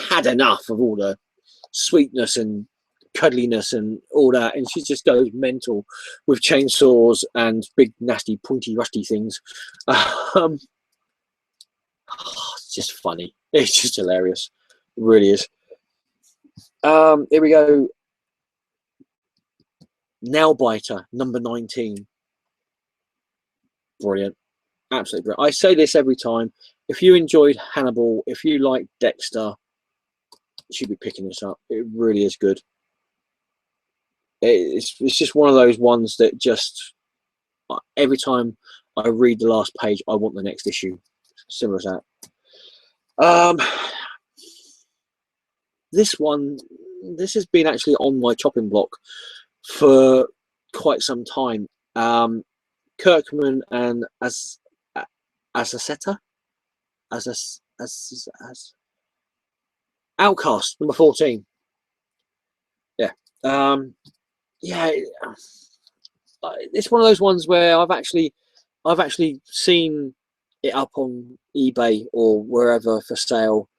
Speaker 1: had enough of all the sweetness and cuddliness and all that, and she just goes mental with chainsaws and big nasty pointy rusty things. It's just funny. It's just hilarious. It really is. Here we go. Nailbiter number 19. Brilliant. Absolutely brilliant. I say this every time. If you enjoyed Hannibal, if you like Dexter, you should be picking this up. It really is good. It's just one of those ones that just, every time I read the last page, I want the next issue. Similar as that. This has been actually on my chopping block for quite some time. Kirkman and Azaseta, Outcast number 14. Yeah. Yeah, it's one of those ones where I've actually seen it up on eBay or wherever for sale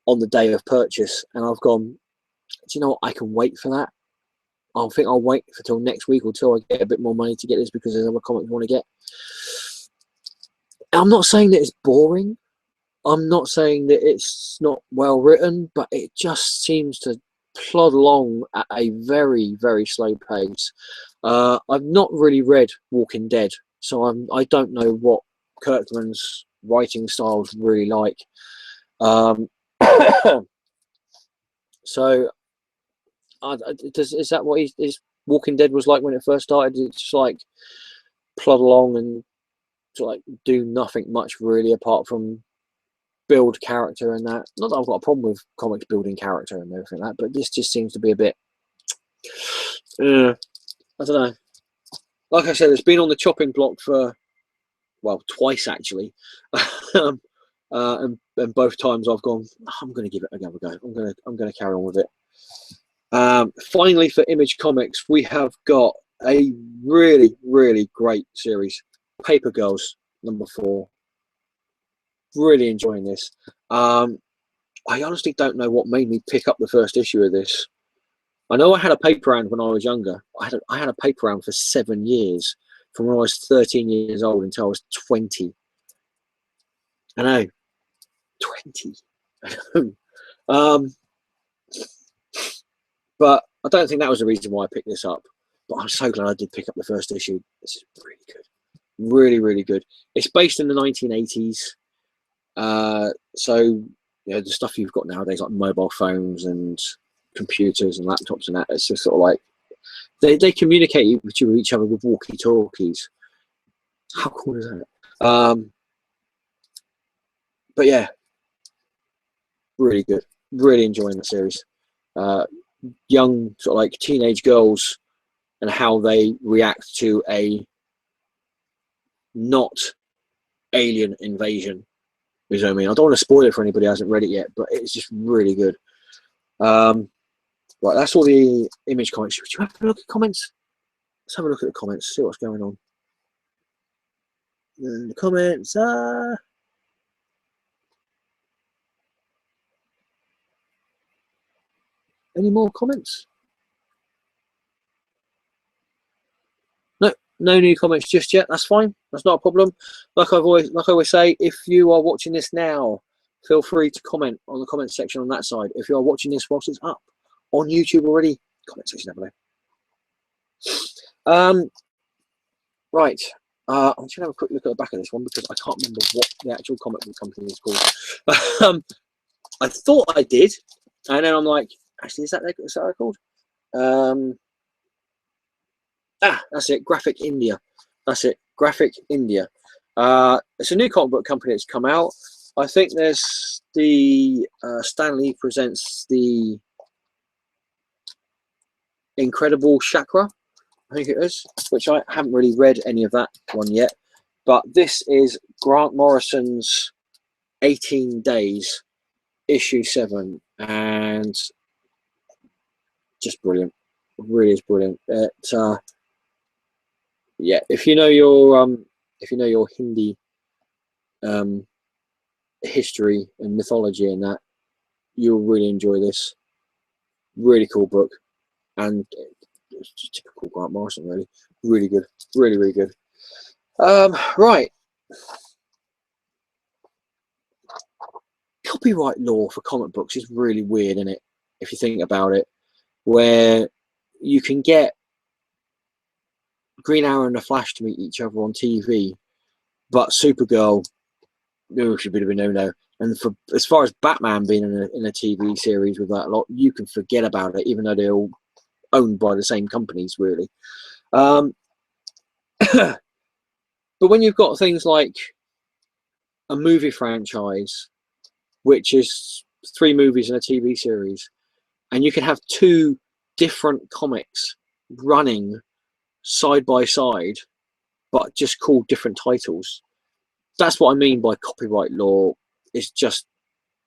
Speaker 1: on the day of purchase, and I've gone, do you know what, I can wait for that. I think I'll wait until next week or till I get a bit more money to get this, because there's other comics I want to get. I'm not saying that it's boring. I'm not saying that it's not well written, but it just seems to plod along at a very, very slow pace. I've not really read Walking Dead, so I don't know what Kirkman's writing style is really like. So is that what his Walking Dead was like when it first started? It's just like plod along and sort of like do nothing much really apart from build character and that. Not that I've got a problem with comics building character and everything like that, but this just seems to be a bit I don't know. Like I said, it's been on the chopping block for, well, twice actually. And both times I've gone, I'm going to give it another go. I'm going to carry on with it. Finally, for Image Comics, we have got a really, really great series, Paper Girls number 4. Really enjoying this. I honestly don't know what made me pick up the first issue of this. I know I had a paper round when I was younger. I had a paper round for 7 years, from when I was 13 years old until I was 20. I know, 20. I know. But I don't think that was the reason why I picked this up. But I'm so glad I did pick up the first issue. This is really good. Really, really good. It's based in the 1980s. So, you know, the stuff you've got nowadays, like mobile phones and computers and laptops and that, it's just sort of like they communicate with each other with walkie-talkies. How cool is that? But yeah, really good. Really enjoying the series. Young sort of like teenage girls and how they react to a not alien invasion. You know what I mean? I don't want to spoil it for anybody who hasn't read it yet, but it's just really good. Right, that's all the Image Comics. Should you have a look at comments? Let's have a look at the comments, see what's going on. The comments. Any more comments? No new comments just yet. That's fine. That's not a problem. Like I always say, if you are watching this now, feel free to comment on the comment section on that side. If you are watching this whilst it's up on YouTube already, comment section down below. Right. I'm just gonna have a quick look at the back of this one because I can't remember what the actual comic book company is called. I thought I did, and then I'm like, actually, is that what they're called? That's it, Graphic India. That's it, Graphic India. It's a new comic book company that's come out. I think there's the Stan Lee presents the Incredible Chakra, I think it is, which I haven't really read any of that one yet. But this is Grant Morrison's 18 Days, issue 7, and just brilliant. It really is brilliant. Yeah, if you know your Hindi history and mythology and that, you'll really enjoy this. Really cool book, and it's just typical Grant Morrison, really. Really good, really good. Right, copyright law for comic books is really weird, isn't it? If you think about it, where you can get Green Arrow and the Flash to meet each other on TV, but Supergirl, no, should be a no-no. And for as far as Batman being in a TV series with that lot, you can forget about it, even though they're all owned by the same companies, really. But when you've got things like a movie franchise, which is 3 movies and a TV series, and you can have 2 different comics running side by side, but just called different titles. That's what I mean by copyright law. It's just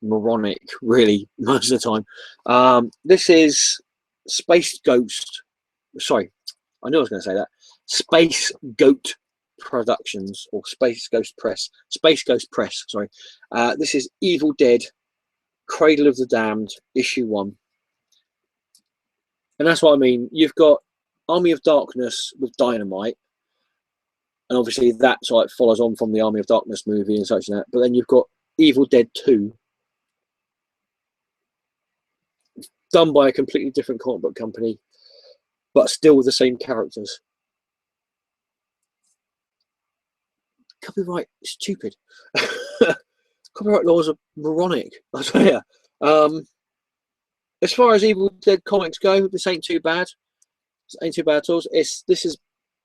Speaker 1: moronic, really, most of the time. This is Space Ghost. Sorry, I knew I was going to say that. Space Goat Productions, or Space Ghost Press. Space Ghost Press, sorry. This is Evil Dead, Cradle of the Damned, issue 1. And that's what I mean. You've got Army of Darkness with Dynamite, and obviously that sort of follows on from the Army of Darkness movie and such and that. But then you've got Evil Dead 2, done by a completely different comic book company, but still with the same characters. Copyright is stupid. Copyright laws are moronic, I tell you. As far as Evil Dead comics go, this ain't too bad. This ain't too bad at all. This is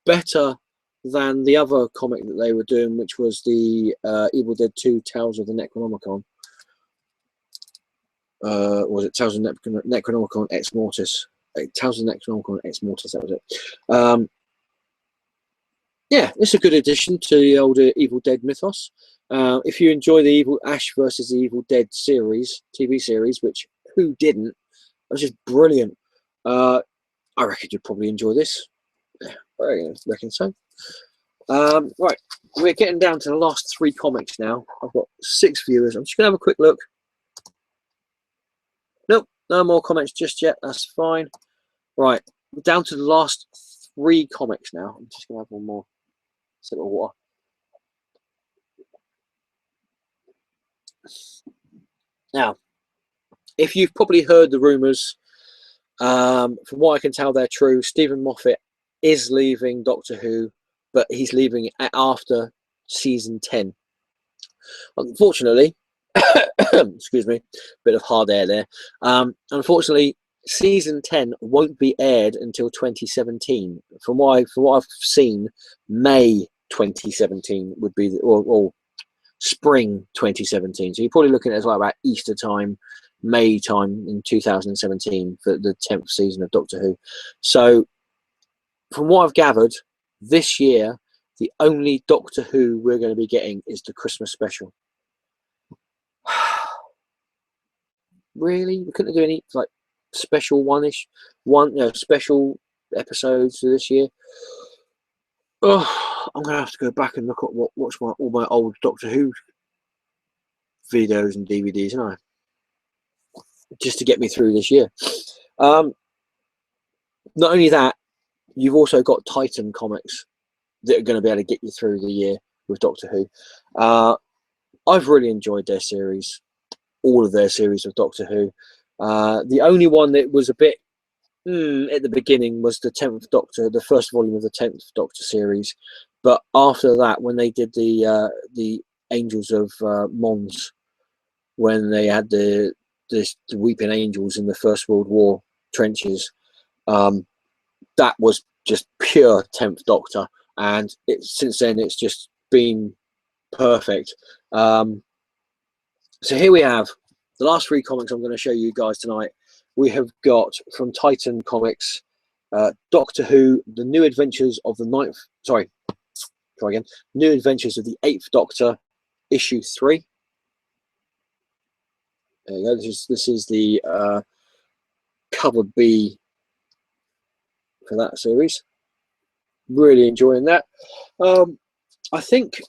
Speaker 1: better than the other comic that they were doing, which was the Evil Dead 2 Tales of the Necronomicon. Was it Tales of Necronomicon Ex Mortis? Tales of the Necronomicon Ex Mortis, that was it. Yeah, it's a good addition to the older Evil Dead mythos. If you enjoy the Evil Ash versus the Evil Dead series, TV series, which who didn't? It was just brilliant. I reckon you'd probably enjoy this. Yeah, I reckon so. Right, we're getting down to the last 3 comics now. I've got 6 viewers. I'm just gonna have a quick look. Nope, no more comments just yet. That's fine. Right, we're down to the last 3 comics now. I'm just gonna have one more sip of water. Now, if you've probably heard the rumours, from what I can tell, they're true. Stephen Moffat is leaving Doctor Who, but he's leaving after season 10. Unfortunately, excuse me, bit of hard air there. Unfortunately, season 10 won't be aired until 2017. From what I've seen, May 2017 would be, or spring 2017. So you're probably looking at it as like about Easter time, May time in 2017 for the 10th season of Doctor Who. So from what I've gathered, this year the only Doctor Who we're going to be getting is the Christmas special. Really, we couldn't do any like special special episodes for this year. Oh, I'm gonna have to go back and look at watch all my old Doctor Who videos and DVDs, aren't I? Just to get me through this year. Not only that, you've also got Titan comics that are going to be able to get you through the year with Doctor Who. I've really enjoyed their series, all of their series of Doctor Who. The only one that was a bit at the beginning was the 10th Doctor, the first volume of the 10th Doctor series. But after that, when they did the Angels of Mons, when they had the Weeping Angels in the First World War trenches, that was just pure 10th Doctor, and since then it's just been perfect. So here we have the last 3 comics I'm going to show you guys tonight. We have got from Titan Comics, Doctor Who: The New Adventures of the Ninth. Sorry, try again. New Adventures of the 8th Doctor, issue 3. There you go. This is the cover B for that series. Really enjoying that. I think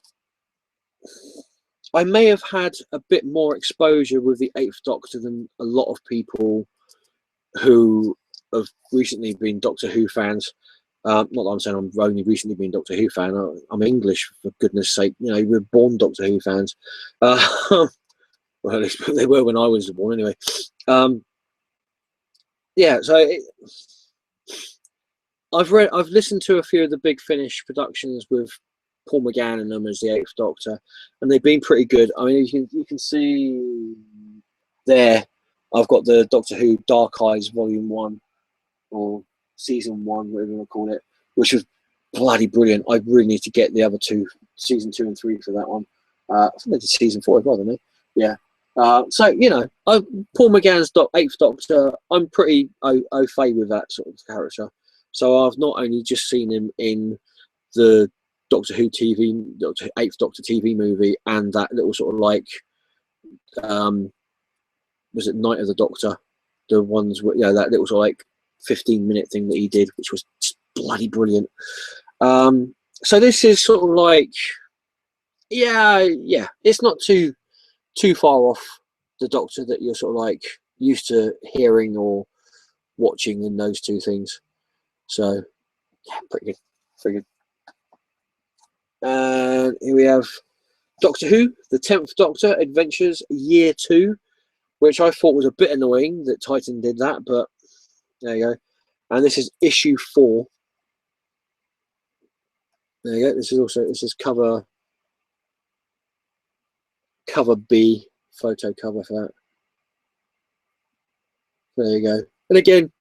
Speaker 1: I may have had a bit more exposure with the 8th Doctor than a lot of people who have recently been Doctor Who fans. Not that I'm saying I've only recently been Doctor Who fan. I'm English, for goodness sake. You know, we're born Doctor Who fans. Well, at least they were when I was born, anyway. Yeah, so I've listened to a few of the Big Finish productions with Paul McGann in them as the 8th Doctor, and they've been pretty good. I mean, you can see there, I've got the Doctor Who Dark Eyes Volume 1, or Season 1, whatever you want to call it, which was bloody brilliant. I really need to get the other 2, Season 2 and 3 for that one. I think they did Season 4 as well, didn't they? Yeah. So, you know, Paul McGann's 8th Doctor, I'm pretty au fait with that sort of character. So I've not only just seen him in the Doctor Who TV, 8th Doctor TV movie, and that little sort of like, was it Night of the Doctor? The ones where, yeah, that little sort of like 15-minute thing that he did, which was just bloody brilliant. So this is sort of like, yeah, it's not too far off the Doctor that you're sort of like used to hearing or watching in those 2 things. So yeah, pretty good. And here we have Doctor Who: The 10th Doctor Adventures, Year 2, which I thought was a bit annoying that Titan did that, but there you go. And this is issue 4. There you go. This is cover B, photo cover for that. There you go. And again,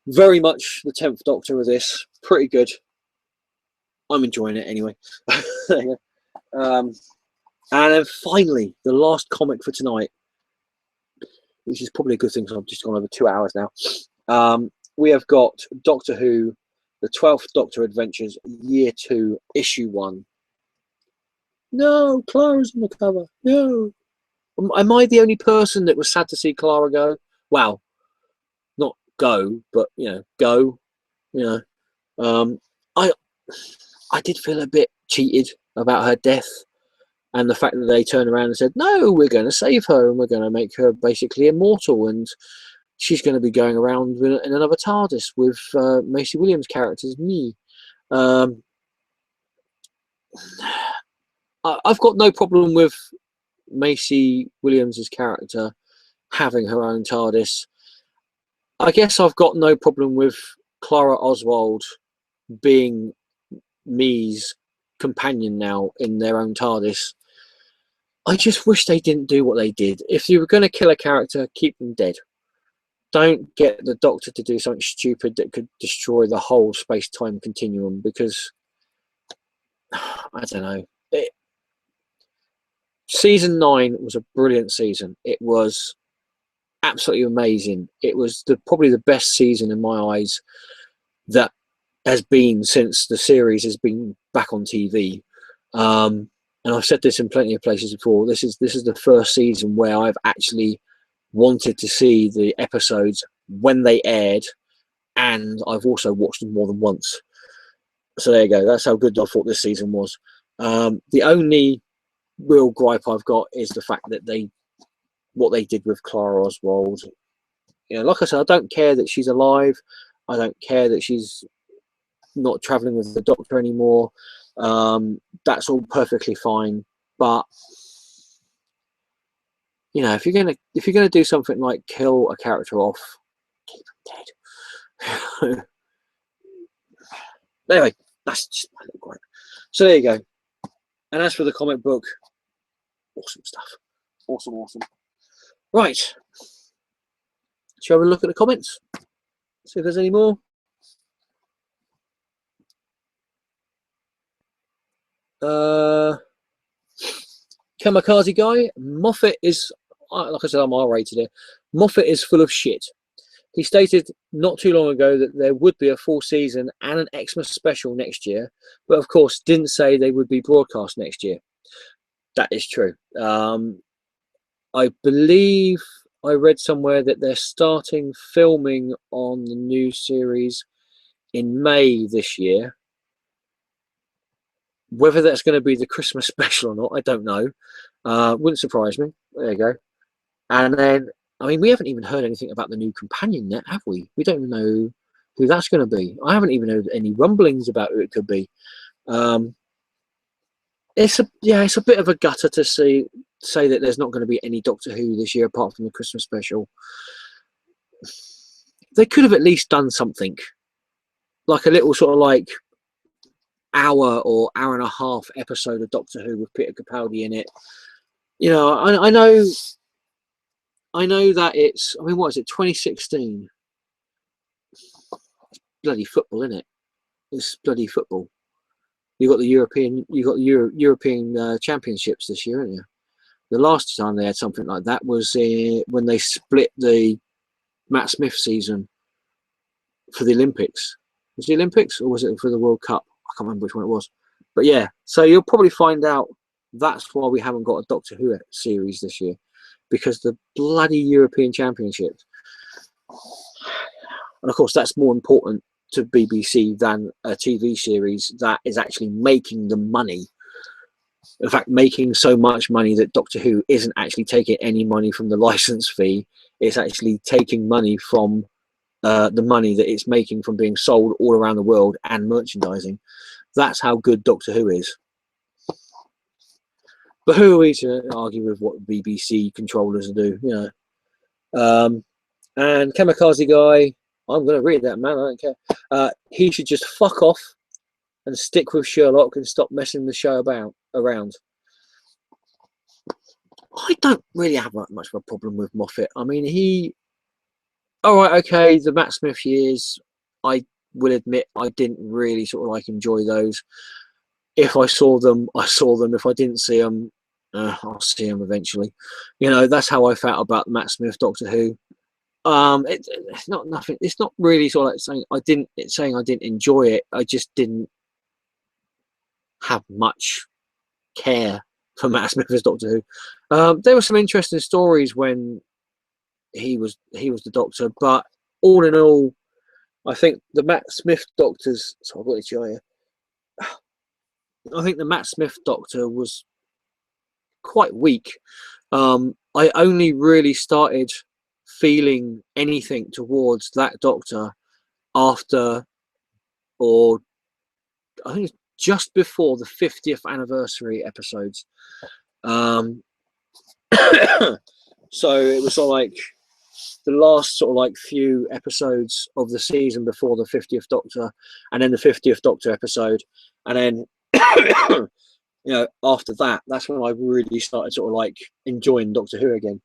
Speaker 1: very much the 10th Doctor with this. Pretty good. I'm enjoying it anyway. There you go. And then finally, the last comic for tonight, which is probably a good thing because I've just gone over 2 hours now. We have got Doctor Who: The 12th Doctor Adventures, Year 2, Issue 1. No, Clara's on the cover. No. Am I the only person that was sad to see Clara go? Well, not go, but, you know, go. You know, I did feel a bit cheated about her death, and the fact that they turned around and said, no, we're going to save her and we're going to make her basically immortal, and she's going to be going around in another TARDIS with Maisie Williams' character as me. I've got no problem with Maisie Williams' character having her own TARDIS. I guess I've got no problem with Clara Oswald being Me's companion now in their own TARDIS. I just wish they didn't do what they did. If you were going to kill a character, keep them dead. Don't get the Doctor to do something stupid that could destroy the whole space-time continuum, because I don't know. Season 9 was a brilliant season. It was absolutely amazing. It was probably the best season in my eyes that has been since the series has been back on TV. And I've said this in plenty of places before. This is the first season where I've actually wanted to see the episodes when they aired, and I've also watched them more than once. So there you go. That's how good I thought this season was. The only real gripe I've got is the fact that what they did with Clara Oswald. You know, like I said, I don't care that she's alive. I don't care that she's not traveling with the Doctor anymore. That's all perfectly fine. But you know, if you're gonna do something like kill a character off, keep them dead. Anyway, that's just my little gripe. So there you go. And as for the comic book, awesome stuff. Awesome, awesome. Right. Shall we look at the comments? See if there's any more. Kamikaze guy, Moffat is, like I said, I'm R-rated here. Moffat is full of shit. He stated not too long ago that there would be a full season and an Xmas special next year, but of course didn't say they would be broadcast next year. That is true. I believe I read somewhere that they're starting filming on the new series in May this year. Whether that's going to be the Christmas special or not, I don't know. Wouldn't surprise me. There you go. And then, I mean, we haven't even heard anything about the new companion yet, have we? We don't even know who that's going to be. I haven't even heard any rumblings about who it could be. It's a bit of a gutter to say that there's not going to be any Doctor Who this year apart from the Christmas special. They could have at least done something, like a little sort of like hour or hour and a half episode of Doctor Who with Peter Capaldi in it. You know, I know that it's, I mean, what is it, 2016? It's bloody football, isn't it? It's bloody football. You got the European Championships this year, haven't you? The last time they had something like that was when they split the Matt Smith season for the Olympics. Was it the Olympics or was it for the World Cup? I can't remember which one it was. But yeah, so you'll probably find out that's why we haven't got a Doctor Who series this year, because the bloody European Championships. And of course, that's more important to BBC than a TV series that is actually making the money. In fact, making so much money that Doctor Who isn't actually taking any money from the license fee. It's actually taking money from the money that it's making from being sold all around the world and merchandising. That's how good Doctor Who is. But who are we to argue with what BBC controllers do? You know. And Kamikaze guy, I'm going to read that, man. I don't care. He should just fuck off and stick with Sherlock and stop messing the show around. I don't really have much of a problem with Moffat. I mean, all right, okay, the Matt Smith years, I will admit I didn't really sort of like enjoy those. If I saw them, I saw them. If I didn't see them, I'll see them eventually. You know, that's how I felt about Matt Smith Doctor Who. It's not nothing. It's not really sort of like saying I didn't enjoy it. I just didn't have much care for Matt Smith as Doctor Who. There were some interesting stories when he was the Doctor, but all in all, I think the Matt Smith Doctors. So I've got it here. I think the Matt Smith Doctor was quite weak. I only really started feeling anything towards that Doctor after, or I think it's just before the 50th anniversary episodes. So it was sort of like the last sort of like few episodes of the season before the 50th Doctor, and then the 50th Doctor episode, and then you know, after that, that's when I really started sort of like enjoying Doctor Who again.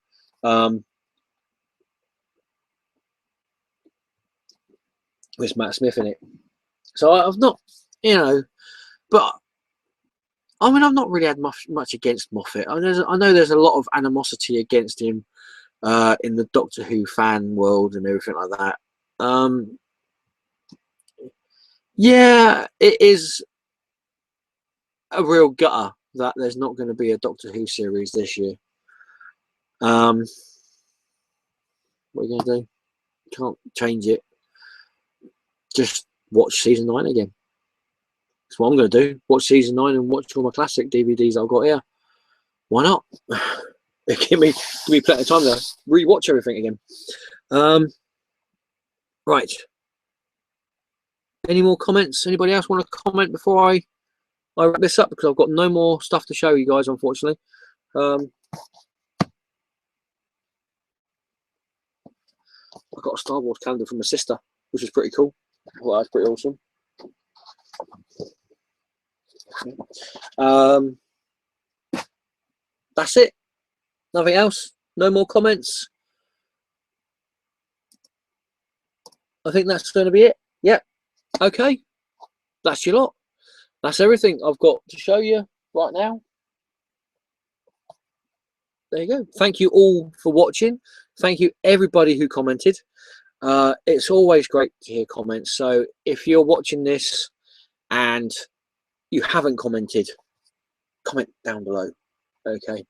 Speaker 1: With Matt Smith in it. So I've not, you know, but I mean, I've not really had much against Moffat. I know there's a lot of animosity against him in the Doctor Who fan world and everything like that. Yeah, it is a real gutter that there's not going to be a Doctor Who series this year. What are you going to do? Can't change it. Just watch season 9 again. That's what I'm going to do. Watch season 9 and watch all my classic DVDs I've got here. Why not? Give me plenty of time to rewatch everything again. Right. Any more comments? Anybody else want to comment before I wrap this up? Because I've got no more stuff to show you guys, unfortunately. I got a Star Wars calendar from my sister, which is pretty cool. Well, that's pretty awesome. That's it. Nothing else. No more comments. I think that's going to be it. Yep. Okay. That's your lot. That's everything I've got to show you right now. There you go. Thank you all for watching. Thank you everybody who commented. It's always great to hear comments. So if you're watching this and you haven't commented, comment down below. Okay.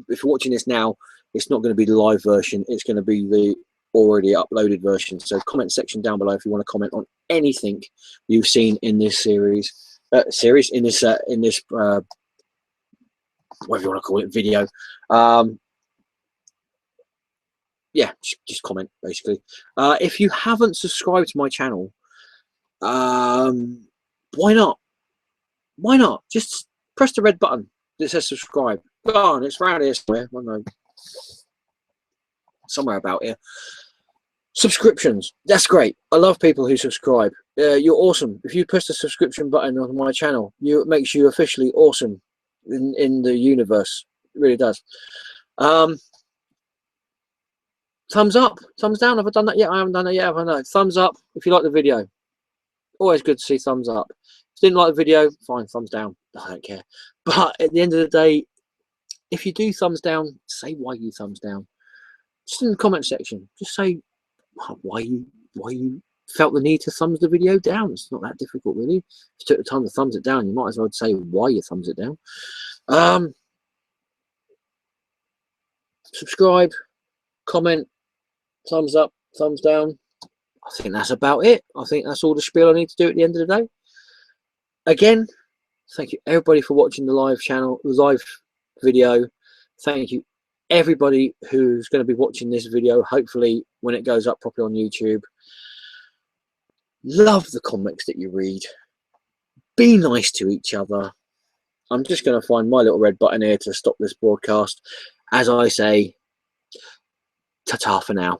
Speaker 1: If you're watching this now, it's not going to be the live version. It's going to be the already uploaded version. So comment section down below if you want to comment on anything you've seen in this series, in this whatever you want to call it, video. Yeah, just comment basically. If you haven't subscribed to my channel, why not? Why not? Just press the red button that says subscribe. Go on, it's around here somewhere. I don't know, somewhere about here. Subscriptions, that's great. I love people who subscribe. You're awesome. If you press the subscription button on my channel, it makes you officially awesome in the universe. It really does. Thumbs up, thumbs down. Have I done that yet? I haven't done that yet. Have I? No. Thumbs up if you like the video. Always good to see thumbs up. If you didn't like the video, fine, thumbs down. I don't care. But at the end of the day, if you do thumbs down, say why you thumbs down. Just in the comment section, just say why you felt the need to thumbs the video down. It's not that difficult, really. If you took the time to thumbs it down, you might as well say why you thumbs it down. Subscribe, comment, thumbs up, thumbs down. I think that's about it. I think that's all the spiel I need to do at the end of the day. Again, thank you everybody for watching the live channel, the live video. Thank you everybody who's going to be watching this video, hopefully when it goes up properly on YouTube. Love the comics that you read. Be nice to each other. I'm just going to find my little red button here to stop this broadcast. As I say, ta-ta for now.